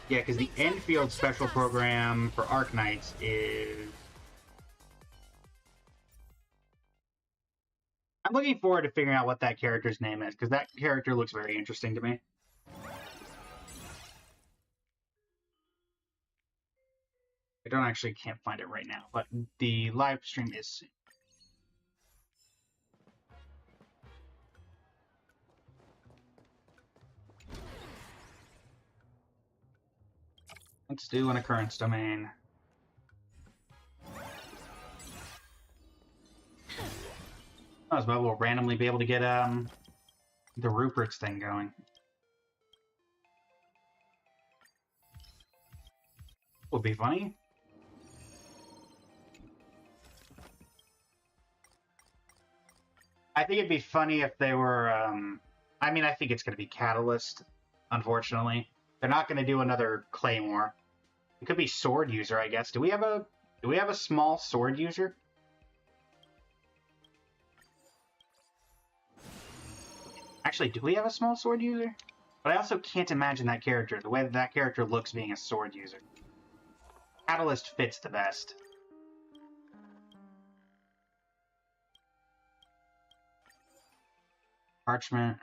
Yeah, because the Enfield special program for Arknights is... I'm looking forward to figuring out what that character's name is, because that character looks very interesting to me. Can't find it right now, but the live stream is soon. Let's do an occurrence domain. I was about we'll randomly be able to get the Rupert's thing going. Would be funny. I think it'd be funny if they were, I mean, I think it's going to be Catalyst, unfortunately. They're not going to do another Claymore. It could be Sword User, I guess. Do we have a small Sword User? Actually, do we have a small Sword User? But I also can't imagine that character, the way that character looks being a Sword User. Catalyst fits the best. Parchment.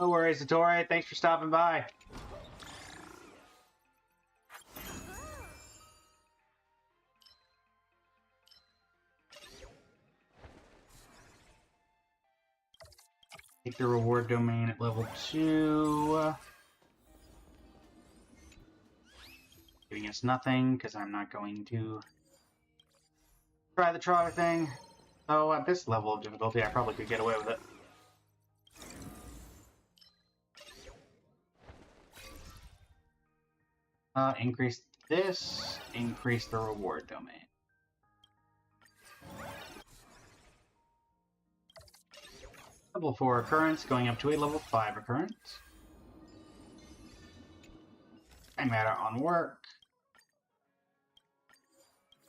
No worries, Satori. Thanks for stopping by. Take the reward domain at level 2. Giving us nothing, because I'm not going to try the Trotter thing. So at this level of difficulty, I probably could get away with it. Increase this, increase the reward domain. Level 4 occurrence, going up to a level 5 occurrence. And matter on work.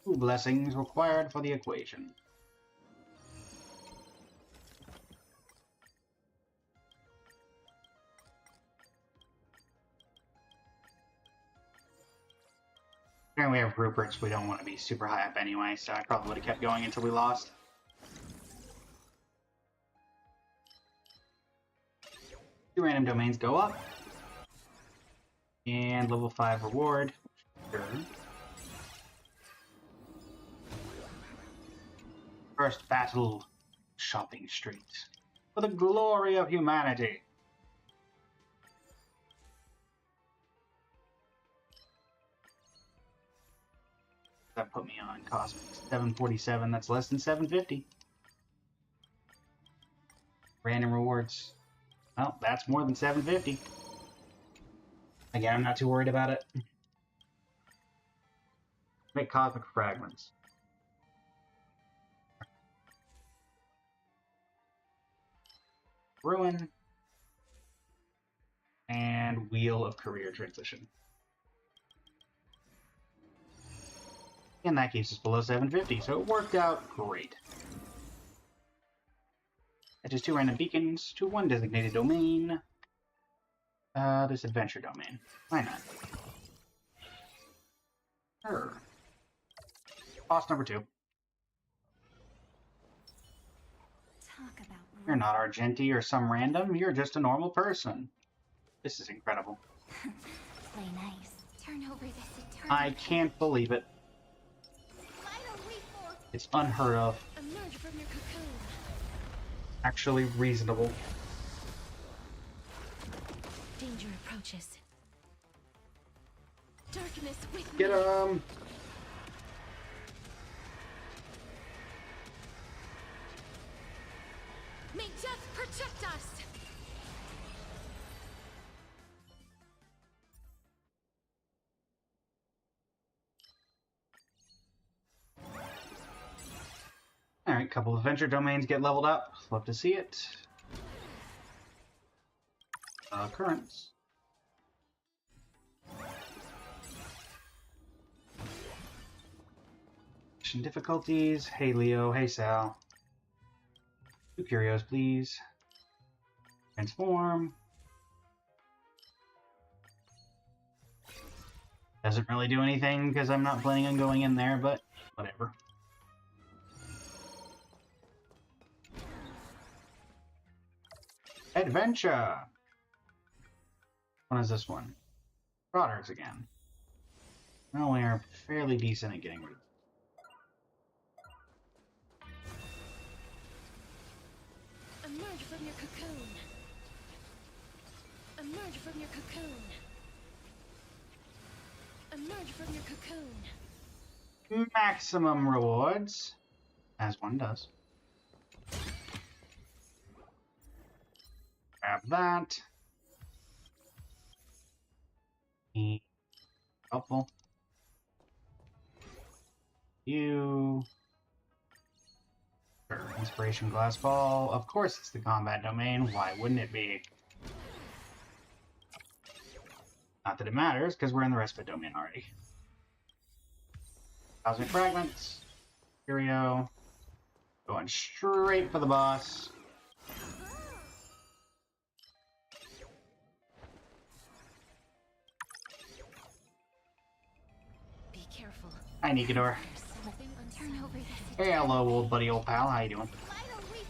2 blessings required for the equation. And we have Rupert's, we don't want to be super high up anyway, so I probably would have kept going until we lost. Two random domains go up. And level 5 reward. Sure. First battle, shopping street. For the glory of humanity. That put me on Cosmic 747, that's less than 750. Random rewards. Well, that's more than 750. Again, I'm not too worried about it. Make Cosmic Fragments. Ruin. And Wheel of Career Transition. And that keeps us below 750, so it worked out great. That is 2 random beacons to 1 designated domain. This adventure domain. Why not? Sure. Boss number 2. Talk about You're not Argenti or some random, you're just a normal person. This is incredible. play nice. Turn over this eternity. I can't believe it. Final week for It's unheard of. emerge from your cocoon. Actually reasonable. Danger approaches. Darkness with Get me. 'em! May death protect us. Alright, couple of adventure domains get leveled up. Love to see it. Currents. Mission difficulties. Hey Leo, hey Sal. 2 curios, please. Transform. Doesn't really do anything because I'm not planning on going in there, but whatever. Adventure! What is this one? Products again. Well, we are fairly decent at getting rid of. Emerge from your cocoon. Emerge from your cocoon. Emerge from your cocoon. Maximum rewards, as one does. Grab that. Helpful. You. Sure. Inspiration glass ball. Of course it's the combat domain. Why wouldn't it be? Not that it matters, because we're in the respite domain already. Cosmic fragments. Curio. Going straight for the boss. Be careful. Hi, Nikador. You're slipping on Turn over this Hey, hello, old buddy, old pal. How you doing? final week.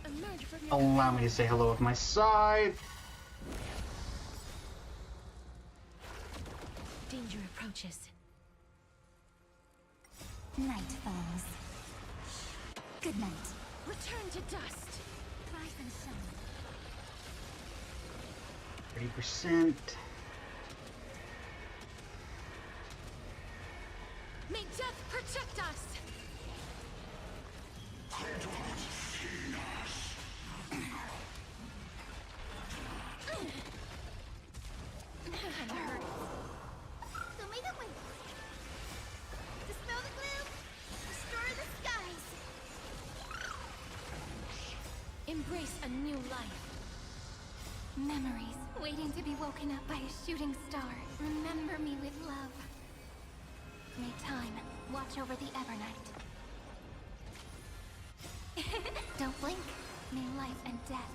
Emerge from your Allow me to say hello with my scythe. danger approaches. night falls. Good night. Return to dust. Rise and shine. 30%. May death protect us. So make up with. Dispel the gloom. Destroy the skies. Embrace a new life. Memories waiting to be woken up by a shooting star. Remember me with love. May time watch over the Evernight. Don't blink. May life and death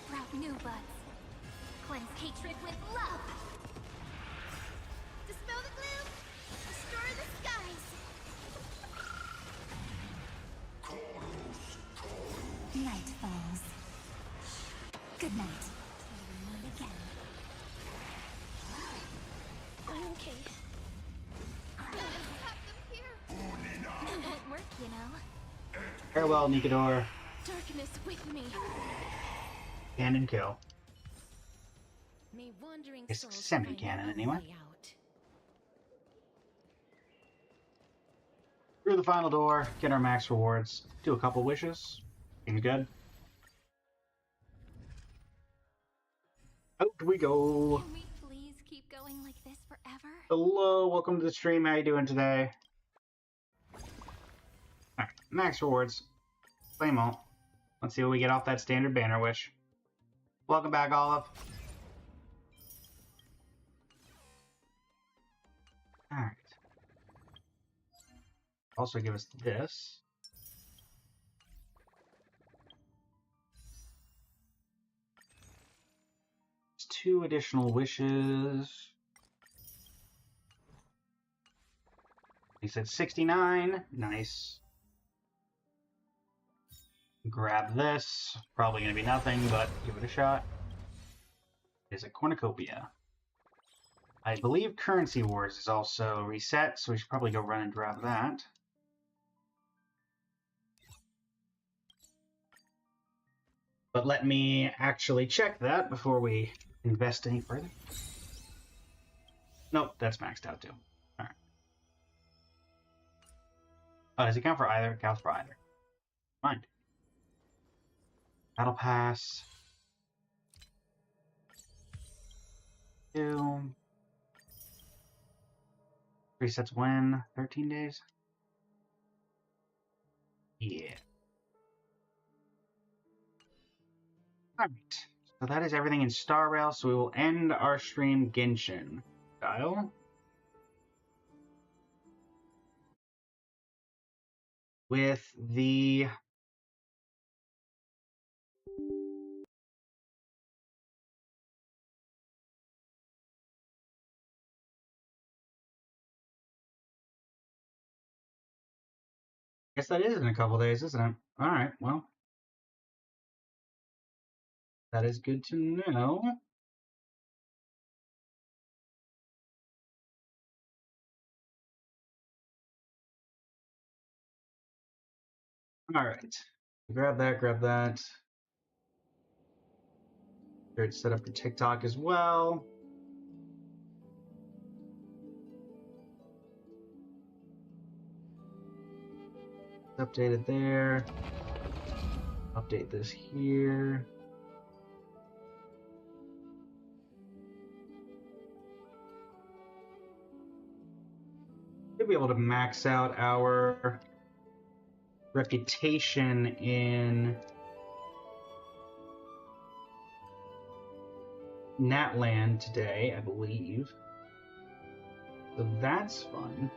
sprout new buds. Cleanse hatred with love. Dispel the gloom. Destroy the skies. Night falls. Good night. Till we meet again. I'm okay. It won't work, you know. Farewell, Nikador. Darkness with me. Cannon kill. May wandering It's souls semi-canon, find their anyway. way out. Through the final door, get our max rewards. Do a couple wishes. Seems good. Out we go. Can we please keep going like this forever? Hello, welcome to the stream. How you doing today? Alright, max rewards. Claim all. Let's see what we get off that standard banner wish. Welcome back, Olive. Alright. Also give us this. It's 2 additional wishes. He said 69. Nice. Grab this. Probably going to be nothing, but give it a shot. It's a cornucopia. I believe Currency Wars is also reset, so we should probably go run and grab that. But let me actually check that before we invest any further. Nope, that's maxed out too. Alright. Oh, does it count for either? It counts for either. Mind. Battle Pass. 2. Resets when? 13 days? Yeah. Alright. So that is everything in Star Rail, so we will end our stream Genshin style. With the guess that is in a couple days, isn't it? Alright, well. That is good to know. Alright. Grab that, grab that. Sure, it's set up for TikTok as well. Updated there. Update this here. Should be able to max out our reputation in Natland today, I believe. So that's fun.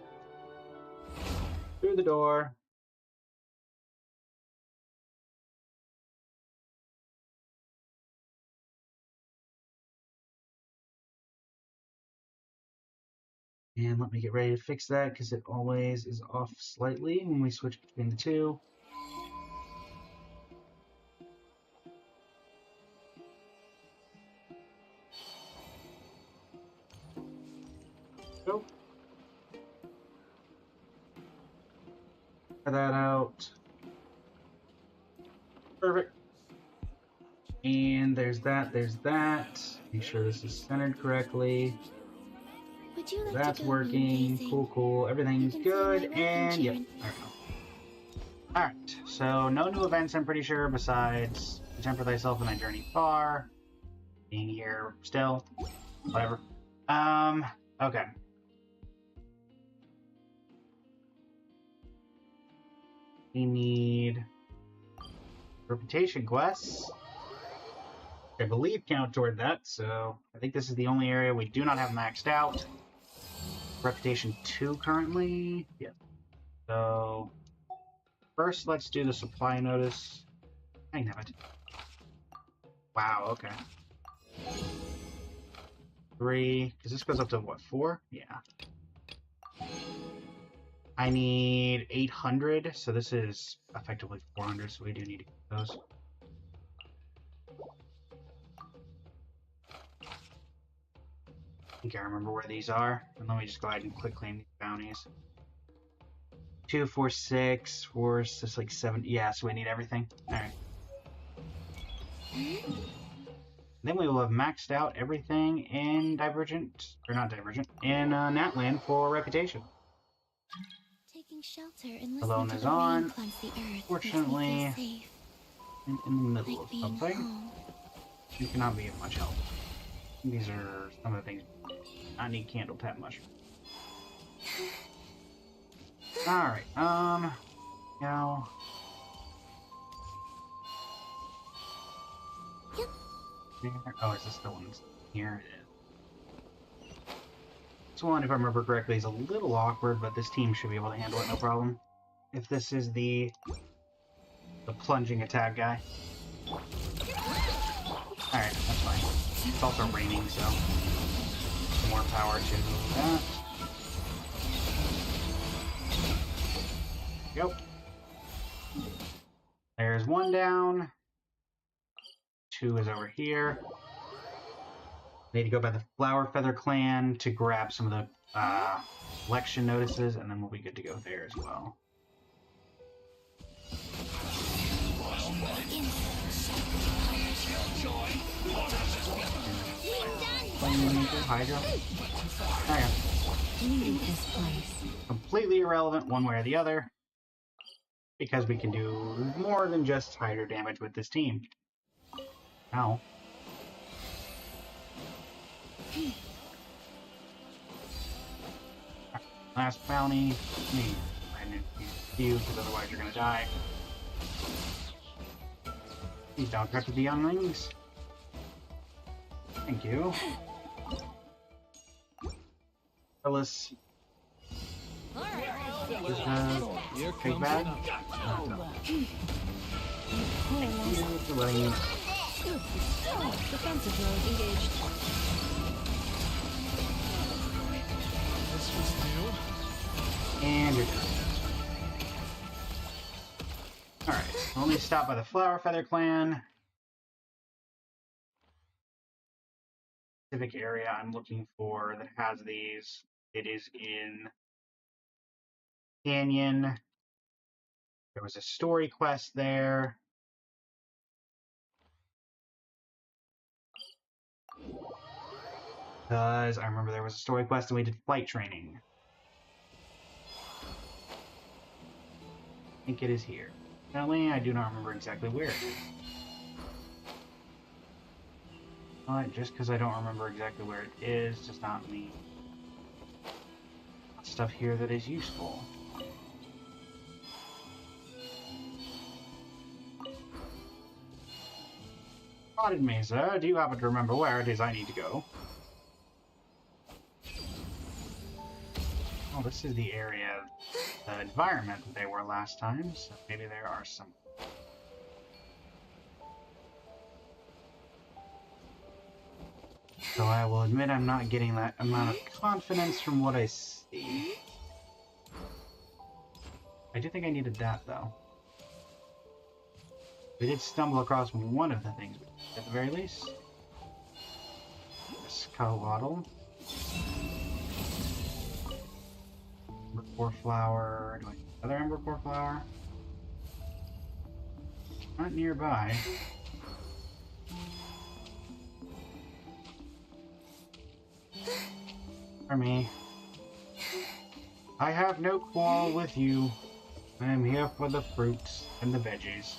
Through the door. And let me get ready to fix that because it always is off slightly when we switch between the two. Go. Try that out. Perfect. And there's that, there's that. Make sure this is centered correctly. Would you like That's to go working. amazing? Cool, cool. Everything's You can good. feel my And yep. welcome, There we go. Alright. So no new events, I'm pretty sure, besides Temper Thyself and I Journey Far. Being here still. Whatever. Okay. We need reputation quests. I believe count toward that, so I think this is the only area we do not have maxed out. Reputation 2 currently. Yep. So first let's do the supply notice. Hang on it. Wow, okay. 3, because this goes up to what, 4? Yeah. I need 800, so this is effectively 400, so we do need to get those. I think I remember where these are. And let me just go ahead and quick claim these bounties. 2, 4, 6, 4, just like 7. Yeah, so we need everything. Alright. Then we will have maxed out everything in Divergent, or not Divergent, in Natland for Reputation. Taking shelter and Alone listening is to the rain on. cleanse the earth Fortunately, makes me feel safe, in the middle like of being something. home. You cannot be of much help. These are some of the things I need candle tap much. Alright, now Oh, is this the one here? It is. This one, if I remember correctly, is a little awkward, but this team should be able to handle it no problem. If this is the plunging attack guy. Alright, that's fine. It's also raining, so more power to that. Yep. There's one down. 2 is over here. Need to go by the Flower Feather Clan to grab some of the election notices, and then we'll be good to go there as well. Hydra. Okay. Leave this place. Completely irrelevant one way or the other, because we can do more than just Hydra damage with this team. Ow. Last bounty. Me. I need you, because otherwise you're gonna die. Please don't touch the younglings. Thank you. Phyllis. Here Big comes bad. For letting me. Defensive mode engaged. This was new. And you're done. Alright, we'll only stop by the Flower Feather Clan. Specific area I'm looking for that has these. It is in Canyon. There was a story quest there. Because I remember there was a story quest and we did flight training. I think it is here. Apparently, I do not remember exactly where it is. But just because I don't remember exactly where it is does not mean stuff here that is useful. Spotted Mesa, do you happen to remember where it is I need to go? Oh, this is the area, the environment that they were last time, so maybe there are some. So I will admit I'm not getting that amount of confidence from what I see. I do think I needed that, though. We did stumble across one of the things, at the very least. This Skullwaddle. Embercore Flower. Do I need another Embercore Flower? Not nearby. For me. I have no quarrel with you. I am here for the fruits and the veggies.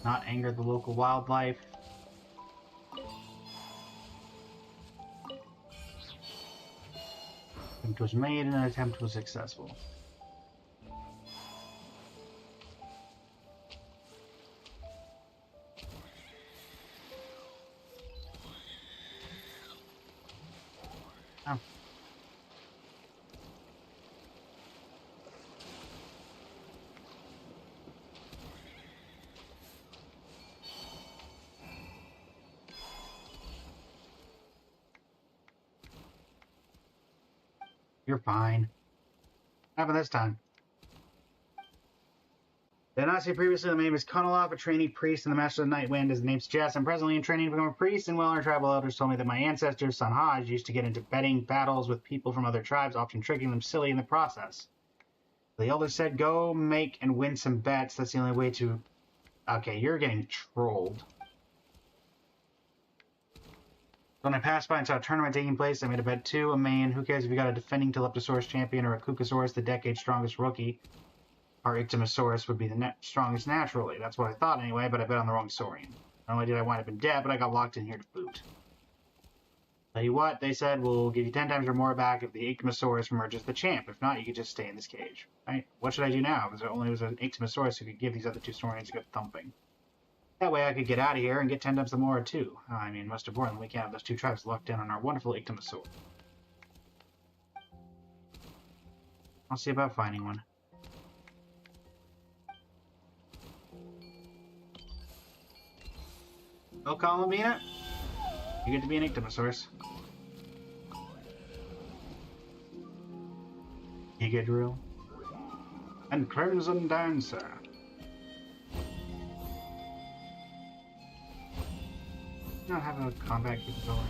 Not anger the local wildlife. Attempt was made and an attempt was successful. Oh. You're fine. What happened this time? Did not see previously the name is Konoloff, a trainee priest in the Master of the Night Wind. His name's Jess. I'm presently in training to become a priest, and well, our tribal elders told me that my ancestors, Sanhaj, used to get into betting battles with people from other tribes, often tricking them silly in the process. The elders said, go make and win some bets. That's the only way to... Okay, you're getting trolled. When I passed by and saw a tournament taking place, I made a bet too. A man, who cares if you got a defending Teleptosaurus champion or a Kukasaurus, the decade's strongest rookie? Our Ictomosaurus would be the strongest naturally. That's what I thought anyway, but I bet on the wrong Saurian. Not only did I wind up in debt, but I got locked in here to boot. Tell you what, they said we'll give you 10 times or more back if the Ichthyosaurus emerges the champ. If not, you could just stay in this cage. Right? What should I do now? Because there only was an Ichthyosaurus who could give these other two Saurians a good thumping. That way I could get out of here and get 10 times the more too. I mean, most importantly, we can't have those two tribes locked in on our wonderful Ichthyosaur. I'll see about finding one. Oh, Columbina, you get to be an Ichthyosaurus. Giga Drill. And Crimson Dancer. Not have a combat capability.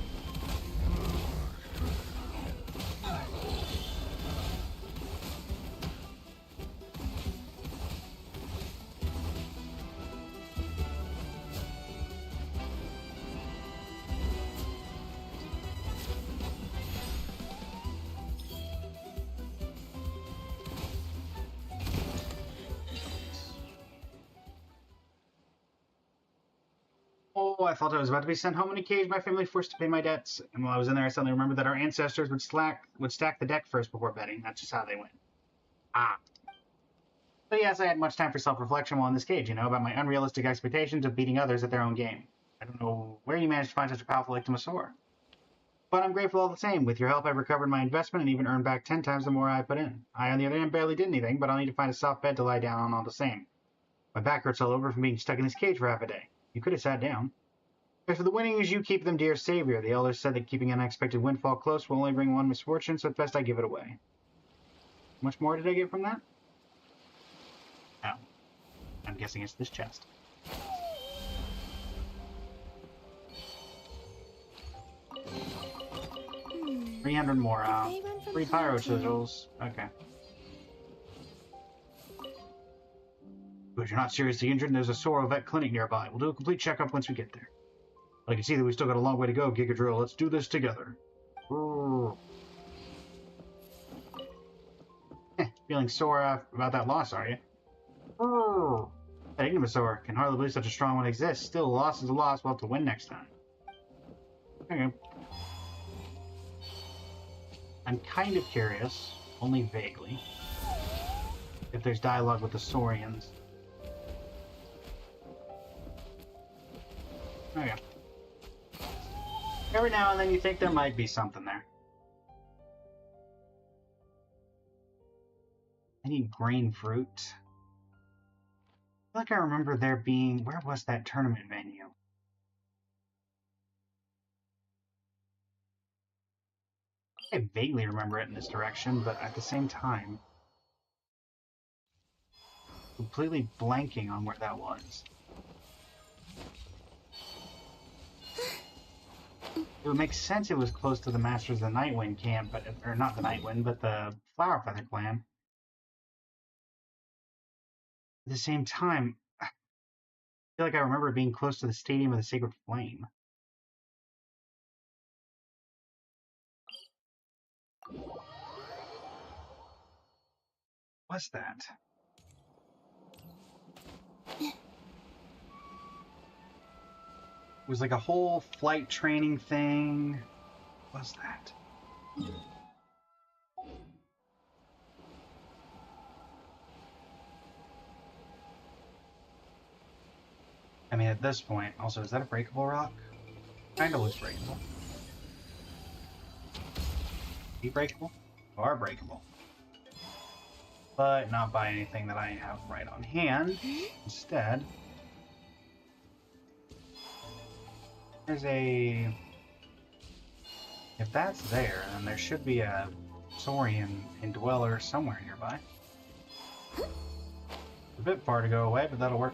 Oh, I thought I was about to be sent home in a cage. My family forced to pay my debts. And while I was in there, I suddenly remembered that our ancestors would stack the deck first before betting. That's just how they went. Ah. But yes, I had much time for self-reflection while in this cage, you know, about my unrealistic expectations of beating others at their own game. I don't know where you managed to find such a powerful Ichthyosaur. But I'm grateful all the same. With your help, I've recovered my investment and even earned back 10 times the more I put in. I, on the other hand, barely did anything, but I'll need to find a soft bed to lie down on all the same. My back hurts all over from being stuck in this cage for half a day. You could have sat down. As for the winnings, you keep them, dear Savior. The elders said that keeping an unexpected windfall close will only bring one misfortune, so it's best I give it away. How much more did I get from that? Oh. I'm guessing it's this chest. Hmm. 300 more. They run from 3 pyro home, too. sigils. Okay. But you're not seriously injured, and there's a Soro vet clinic nearby. We'll do a complete checkup once we get there. I can see that we still got a long way to go, Giga Drill. Let's do this together. Feeling sore about that loss, are you? That Ichthyosaur can hardly believe such a strong one exists. Still, a loss is a loss. We'll have to win next time. Okay. I'm kind of curious, only vaguely, if there's dialogue with the Saurians. Okay. Every now and then you think there might be something there. I need grain fruit. I feel like I remember there being... Where was that tournament venue? I vaguely remember it in this direction, but at the same time... completely blanking on where that was. It would make sense it was close to the Masters of the Nightwind camp, but or not the Nightwind, but the Flowerfeather clan. At the same time, I feel like I remember being close to the Stadium of the Sacred Flame. What's that? It was like a whole flight training thing. What's that? I mean, at this point, also, is that a breakable rock? Kinda looks breakable. Be breakable? Or breakable. But not by anything that I have right on hand. Instead, there's a... If that's there, then there should be a Saurian indweller somewhere nearby. A bit far to go away, but that'll work.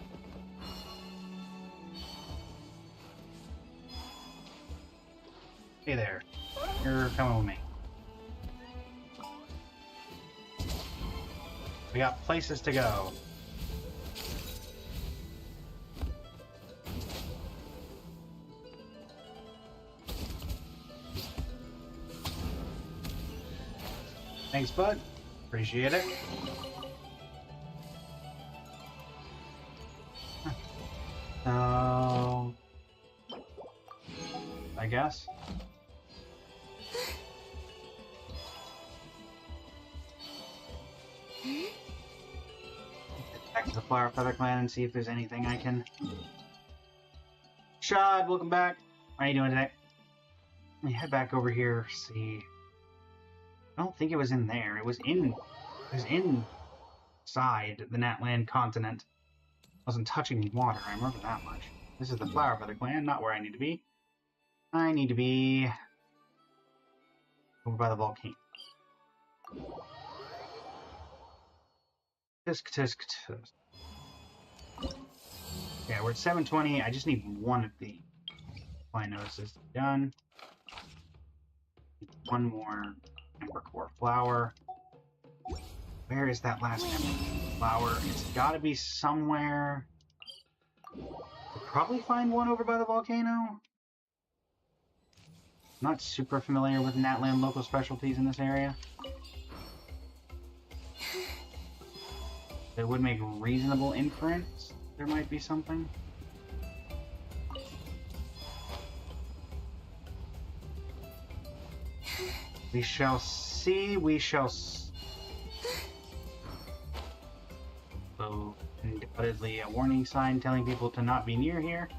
Hey there. You're coming with me. We got places to go. Thanks, bud. Appreciate it. I guess. the Flower Feather Clan and see if there's anything I can... Shad, welcome back. How are you doing today? Let me head back over here, see... I don't think it was in there. It was inside the Natlan continent. I wasn't touching water, I remember that much. This is the Flower Feather Clan, not where I need to be. I need to be... over by the volcano. Tisk, tisk, tisk. Yeah, we're at 720. I just need one of the fly notices done. One more Ember Core flower. Where is that last Ember flower? It's gotta be somewhere. We'll probably find one over by the volcano. Not super familiar with Natlan local specialties in this area. It would make reasonable inference there might be something. We shall see, we shall see. So, undoubtedly a warning sign telling people to not be near here.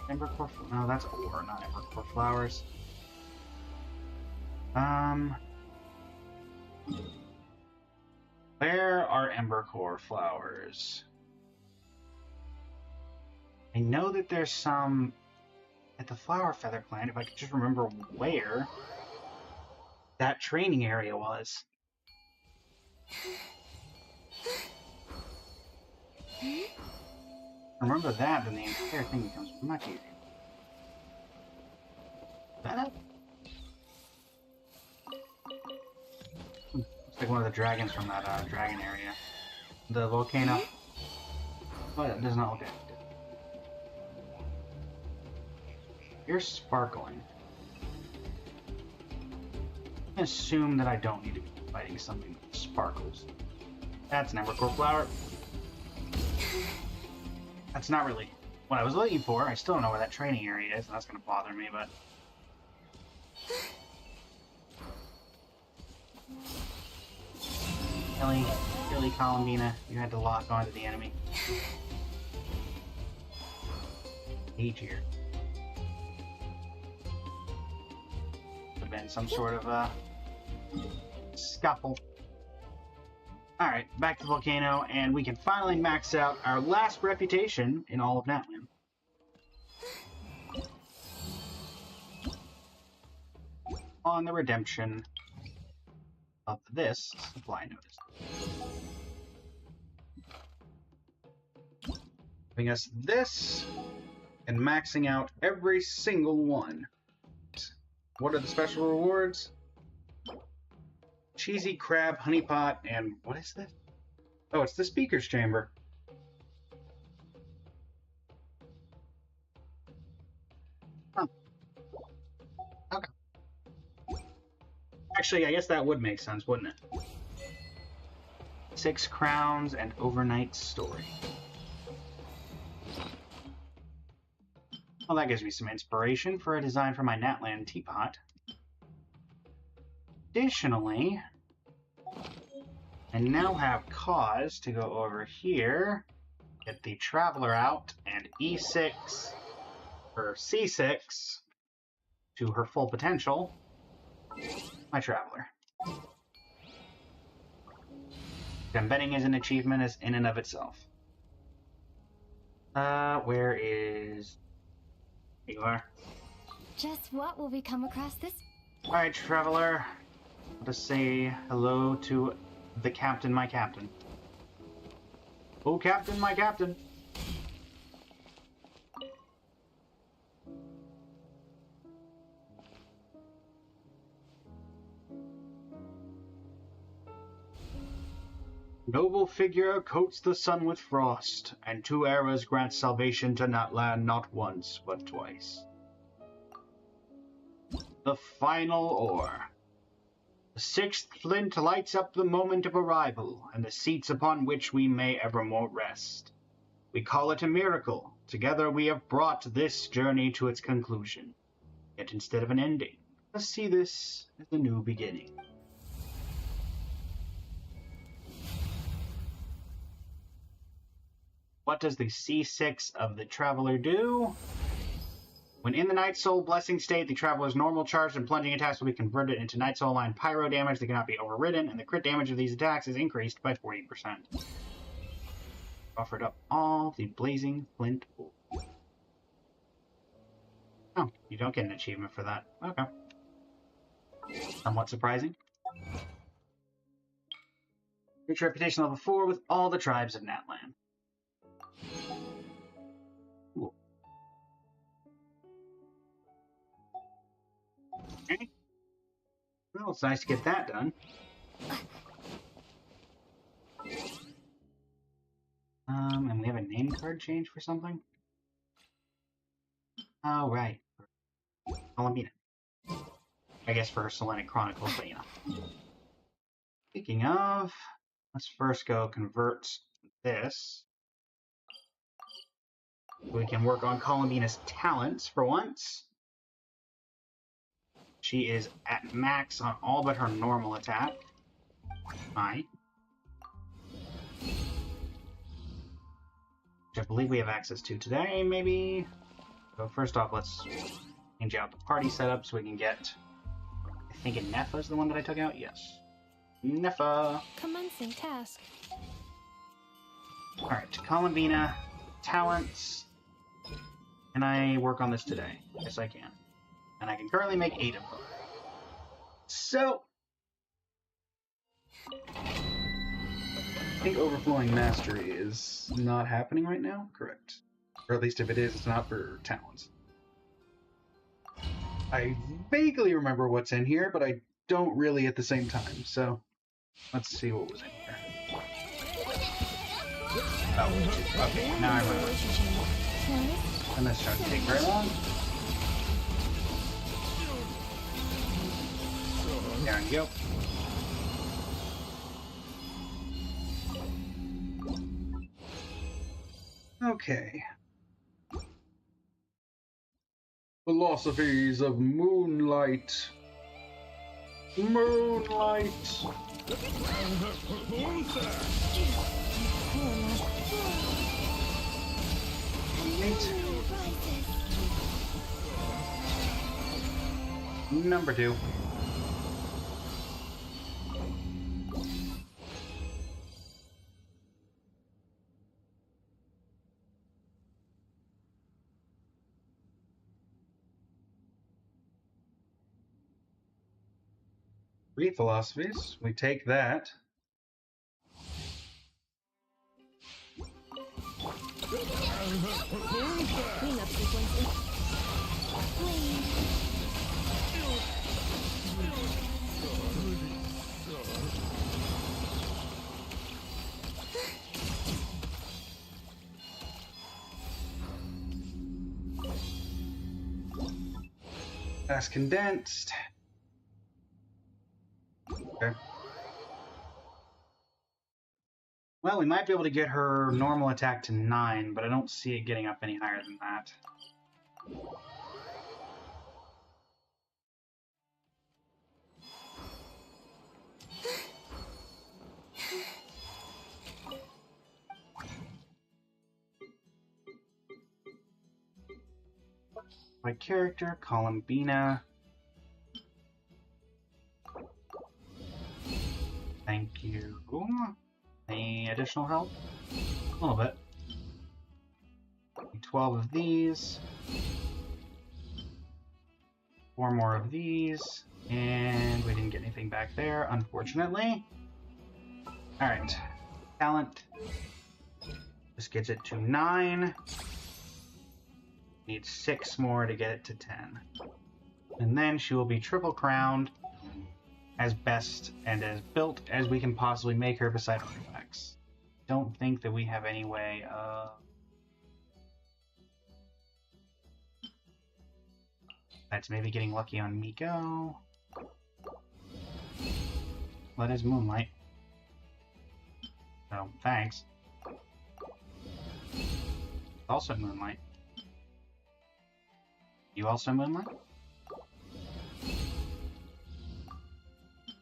Embercore, no, that's ore, not Embercore flowers. Where are Embercore flowers? I know that there's some at the Flower Feather Clan, if I could just remember where that training area was. Remember that, then the entire thing becomes much easier. That? Looks like one of the dragons from that dragon area. The volcano. Oh, it does not look good. You're sparkling. I assume that I don't need to be fighting something that sparkles. That's an Embercore flower. That's not really what I was looking for. I still don't know where that training area is, and that's going to bother me, but... Billy Columbina, you had to lock onto the enemy. Age here. Could have been some sort of scuffle. Alright, back to the volcano, and we can finally max out our last reputation in all of Natlan. On the redemption of this supply notice. Giving us this, and maxing out every single one. What are the special rewards? Cheesy crab, honeypot, and what is this? Oh, it's the speaker's chamber. Huh. Okay. Actually, I guess that would make sense, wouldn't it? 6 crowns and overnight story. Well, that gives me some inspiration for a design for my Natlan teapot. Additionally, I now have cause to go over here, get the Traveler out, and E6, or C6, to her full potential, my Traveler. Embedding is an achievement as in and of itself. Where is... Here you are. Just what will we come across this? Alright, Traveler. I'll just say hello to the captain, my captain. Oh, captain, my captain. Noble figure coats the sun with frost, and 2 eras grant salvation to Natlan not once, but twice. The final ore. The 6th flint lights up the moment of arrival, and the seats upon which we may evermore rest. We call it a miracle. Together we have brought this journey to its conclusion. Yet instead of an ending, let's see this as a new beginning. What does the C6 of the Traveler do? When in the Night Soul Blessing state, the Traveler's normal charged and plunging attacks will be converted into Night Soul line pyro damage that cannot be overridden, and the crit damage of these attacks is increased by 40%. Offered up all the blazing flint ore. Oh, you don't get an achievement for that. Okay. Somewhat surprising. Reach reputation level 4 with all the tribes of Natlan. Cool. Okay. Well, it's nice to get that done. And we have a name card change for something? Oh, right. Columbina. I guess for Selenic Chronicles, but you know. Speaking of, let's first go convert this. We can work on Columbina's talents for once. She is at max on all but her normal attack. Hi. Which I believe we have access to today, maybe? So first off, let's change out the party setup so we can get... I think Nefa is the one that I took out? Yes. Nefa! Commencing task. Alright, Columbina, talents. Can I work on this today? Yes, I can. And I can currently make 8 of them. So... I think Overflowing Mastery is not happening right now? Correct. Or at least if it is, it's not for talents. I vaguely remember what's in here, but I don't really at the same time, so let's see what was in here. Oh, okay, now I remember. And this shouldn't take very long. There we go. Okay. Philosophies of Moonlight. Moonlight. Number 2. Three philosophies. We take that. Cleanup sequence. Fast condensed. Okay. Well, we might be able to get her normal attack to 9, but I don't see it getting up any higher than that. My character, Columbina. Thank you. Any additional help? A little bit. 12 of these. 4 more of these. And we didn't get anything back there, unfortunately. Alright. Talent. This gets it to 9. Need 6 more to get it to 10. And then she will be triple crowned as best and as built as we can possibly make her beside artifacts. Don't think that we have any way of... That's maybe getting lucky on Miko. That is Moonlight. So, thanks. Also Moonlight. You also Moonlight?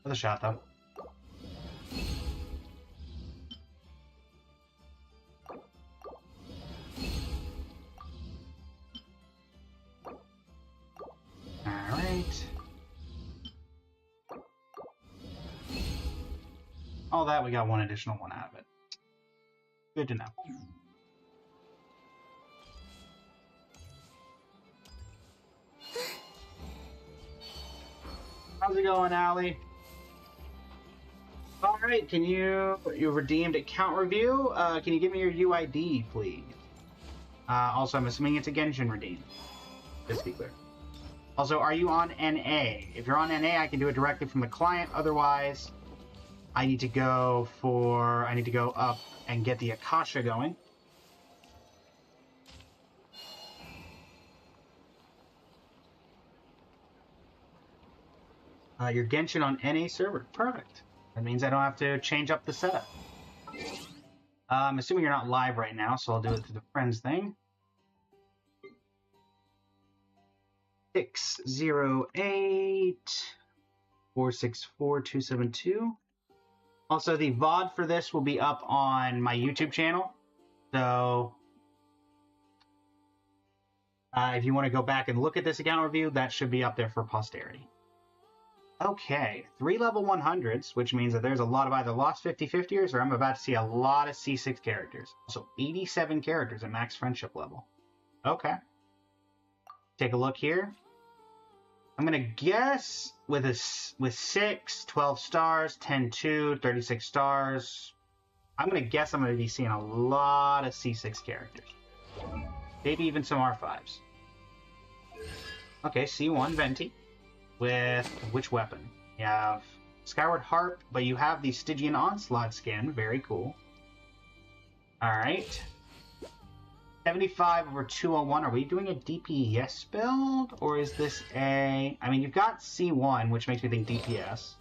With a shot, though. Alright. All that, we got one additional one out of it. Good to know. How's it going, Allie? Alright, you redeemed account review? Can you give me your UID, please? Also, I'm assuming it's a Genshin redeem. Just to be clear. Also, are you on NA? If you're on NA, I can do it directly from the client. Otherwise, I need to go up and get the Akasha going. Your Genshin on NA server. Perfect. That means I don't have to change up the setup. I'm assuming you're not live right now, so I'll do it through the friends thing. 608-464-272. Also, the VOD for this will be up on my YouTube channel. So, if you want to go back and look at this account review, that should be up there for posterity. Okay, 3 level 100s, which means that there's a lot of either Lost 50/50ers or I'm about to see a lot of C6 characters. So 87 characters at max friendship level. Okay. Take a look here. I'm going to guess with 6, 12 stars, 10-2, 36 stars. I'm going to guess I'm going to be seeing a lot of C6 characters. Maybe even some R5s. Okay, C1 Venti. With which weapon? You have Skyward Harp, but you have the Stygian Onslaught skin. Very cool. Alright. 75 over 201. Are we doing a DPS build? Or is this a... I mean, you've got C1, which makes me think DPS.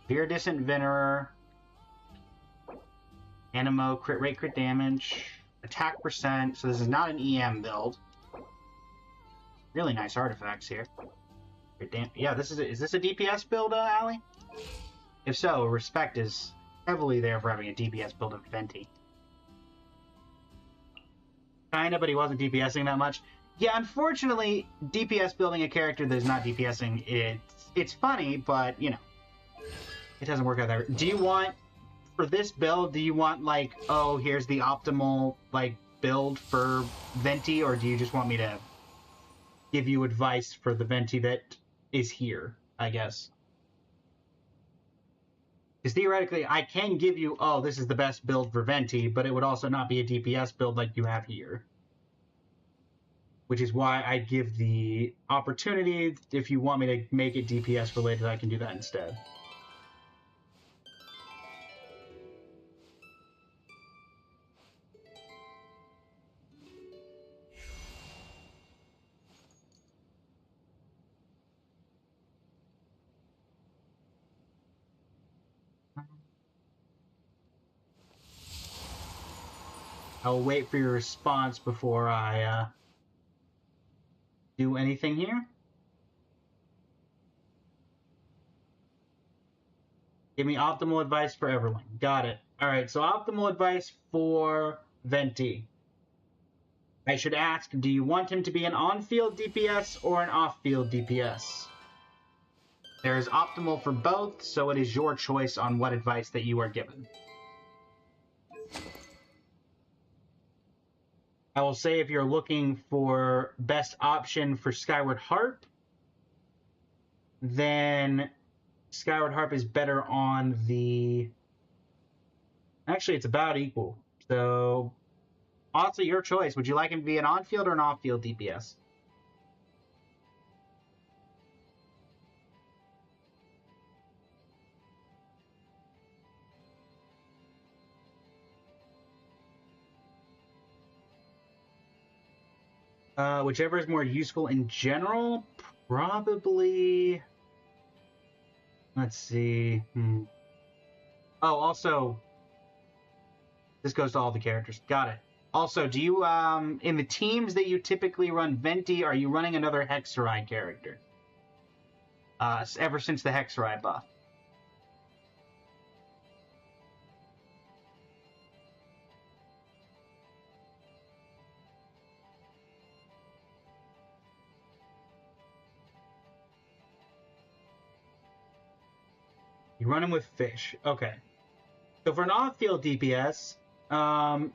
Viridescent Venerer. Animo, crit rate, crit damage. Attack percent. So this is not an EM build. Really nice artifacts here. Yeah, is this a DPS build, Allie? If so, respect is heavily there for having a DPS build of Venti. Kinda, but he wasn't DPSing that much. Yeah, unfortunately, DPS building a character that's not DPSing, it's funny, but, you know, it doesn't work out that. Do you want, for this build, do you want, like, oh, here's the optimal, like, build for Venti, or do you just want me to give you advice for the Venti that is here, I guess? Because theoretically, I can give you, oh, this is the best build for Venti, but it would also not be a DPS build like you have here. Which is why I give the opportunity, if you want me to make it DPS related, I can do that instead. I'll wait for your response before I do anything here. Give me optimal advice for everyone. Got it. All right, so optimal advice for Venti. I should ask, do you want him to be an on-field DPS or an off-field DPS? There is optimal for both, so it is your choice on what advice that you are given. I will say if you're looking for best option for Skyward Harp, then Skyward Harp is better on the... Actually, it's about equal. So, also your choice. Would you like him to be an on-field or an off-field DPS? Whichever is more useful in general, probably... Let's see. Oh, also, this goes to all the characters. Got it. Also, do you, in the teams that you typically run Venti, are you running another Hexerai character? Ever since the Hexerai buff. You run him with Fish. Okay. So for an off-field DPS,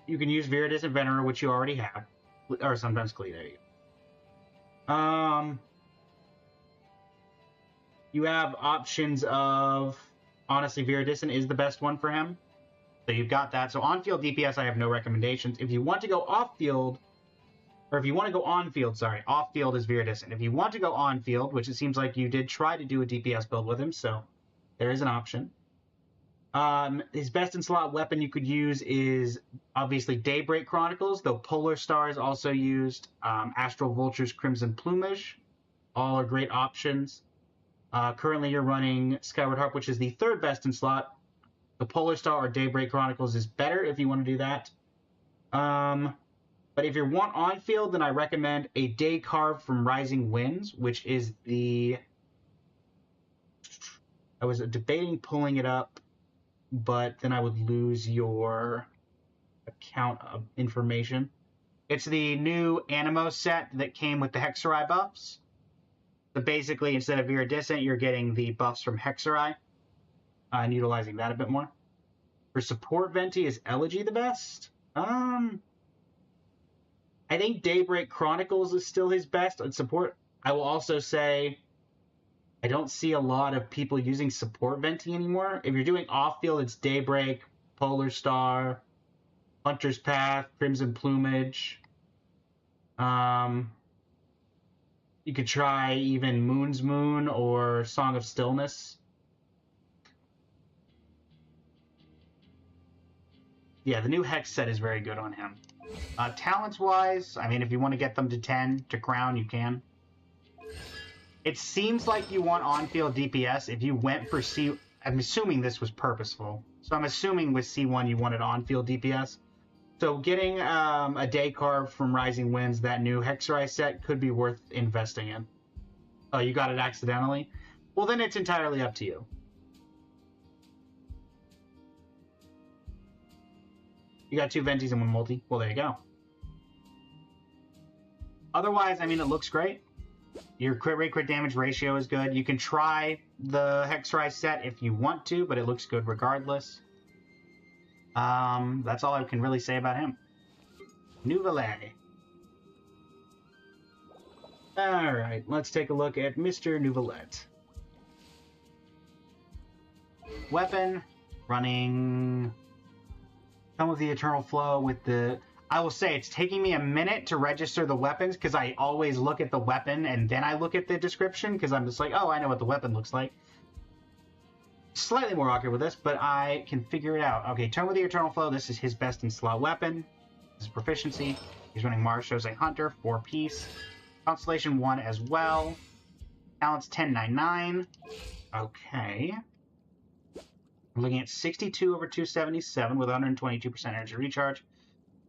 you can use Viridis and Venerer, which you already have. Or sometimes Klee, there you go. You have options of... Honestly, Viridis is the best one for him. So you've got that. So on-field DPS, I have no recommendations. If you want to go off-field... Or if you want to go on-field, sorry. Off-field is Viridis. If you want to go on-field, which it seems like you did try to do a DPS build with him, so there is an option. His best in slot weapon you could use is obviously Daybreak Chronicles, though Polar Star is also used. Astral Vulture's Crimson Plumage, all are great options. Currently you're running Skyward Harp, which is the third best in slot. The Polar Star or Daybreak Chronicles is better if you want to do that. But if you want on field, then I recommend a Day Carve from Rising Winds, which is the... I was debating pulling it up, but then I would lose your account of information. It's the new Animo set that came with the Hexerai buffs. So basically, instead of Viridiscent, you're getting the buffs from Hexerai, and utilizing that a bit more. For support Venti, is Elegy the best? I think Daybreak Chronicles is still his best at support. I will also say... I don't see a lot of people using support Venti anymore. If you're doing off-field, it's Daybreak, Polar Star, Hunter's Path, Crimson Plumage. You could try even Moon's Moon or Song of Stillness. Yeah, the new Hex set is very good on him. Talents-wise, I mean, if you want to get them to 10 to Crown, you can. It seems like you want on-field DPS. If you went for C... I'm assuming this was purposeful. So I'm assuming with C1 you wanted on-field DPS. So getting a Day Carve from Rising Winds, that new Hexerai set, could be worth investing in. Oh, you got it accidentally? Well, then it's entirely up to you. You got 2 Ventis and 1 multi. Well, there you go. Otherwise, I mean, it looks great. Your crit rate, crit damage ratio is good. You can try the Hexerai set if you want to, but it looks good regardless. That's all I can really say about him. Neuvillette. Alright, let's take a look at Mr. Neuvillette. Weapon, running some of the Eternal Flow with the... I will say, it's taking me a minute to register the weapons, because I always look at the weapon and then I look at the description, because I'm just like, oh, I know what the weapon looks like. Slightly more awkward with this, but I can figure it out. Okay, Tome of the Eternal Flow, this is his best in slot weapon. This is proficiency. He's running Mars Jose Hunter, 4-piece. Constellation 1 as well. Talents 1099. Okay. We're looking at 62 over 277 with 122% energy recharge.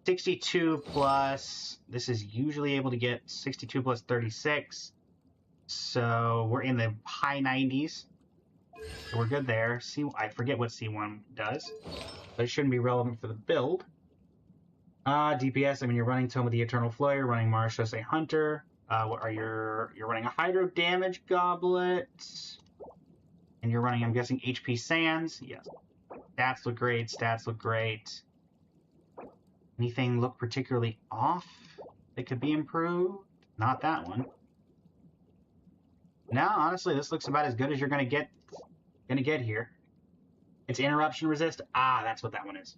62 plus, this is usually able to get 62 plus 36. So we're in the high 90s. So we're good there. I forget what C1 does, but it shouldn't be relevant for the build. DPS, I mean, you're running Tome of the Eternal Flow, you're running Mars Jose Hunter. You're running a Hydro Damage Goblet. And you're running, I'm guessing, HP Sands. Yes. Stats look great, stats look great. Anything look particularly off that could be improved? Not that one. No, honestly, this looks about as good as you're gonna get here. It's interruption resist. Ah, that's what that one is.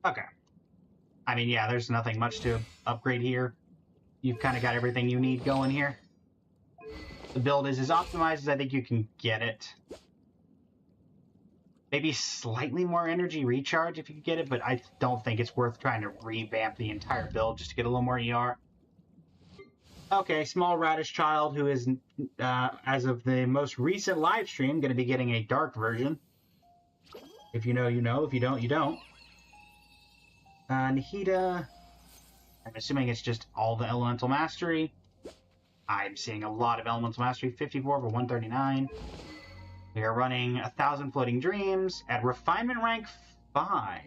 Okay. I mean, yeah, there's nothing much to upgrade here. You've kind of got everything you need going here. The build is as optimized as I think you can get it. Maybe slightly more energy recharge if you could get it, but I don't think it's worth trying to revamp the entire build just to get a little more ER. Okay, small radish child who is, as of the most recent live stream, going to be getting a dark version. If you know, you know. If you don't, you don't. Nahida, I'm assuming it's just all the Elemental Mastery. I'm seeing a lot of Elemental Mastery, 54 for 139. We are running 1,000 Floating Dreams at Refinement rank 5.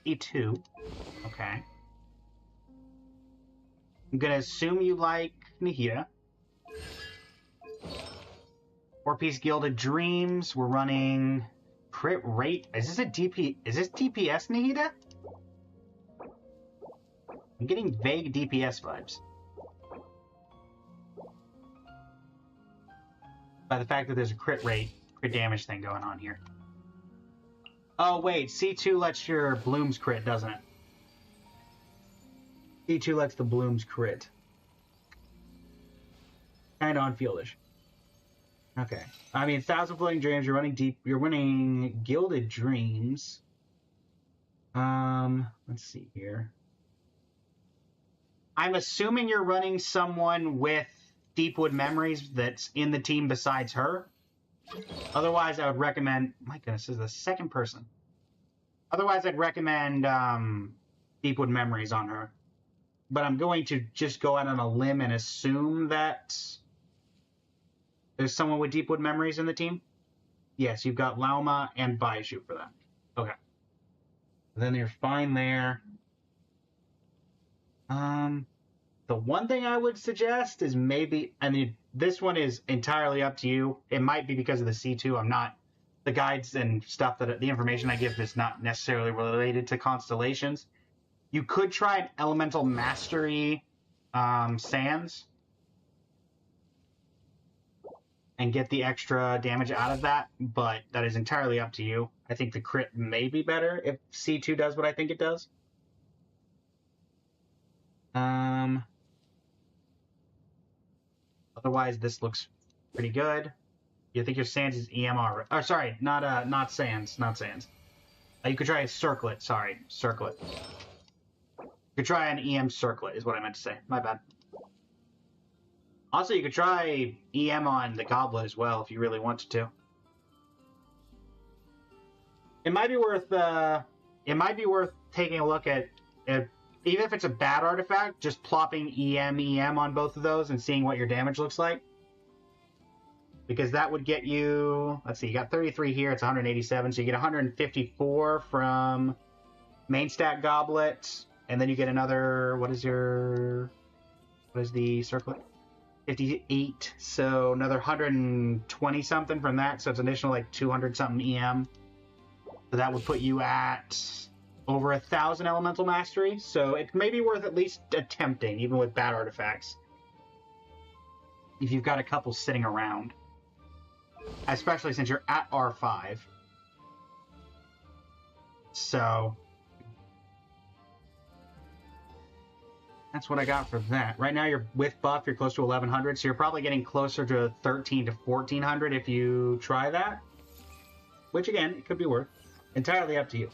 E2. Okay. I'm gonna assume you like Nahida. 4-piece Gilded Dreams. We're running crit rate. Is this a DP? Is this DPS Nahida? I'm getting vague DPS vibes. By the fact that there's a crit rate, crit damage thing going on here. Oh wait, C2 lets your blooms crit, doesn't it? C2 lets the blooms crit. Kinda unfieldish. Okay. I mean, 1,000 Floating Dreams, you're running deep, you're running Gilded Dreams. Let's see here. I'm assuming you're running someone with Deepwood Memories that's in the team besides her. Otherwise, I would recommend... My goodness, this is the second person. Otherwise, I'd recommend Deepwood Memories on her. But I'm going to just go out on a limb and assume that there's someone with Deepwood Memories in the team. Yes, you've got Lauma and Baiju for that. Okay. Then you're fine there. The one thing I would suggest is maybe, I mean, this one is entirely up to you. It might be because of the C2. I'm not, the guides and stuff that the information I give is not necessarily related to constellations. You could try an Elemental Mastery Sands and get the extra damage out of that, but that is entirely up to you. I think the crit may be better if C2 does what I think it does. Otherwise, this looks pretty good. You think your Sands is EMR? Oh, sorry, not Sands, not Sands. You could try a Circlet. Sorry, Circlet. You could try an EM Circlet, is what I meant to say. My bad. Also, you could try EM on the Goblet as well if you really wanted to. It might be worth. It might be worth taking a look at even if it's a bad artifact, just plopping EM on both of those and seeing what your damage looks like. Because that would get you, let's see, you got 33 here, it's 187, so you get 154 from main stat Goblet, and then you get another, what is the Circlet? 58, so another 120 something from that, so it's an additional like 200 something EM. So that would put you at over 1,000 Elemental Mastery, so it may be worth at least attempting, even with bad artifacts. If you've got a couple sitting around. Especially since you're at R5. So that's what I got for that. Right now you're with buff, you're close to 1,100, so you're probably getting closer to 1,300 to 1,400 if you try that. Which again, it could be worth. Entirely up to you.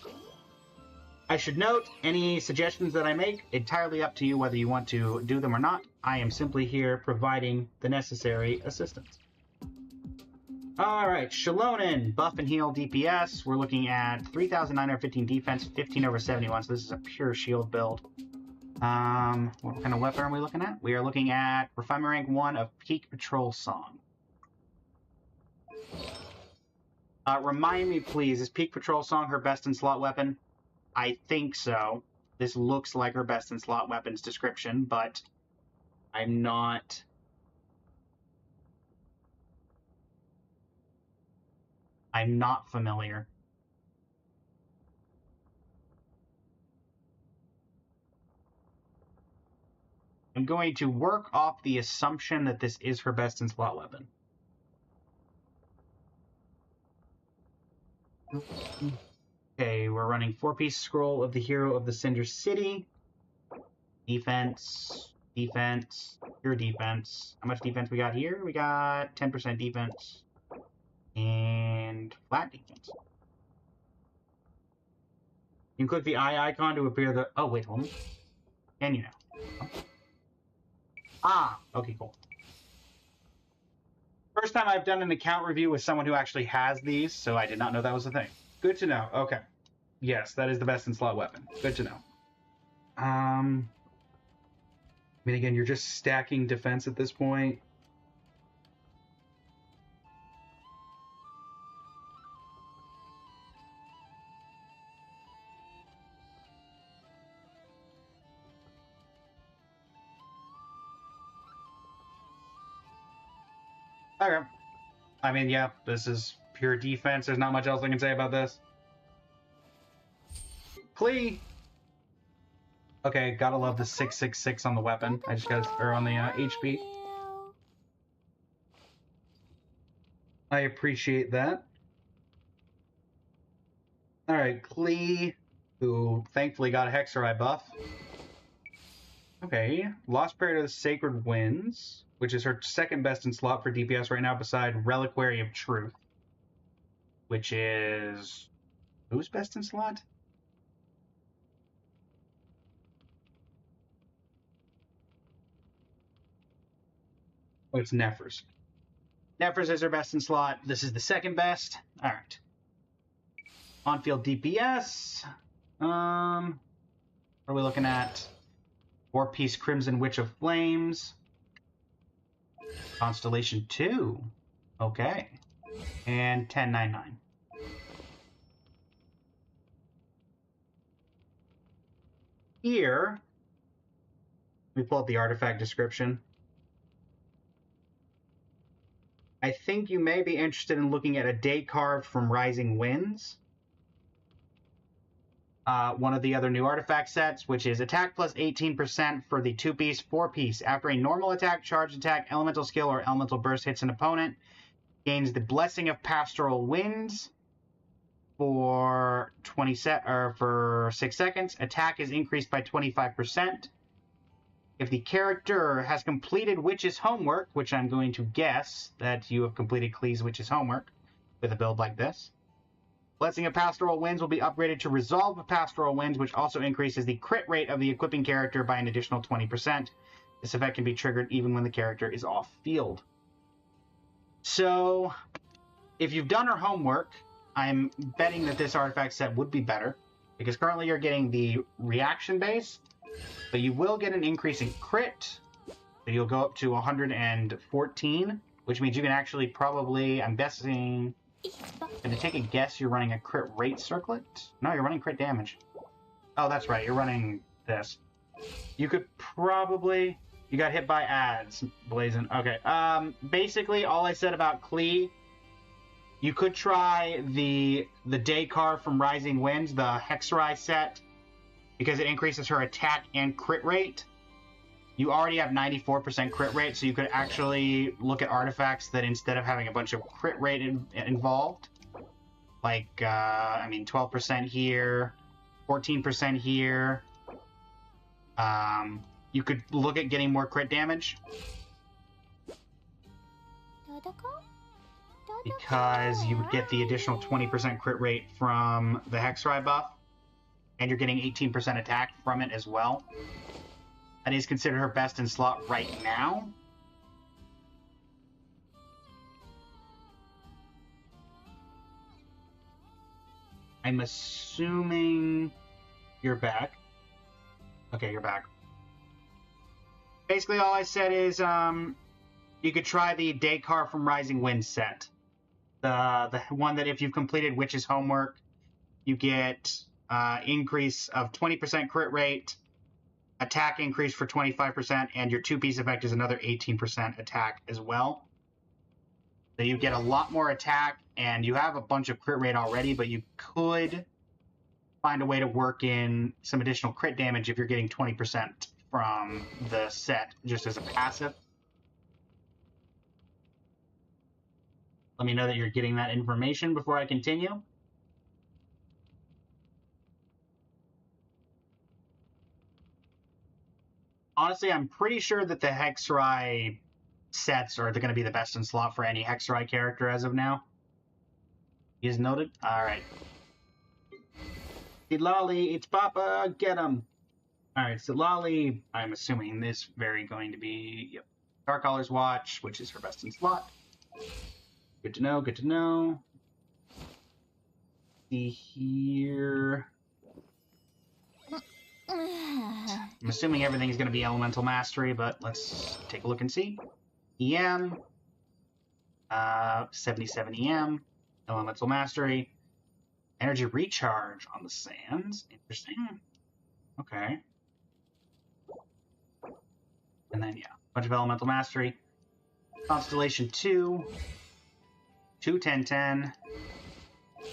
I should note, any suggestions that I make, entirely up to you whether you want to do them or not. I am simply here providing the necessary assistance. Alright, Shalonen, buff and heal DPS. We're looking at 3,915 defense, 15 over 71, so this is a pure shield build. What kind of weapon are we looking at? We are looking at Refinement Rank 1 of Peak Patrol Song. Remind me, please, is Peak Patrol Song her best in slot weapon? I think so. This looks like her best in slot weapons description, but I'm not... familiar. I'm going to work off the assumption that this is her best in slot weapon. Okay, we're running 4-piece scroll of the Hero of the Cinder City. Defense, defense, pure defense. How much defense we got here? We got 10% defense. And flat defense. You can click the eye icon to appear the... Oh, wait, hold on. Can you now? Ah, okay, cool. First time I've done an account review with someone who actually has these, so I did not know that was a thing. Good to know. Okay. Yes, that is the best in slot weapon. Good to know. I mean, again, you're just stacking defense at this point. Okay. I mean, yeah, this is pure defense. There's not much else I can say about this. Klee. Okay, gotta love the 666 on the weapon. I just got, or on the HP. I appreciate that. Alright, Klee, who thankfully got a Hexereye buff. Okay, Lost Period of the Sacred Winds, which is her second best in slot for DPS right now beside Reliquary of Truth, which is... who's best in slot? Oh, it's Nephers. Nephers is her best in slot. This is the second best. All right. On-field DPS. What are we looking at? 4-piece Crimson Witch of Flames. Constellation 2. Okay. And 1099. Here, let me pull up the artifact description. I think you may be interested in looking at a day carved from Rising Winds. One of the other new artifact sets, which is attack plus 18% for the 2-piece, 4-piece. After a normal attack, charge attack, elemental skill, or elemental burst hits an opponent, gains the Blessing of Pastoral Winds for 6 seconds. Attack is increased by 25%. If the character has completed Witch's homework, which I'm going to guess that you have completed Klee's Witch's homework with a build like this, Blessing of Pastoral Winds will be upgraded to Resolve of Pastoral Winds, which also increases the crit rate of the equipping character by an additional 20%. This effect can be triggered even when the character is off field. So, if you've done her homework, I'm betting that this artifact set would be better, because currently you're getting the reaction base, but you will get an increase in crit. So you'll go up to 114, which means you can actually probably, I'm guessing, to take a guess, you're running a crit rate circlet? No, you're running crit damage. Oh, that's right, you're running this. You could probably... You got hit by ads, Blazin. Okay, basically all I said about Klee, you could try the day card from Rising Winds, the Hexereye set, because it increases her attack and crit rate. You already have 94% crit rate, so you could actually look at artifacts that instead of having a bunch of crit rate involved, like, 12% here, 14% here, you could look at getting more crit damage. Because you would get the additional 20% crit rate from the Hexereye buff, and you're getting 18% attack from it as well. That is considered her best in slot right now. I'm assuming you're back. Okay, you're back. Basically, all I said is you could try the Daykar from Rising Wind set. The one that if you've completed Witch's homework, you get increase of 20% crit rate, attack increase for 25%, and your 2-piece effect is another 18% attack as well. So you get a lot more attack, and you have a bunch of crit rate already, but you could find a way to work in some additional crit damage if you're getting 20% from the set just as a passive. Let me know that you're getting that information before I continue. Honestly, I'm pretty sure that the Hexereye sets are going to be the best in slot for any Hexereye character as of now. Is noted? Alright. Lolly, it's Papa, get him! Alright, so Lolly, I'm assuming this very going to be, yep, Darkcolor's Watch, which is her best in slot. Good to know, good to know. See here. I'm assuming everything is going to be Elemental Mastery, but let's take a look and see. EM. 77 EM. Elemental Mastery. Energy Recharge on the Sands. Interesting. Okay. And then, yeah, a bunch of Elemental Mastery. Constellation 2. 2, 10, 10.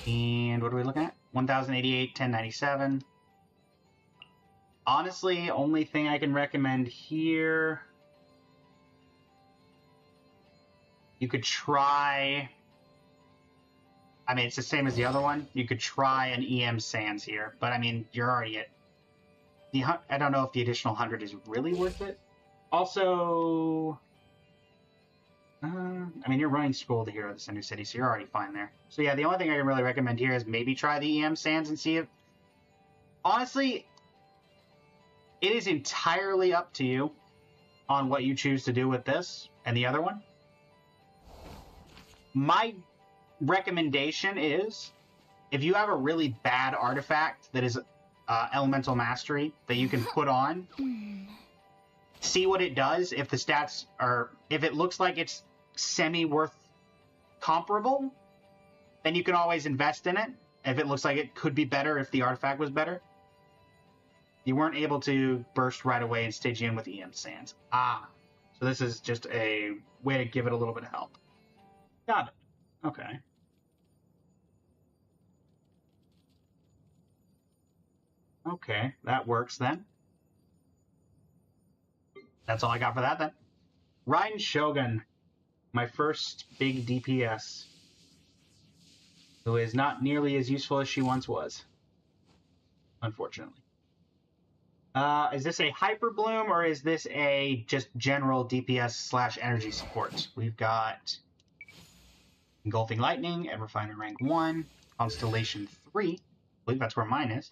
And what are we looking at? 1088, 1097. Honestly, only thing I can recommend here... You could try... I mean, it's the same as the other one. You could try an EM Sands here, but I mean, you're already at... I don't know if the additional 100 is really worth it. Also... I mean, you're running Scroll to Hero of the Cinder City, so you're already fine there. So yeah, the only thing I can really recommend here is maybe try the EM Sands and see if... Honestly, it is entirely up to you on what you choose to do with this and the other one. My recommendation is, if you have a really bad artifact that is Elemental Mastery that you can put on, see what it does. If the stats are... If it looks like it's semi-worth comparable, then you can always invest in it. If it looks like it could be better if the artifact was better. You weren't able to burst right away and stage in with EM Sands. Ah. So this is just a way to give it a little bit of help. Got it. Okay. Okay, that works then. That's all I got for that then. Raiden Shogun, my first big DPS, who is not nearly as useful as she once was, unfortunately. Is this a Hyper Bloom or is this a just general DPS / energy support? We've got Engulfing Lightning, Everfiner rank 1, Constellation 3. I believe that's where mine is.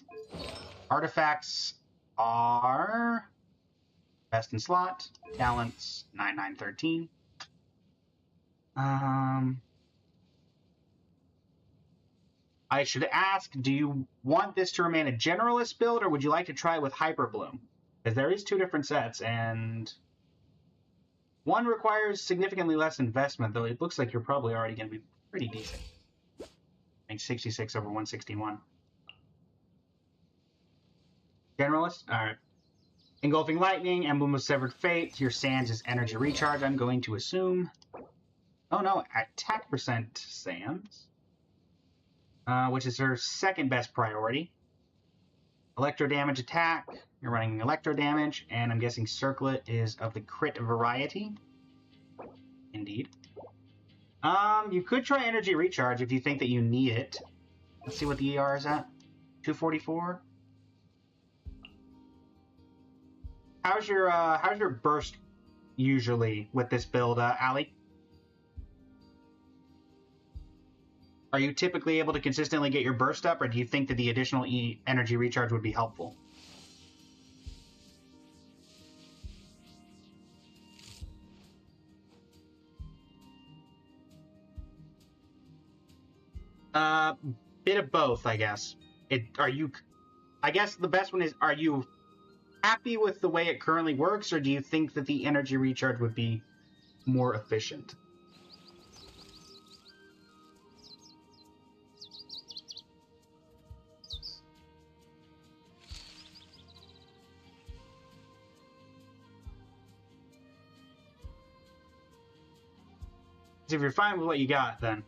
Artifacts are best in slot, talents 9913. I should ask, do you want this to remain a generalist build, or would you like to try with Hyper Bloom? Because there is 2 different sets, and one requires significantly less investment, though it looks like you're probably already going to be pretty decent. I think 66 over 161. Generalist? Alright. Engulfing Lightning, Emblem of Severed Fate. Your Sands is Energy Recharge, I'm going to assume. Oh no, attack percent Sands. Which is her second best priority. Electro damage attack. You're running electro damage, and I'm guessing Circlet is of the crit variety. Indeed. You could try Energy Recharge if you think that you need it. Let's see what the ER is at. 244. How's your burst usually with this build, Allie? Are you typically able to consistently get your burst up, or do you think that the additional energy recharge would be helpful? Bit of both, I guess. I guess the best one is, are you happy with the way it currently works, or do you think that the energy recharge would be more efficient? If you're fine with what you got, then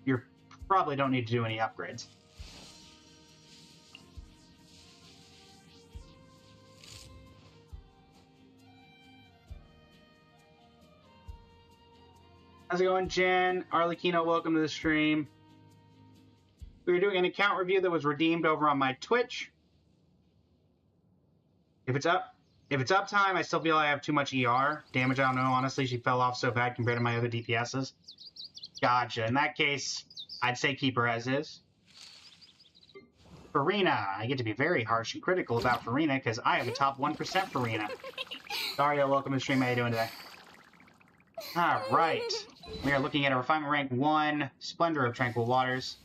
you probably don't need to do any upgrades. How's it going, Jen? Arlecchino, welcome to the stream. We were doing an account review that was redeemed over on my Twitch. If it's up time, I still feel I have too much ER. Damage, I don't know. Honestly, she fell off so bad compared to my other DPSs. Gotcha. In that case, I'd say keep her as is. Farina. I get to be very harsh and critical about Farina because I have a top 1% Farina. Dario, welcome to the stream. How you doing today? Alright. We are looking at a Refinement Rank 1, Splendor of Tranquil Waters.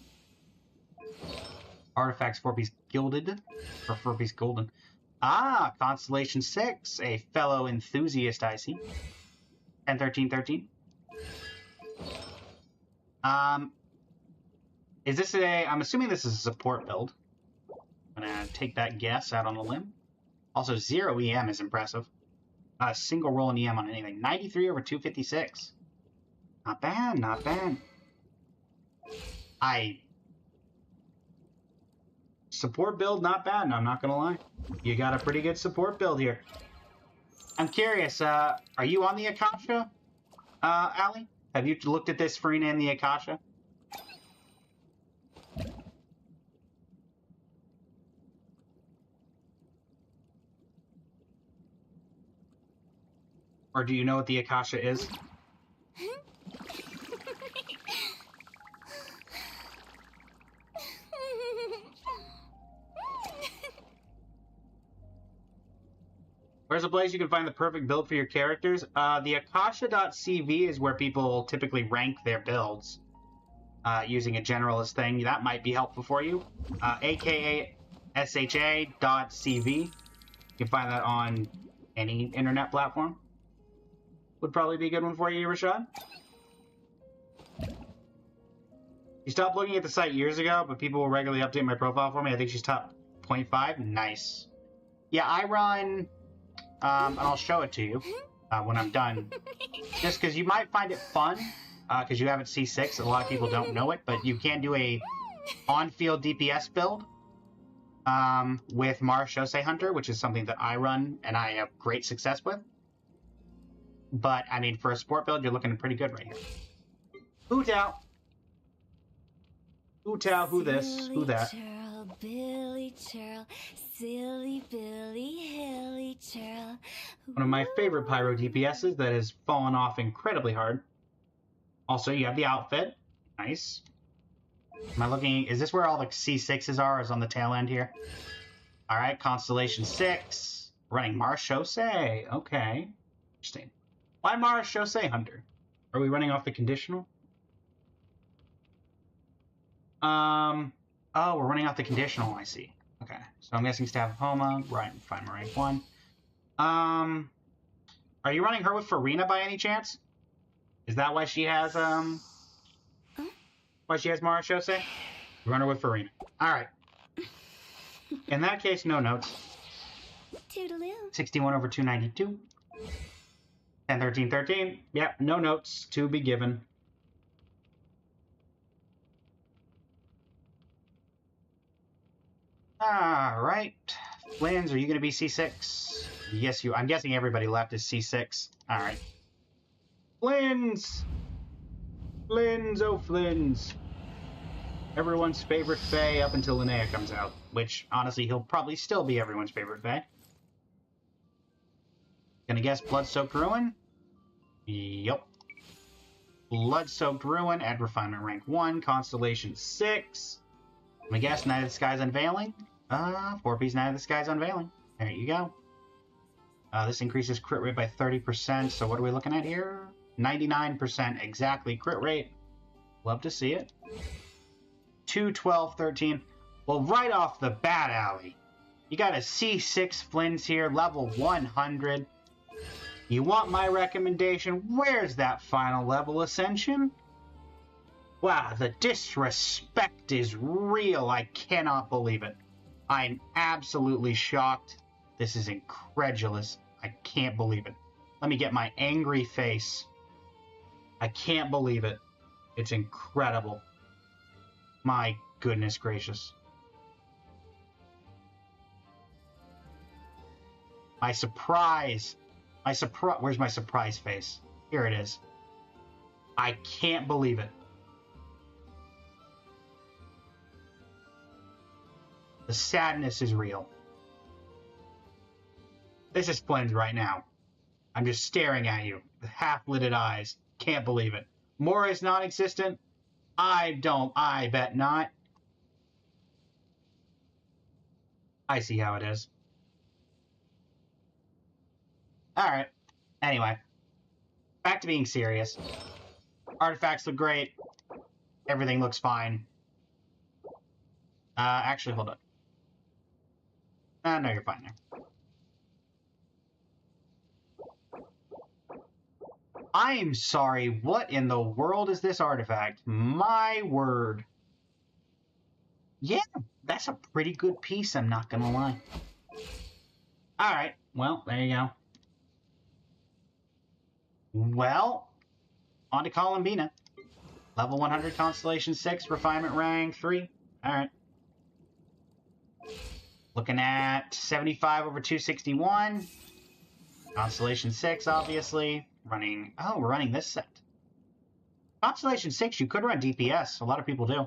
Artifacts 4-piece gilded. Or 4-piece golden. Ah, Constellation 6. A fellow enthusiast, I see. 10, 13, 13. Is this I'm assuming this is a support build. I'm gonna take that guess out on a limb. Also, 0 EM is impressive. Not a single roll in EM on anything. 93 over 256. Not bad, not bad. Support build, not bad, I'm not gonna lie. You got a pretty good support build here. I'm curious, are you on the Akasha, Allie? Have you looked at this Farina in the Akasha? Or do you know what the Akasha is? Where's a place you can find the perfect build for your characters? The Akasha.cv is where people typically rank their builds using a generalist thing. That might be helpful for you. AKASHA.cv. You can find that on any internet platform. Would probably be a good one for you, Rashad. You stopped looking at the site years ago, but people will regularly update my profile for me. I think she's top 0.5. Nice. Yeah, I run... and I'll show it to you when I'm done. Just because you might find it fun, because you have it C6. A lot of people don't know it, but you can do a on-field DPS build with Mara Shosei Hunter, which is something that I run and I have great success with. But, I mean, for a sport build, you're looking pretty good right here. Who Tao? Who Tao? Who this? Who that? Churl, Billy Churl, silly Billy, hilly Churl. One of my favorite Pyro DPSs that has fallen off incredibly hard. Also, you have the outfit. Nice. Am I looking... Is this where all the C6s are? Is on the tail end here? Alright, Constellation 6. Running Mara Shosei. Okay. Interesting. Why Mara Shosei Hunter? Are we running off the conditional? Oh, we're running off the conditional, I see. Okay. So I'm guessing Staff of Homa. Right, fine, rank 1. Are you running her with Farina by any chance? Is that why she has, why she has Mara Shosei? Run her with Farina. Alright. In that case, no notes. Toodaloo. 61 over 292. 10, 13, 13. Yep, no notes to be given. Alright. Flins, are you going to be C6? Yes, I'm guessing everybody left is C6. Alright. Flins! Flins, oh Flins. Everyone's favorite Fae up until Linnea comes out. Which, honestly, he'll probably still be everyone's favorite Fae. Gonna guess Blood-Soaked Ruin? Yup. Blood-Soaked Ruin at Refinement Rank 1, Constellation 6. I'm gonna guess Night of the Skies Unveiling? 4-piece Night of the Skies Unveiling. There you go. This increases crit rate by 30%, so what are we looking at here? 99% exactly crit rate. Love to see it. 2, 12, 13. Well, right off the bat, Allie, you got a C6 Flins here, level 100. You want my recommendation? Where's that final level ascension? Wow, the disrespect is real. I cannot believe it. I'm absolutely shocked. This is incredulous. I can't believe it. Let me get my angry face. I can't believe it. It's incredible. My goodness gracious. My surprise. Where's my surprise face? Here it is. I can't believe it. The sadness is real. This is Flins right now. I'm just staring at you with half-lidded eyes. Can't believe it. Mora is non-existent? I bet not. I see how it is. Alright. Anyway. Back to being serious. Artifacts look great. Everything looks fine. Actually, hold on. No, you're fine there. I'm sorry, what in the world is this artifact? My word. Yeah, that's a pretty good piece, I'm not gonna lie. Alright, well, there you go. Well, on to Columbina. Level 100, Constellation 6, Refinement Rank 3. Alright. Looking at 75 over 261. Constellation 6, obviously. Running... Oh, we're running this set. Constellation 6, you could run DPS. A lot of people do.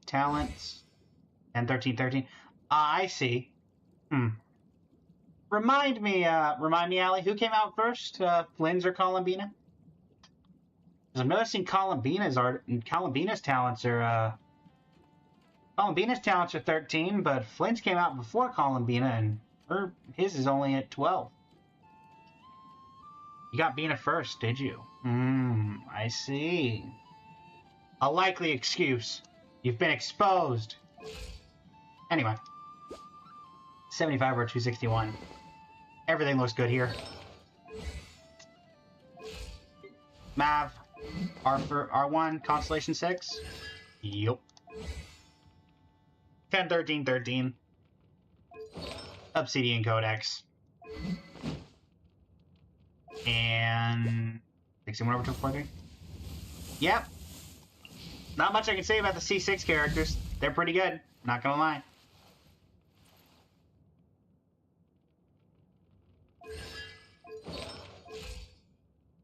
Talents. And 1313. I see. Remind me, Allie, who came out first? Flynn's or Columbina? Because I'm noticing Columbina's talents are, Columbina's talents are 13, but Flynn's came out before Columbina, and his is only at 12. You got Bina first, did you? I see. A likely excuse. You've been exposed. Anyway. 75 over 261. Everything looks good here. Mav. R1, Constellation 6. Yup. 10, 13, 13. Obsidian Codex. And 61 over 243. Yep. Not much I can say about the C6 characters. They're pretty good. Not gonna lie.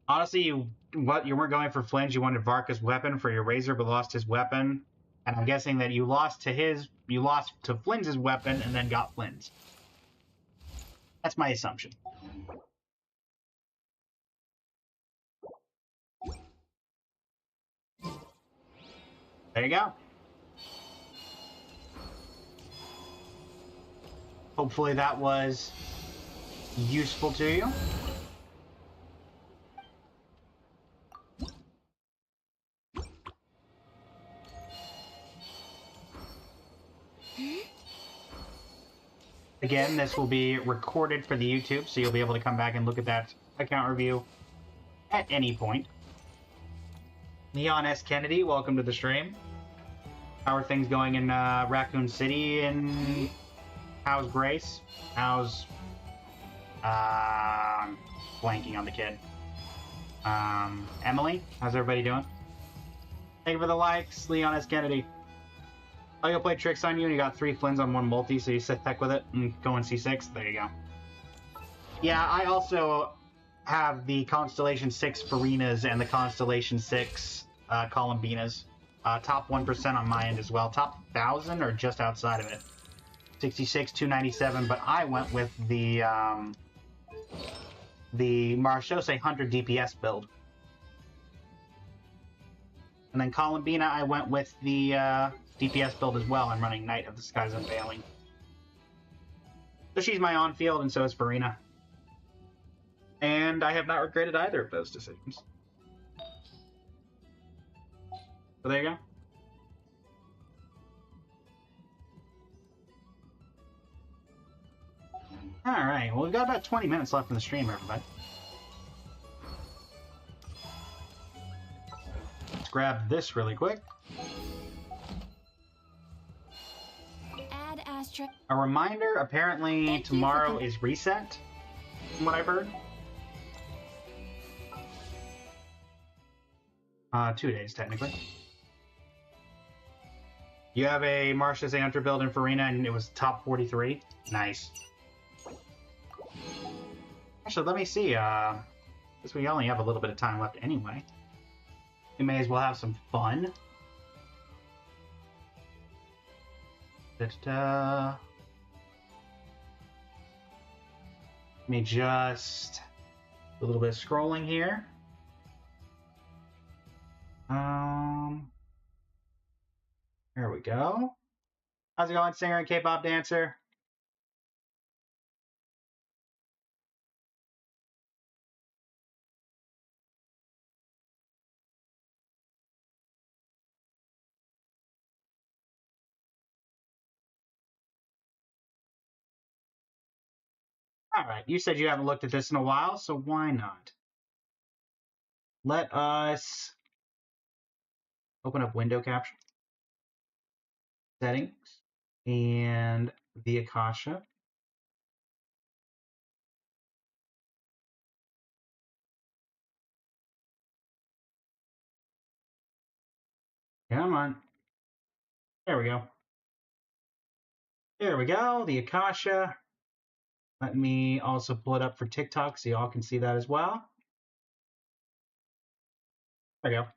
Honestly, you weren't going for Flynn's, you wanted Varka's weapon for your Razor, but lost his weapon. And I'm guessing that you lost to Flynn's weapon and then got Flynn's. That's my assumption. There you go. Hopefully that was useful to you. Again, this will be recorded for the YouTube, so you'll be able to come back and look at that account review at any point. Leon S. Kennedy, welcome to the stream. How are things going in Raccoon City, and how's Grace? How's... blanking on the kid. Emily? How's everybody doing? Thank you for the likes, Leon S. Kennedy. I'll go play tricks on you, and you got 3 Flynn's on 1 multi, so you sit heck with it and go in C6. There you go. Yeah, I also have the Constellation 6 Farinas and the Constellation 6 Columbinas. Top 1% on my end as well. Top 1,000 or just outside of it. 66, 297, but I went with the Marchose 100 DPS build. And then Columbina, I went with the DPS build as well. I'm running Knight of the Skies Unveiling. So she's my on-field, and so is Farina. And I have not regretted either of those decisions. So there you go. Alright, well, we've got about 20 minutes left in the stream, everybody. Let's grab this really quick. Add asterisk. A reminder, apparently tomorrow is reset, from what I've heard. 2 days, technically. You have a Marchose Hunter build in Farina, and it was top 43. Nice. Actually, let me see. Because we only have a little bit of time left anyway. We may as well have some fun. Let me just do a little bit of scrolling here. There we go. How's it going, singer and K-pop dancer? All right, you said you haven't looked at this in a while, so why not? Let us open up window capture settings and the Akasha. Come on. There we go. There we go, the Akasha. Let me also pull it up for TikTok so y'all can see that as well. There we go.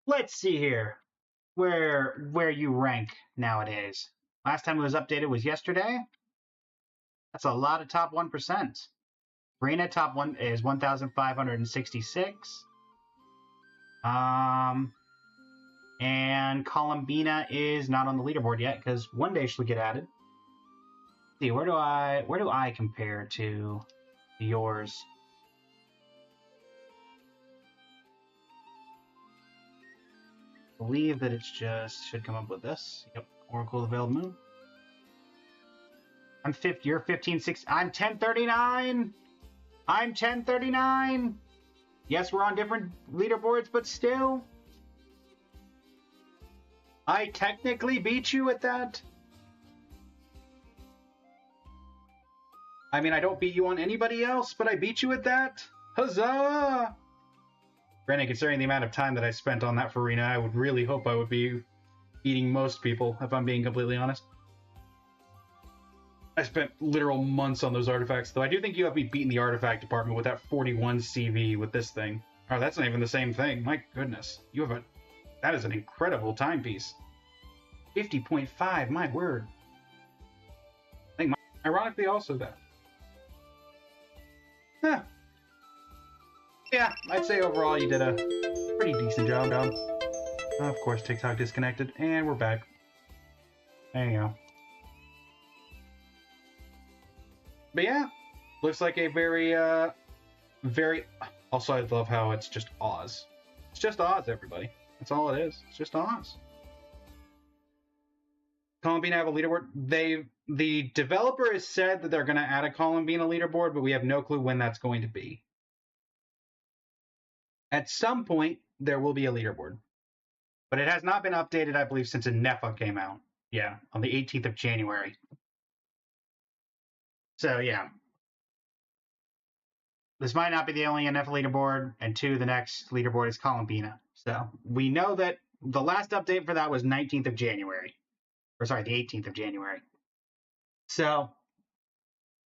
Let's see here where you rank nowadays. Last time it was updated was yesterday. That's a lot of top 1%. Reyna top 1 is 1,566. And Columbina is not on the leaderboard yet because one day she'll get added. Let's see, where do I compare to yours? I believe that it's just should come up with this. Yep, Oracle of the Veiled Moon. I'm 50. You're 1560. I'm 1039. I'm 1039. Yes, we're on different leaderboards, but still. I technically beat you at that. I mean, I don't beat you on anybody else, but I beat you at that. Huzzah! Granted, considering the amount of time that I spent on that for Reyna, I would really hope I would be beating most people, if I'm being completely honest. I spent literal months on those artifacts, though I do think you have me beating the artifact department with that 41 CV with this thing. Oh, that's not even the same thing. My goodness. You have a... That is an incredible timepiece. 50.5, my word. I think ironically also that. Huh. Yeah, I'd say overall you did a pretty decent job. Of course, TikTok disconnected, and we're back. There you go. But yeah, looks like a very... Also, I love how it's just Oz. It's just Oz, everybody. That's all it is. It's just Oz. Columbina have a leaderboard. The developer has said that they're going to add a Columbina leaderboard, but we have no clue when that's going to be. At some point, there will be a leaderboard. But it has not been updated, I believe, since Nefa came out. Yeah, on the 18th of January. So, yeah. This might not be the only Nefa leaderboard, and two, the next leaderboard is Columbina. So, we know that the last update for that was 19th of January. Or, sorry, the 18th of January. So,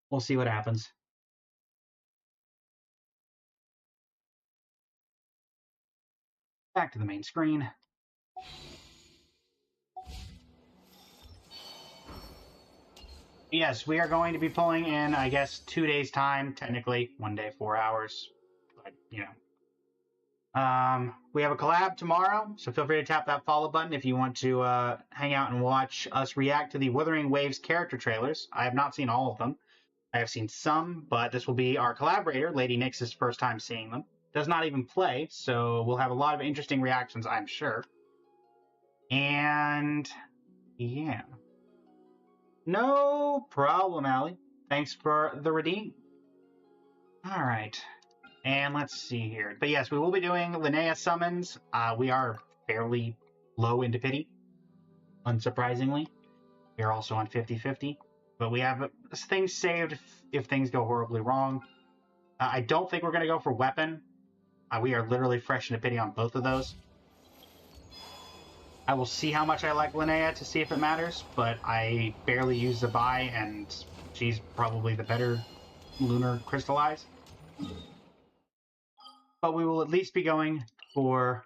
we'll see what happens. Back to the main screen. Yes, we are going to be pulling in, I guess, 2 days' time. Technically, 1 day, 4 hours. But, you know. We have a collab tomorrow, so feel free to tap that follow button if you want to hang out and watch us react to the Wuthering Waves character trailers. I have not seen all of them. I have seen some, but this will be our collaborator, Lady Nyx's first time seeing them. Does not even play, so we'll have a lot of interesting reactions, I'm sure. And, yeah. No problem, Allie. Thanks for the redeem. All right. And let's see here. But yes, we will be doing Linnea summons. We are fairly low into pity, unsurprisingly. We are also on 50-50. But we have things saved if things go horribly wrong. I don't think we're going to go for weapon. We are literally fresh into pity on both of those. I will see how much I like Linnea to see if it matters, but I barely use Zabai, and she's probably the better Lunar Crystallize. But we will at least be going for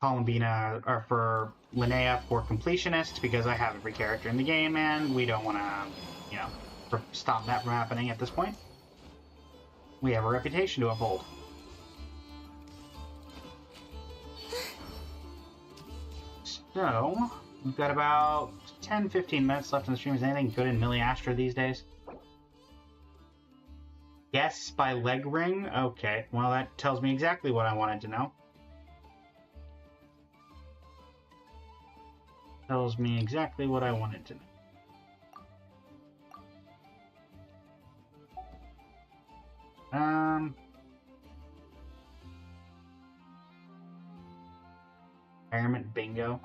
Columbina, or for Linnea for Completionist, because I have every character in the game, and we don't want to, you know, stop that from happening at this point. We have a reputation to uphold. So, we've got about 10-15 minutes left in the stream. Is anything good in Millie Astra these days? Yes, by Leg Ring? Okay, well that tells me exactly what I wanted to know. Tells me exactly what I wanted to know. Environment bingo.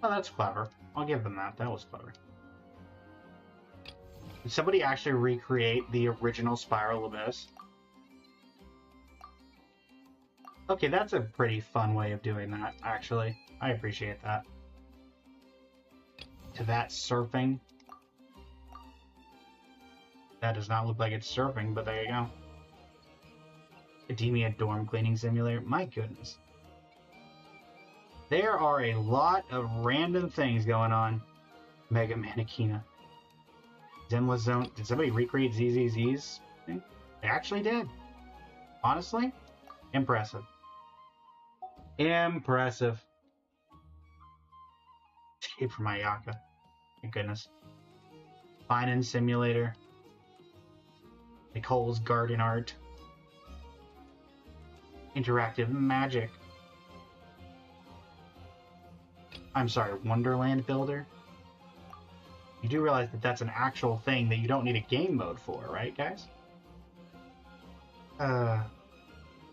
Oh, that's clever. I'll give them that. That was clever. Did somebody actually recreate the original Spiral Abyss? Okay, that's a pretty fun way of doing that, actually. I appreciate that. To that surfing. That does not look like it's surfing, but there you go. Academia Dorm Cleaning Simulator. My goodness. There are a lot of random things going on. Mega Mannequina. Zenless Zone. Did somebody recreate ZZZ's thing? They actually did. Honestly, impressive. Impressive. Escape from Ayaka. My goodness. Finance Simulator. Nicole's Garden Art. Interactive Magic. I'm sorry, Wonderland Builder? You do realize that that's an actual thing that you don't need a game mode for, right, guys?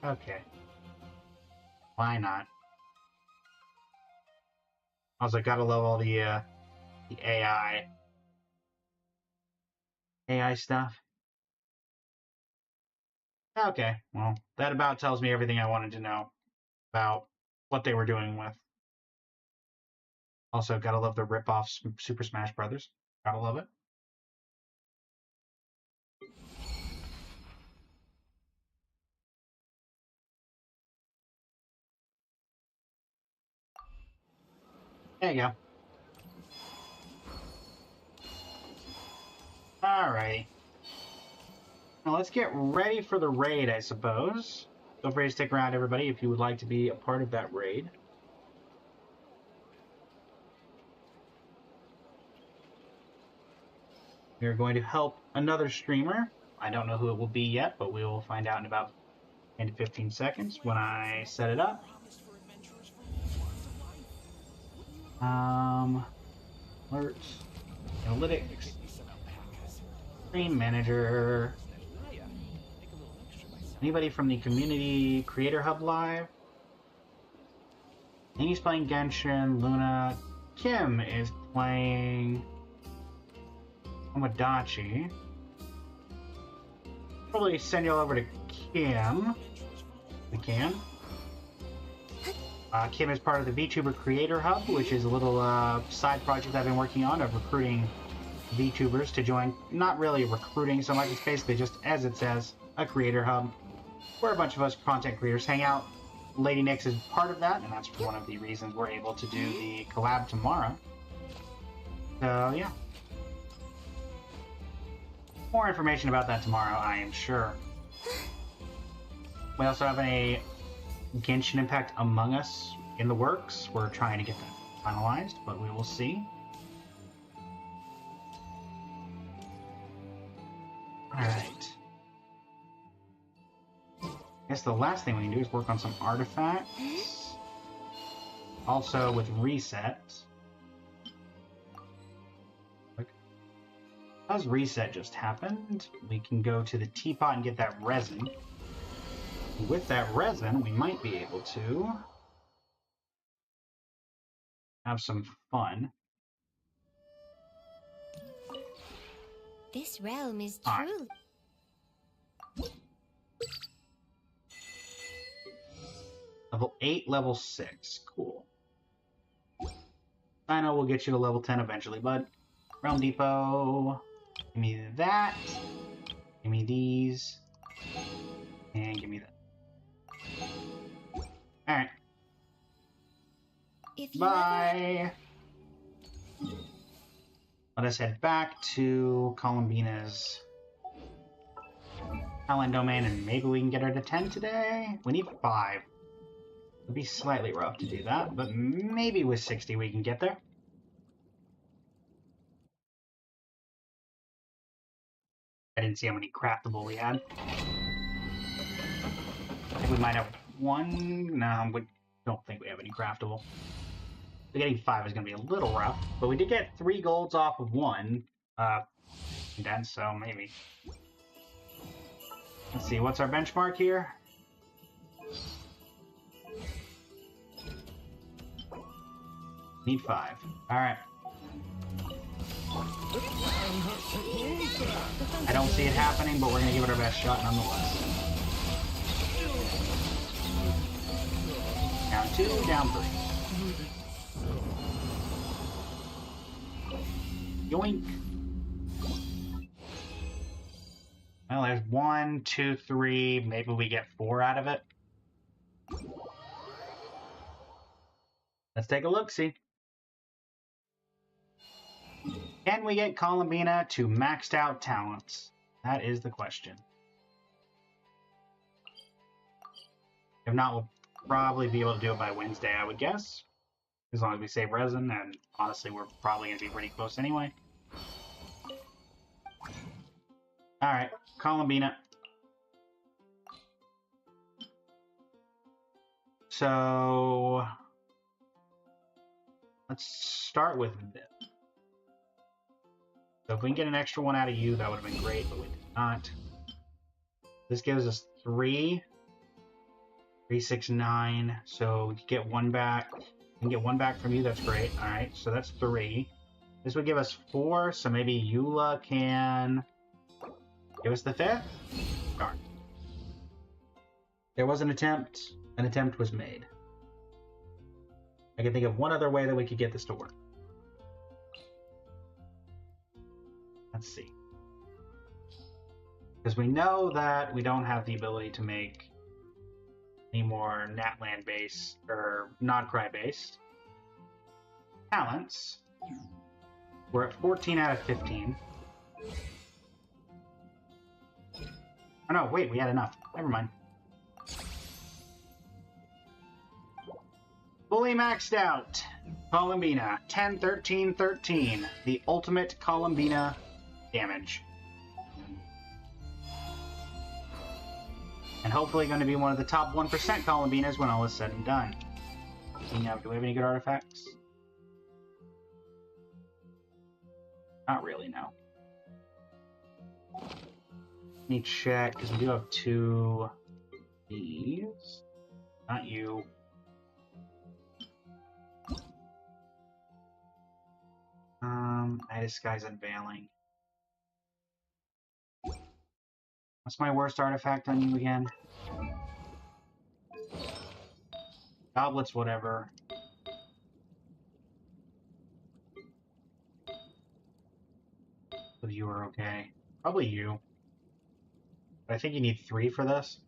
Okay. Why not? Also, gotta love all the AI. AI stuff. Okay, well, that about tells me everything I wanted to know about what they were doing with. Also, gotta love the rip-off Super Smash Brothers. Gotta love it. There you go. Alrighty. Now let's get ready for the raid, I suppose. Feel free to stick around, everybody, if you would like to be a part of that raid. We are going to help another streamer. I don't know who it will be yet, but we will find out in about 10 to 15 seconds when I set it up. Alerts, analytics, stream manager. Anybody from the Community Creator Hub Live? Amy's playing Genshin, Luna. Kim is playing Tomodachi. Probably send you all over to Kim. We can. Kim is part of the VTuber Creator Hub, which is a little side project I've been working on of recruiting VTubers to join. Not really recruiting so much, it's basically just, as it says, a creator hub where a bunch of us content creators hang out. Lady Nyx is part of that, and that's one of the reasons we're able to do the collab tomorrow. So, yeah. More information about that tomorrow, I am sure. We also have a Genshin Impact Among Us in the works. We're trying to get that finalized, but we will see. Alright. I guess the last thing we can do is work on some artifacts. Also with reset. Because reset just happened, we can go to the teapot and get that resin. With that resin, we might be able to have some fun. This realm is Alright. true. Level 8, level 6. Cool. I know we'll get you to level 10 eventually, bud. Realm Depot. Give me that. Give me these. And give me that. Alright. If you Bye. Let us head back to Columbina's Howland Domain, and maybe we can get her to 10 today. We need 5. It'd be slightly rough to do that, but maybe with 60 we can get there. I didn't see how many craftable we had. I think we might have 1. No, we don't think we have any craftable. So getting 5 is going to be a little rough, but we did get 3 golds off of 1. Then, so maybe. Let's see, what's our benchmark here? Need 5. Alright. I don't see it happening, but we're going to give it our best shot nonetheless. Down 2, down 3. Yoink. Well, there's 1, 2, 3. Maybe we get 4 out of it. Let's take a look-see. Can we get Columbina to maxed out talents? That is the question. If not, we'll probably be able to do it by Wednesday, I would guess. As long as we save resin, and honestly, we're probably going to be pretty close anyway. Alright, Columbina. So, let's start with this. So if we can get an extra 1 out of you, that would have been great, but we did not. This gives us 3. 3, 6, 9. So we could get 1 back. We can get 1 back from you, that's great. Alright, so that's 3. This would give us 4, so maybe Eula can give us the 5th? Darn. There was an attempt. An attempt was made. I can think of one other way that we could get this to work. Let's see. Because we know that we don't have the ability to make any more Natlan based or non-Cry based talents. We're at 14 out of 15. Oh no, wait, we had enough. Never mind. Fully maxed out. Columbina. 10, 13, 13. The ultimate Columbina damage. And hopefully going to be one of the top 1% Columbinas when all is said and done. Now, do we have any good artifacts? Not really, no. Need to check, because we do have 2 these. Not you. I disguise unveiling. What's my worst artifact on you again? Goblets, whatever. If you are okay. Probably you. But I think you need 3 for this.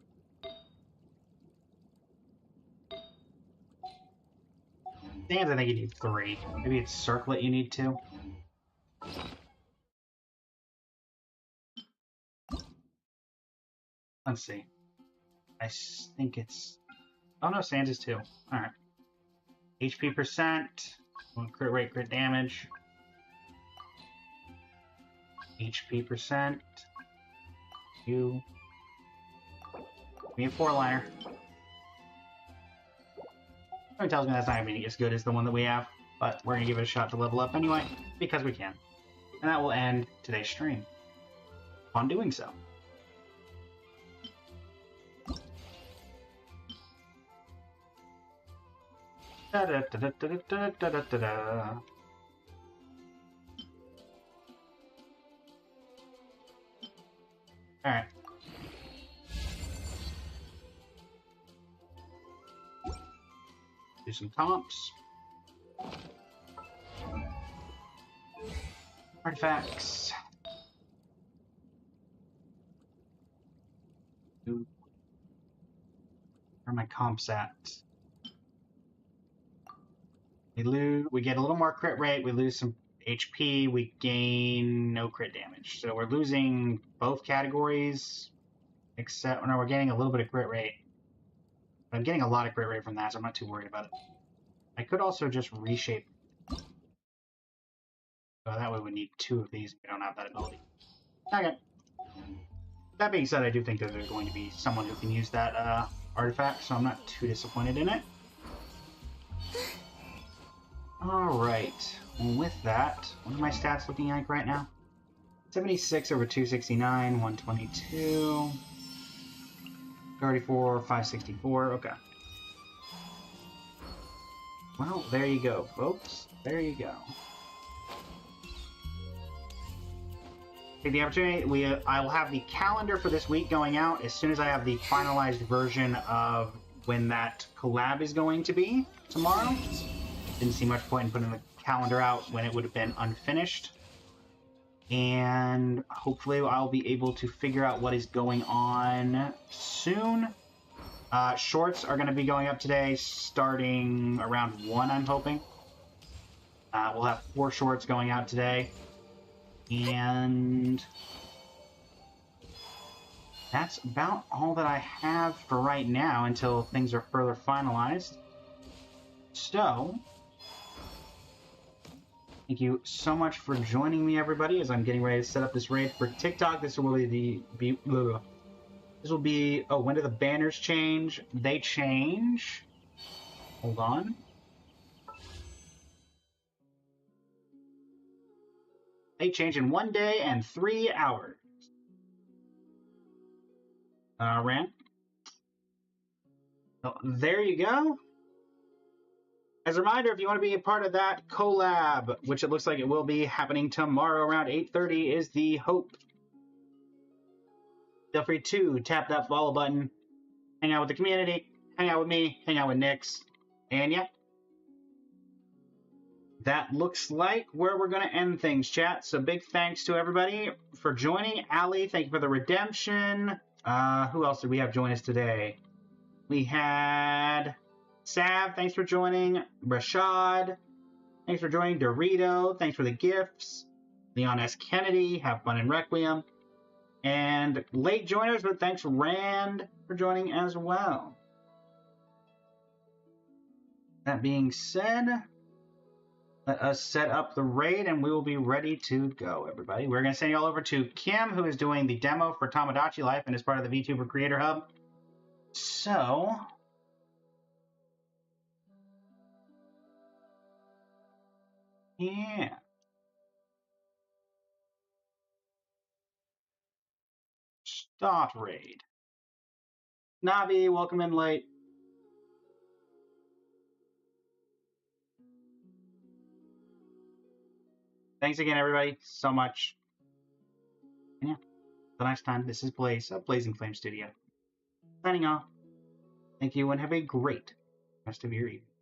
Stands, I think you need 3. Maybe it's Circlet you need 2. Let's see. I think it's... Oh no, Sans is 2. Alright. HP percent. Crit rate, crit damage. HP percent. You. Me a 4-liner. Something tells me that's not going to be as good as the one that we have, but we're going to give it a shot to level up anyway, because we can. And that will end today's stream. On doing so. Da da da da da da da da da da. Alright. Do some comps. Artifacts. Where are my comps at? We get a little more crit rate, we lose some HP, we gain no crit damage. So we're losing both categories. Except, no, we're getting a little bit of crit rate. I'm getting a lot of crit rate from that, so I'm not too worried about it. I could also just reshape. So that way we need 2 of these if we don't have that ability. Okay. That being said, I do think that there's going to be someone who can use that artifact, so I'm not too disappointed in it. Alright. Well, with that, what are my stats looking like right now? 76 over 269, 122, 34, 564, okay. Well, there you go, folks. There you go. Take the opportunity. I will have the calendar for this week going out as soon as I have the finalized version of when that collab is going to be tomorrow. Didn't see much point in putting the calendar out when it would have been unfinished. And hopefully I'll be able to figure out what is going on soon. Shorts are going to be going up today starting around 1, I'm hoping. We'll have 4 shorts going out today. And that's about all that I have for right now until things are further finalized. So, thank you so much for joining me, everybody, as I'm getting ready to set up this raid for TikTok. This will be oh, when do the banners change? They change. Hold on. They change in 1 day and 3 hours. Rand. So there you go. As a reminder, if you want to be a part of that collab, which it looks like it will be happening tomorrow around 8:30, is the hope. Feel free to tap that follow button, hang out with the community, hang out with me, hang out with Nyx, and yeah. That looks like where we're going to end things, chat. So big thanks to everybody for joining. Ali, thank you for the redemption. Who else did we have join us today? We had Sav, thanks for joining. Rashad, thanks for joining. Dorito, thanks for the gifts. Leon S. Kennedy, have fun in Requiem. And late joiners, but thanks Rand for joining as well. That being said, let us set up the raid and we will be ready to go, everybody. We're going to send you all over to Kim, who is doing the demo for Tomodachi Life and is part of the VTuber Creator Hub. So, yeah. Start raid. Navi, welcome in late. Thanks again, everybody, so much. And yeah, until next time, this is Blaze of Blazing Flame Studio. Signing off. Thank you and have a great rest of your evening.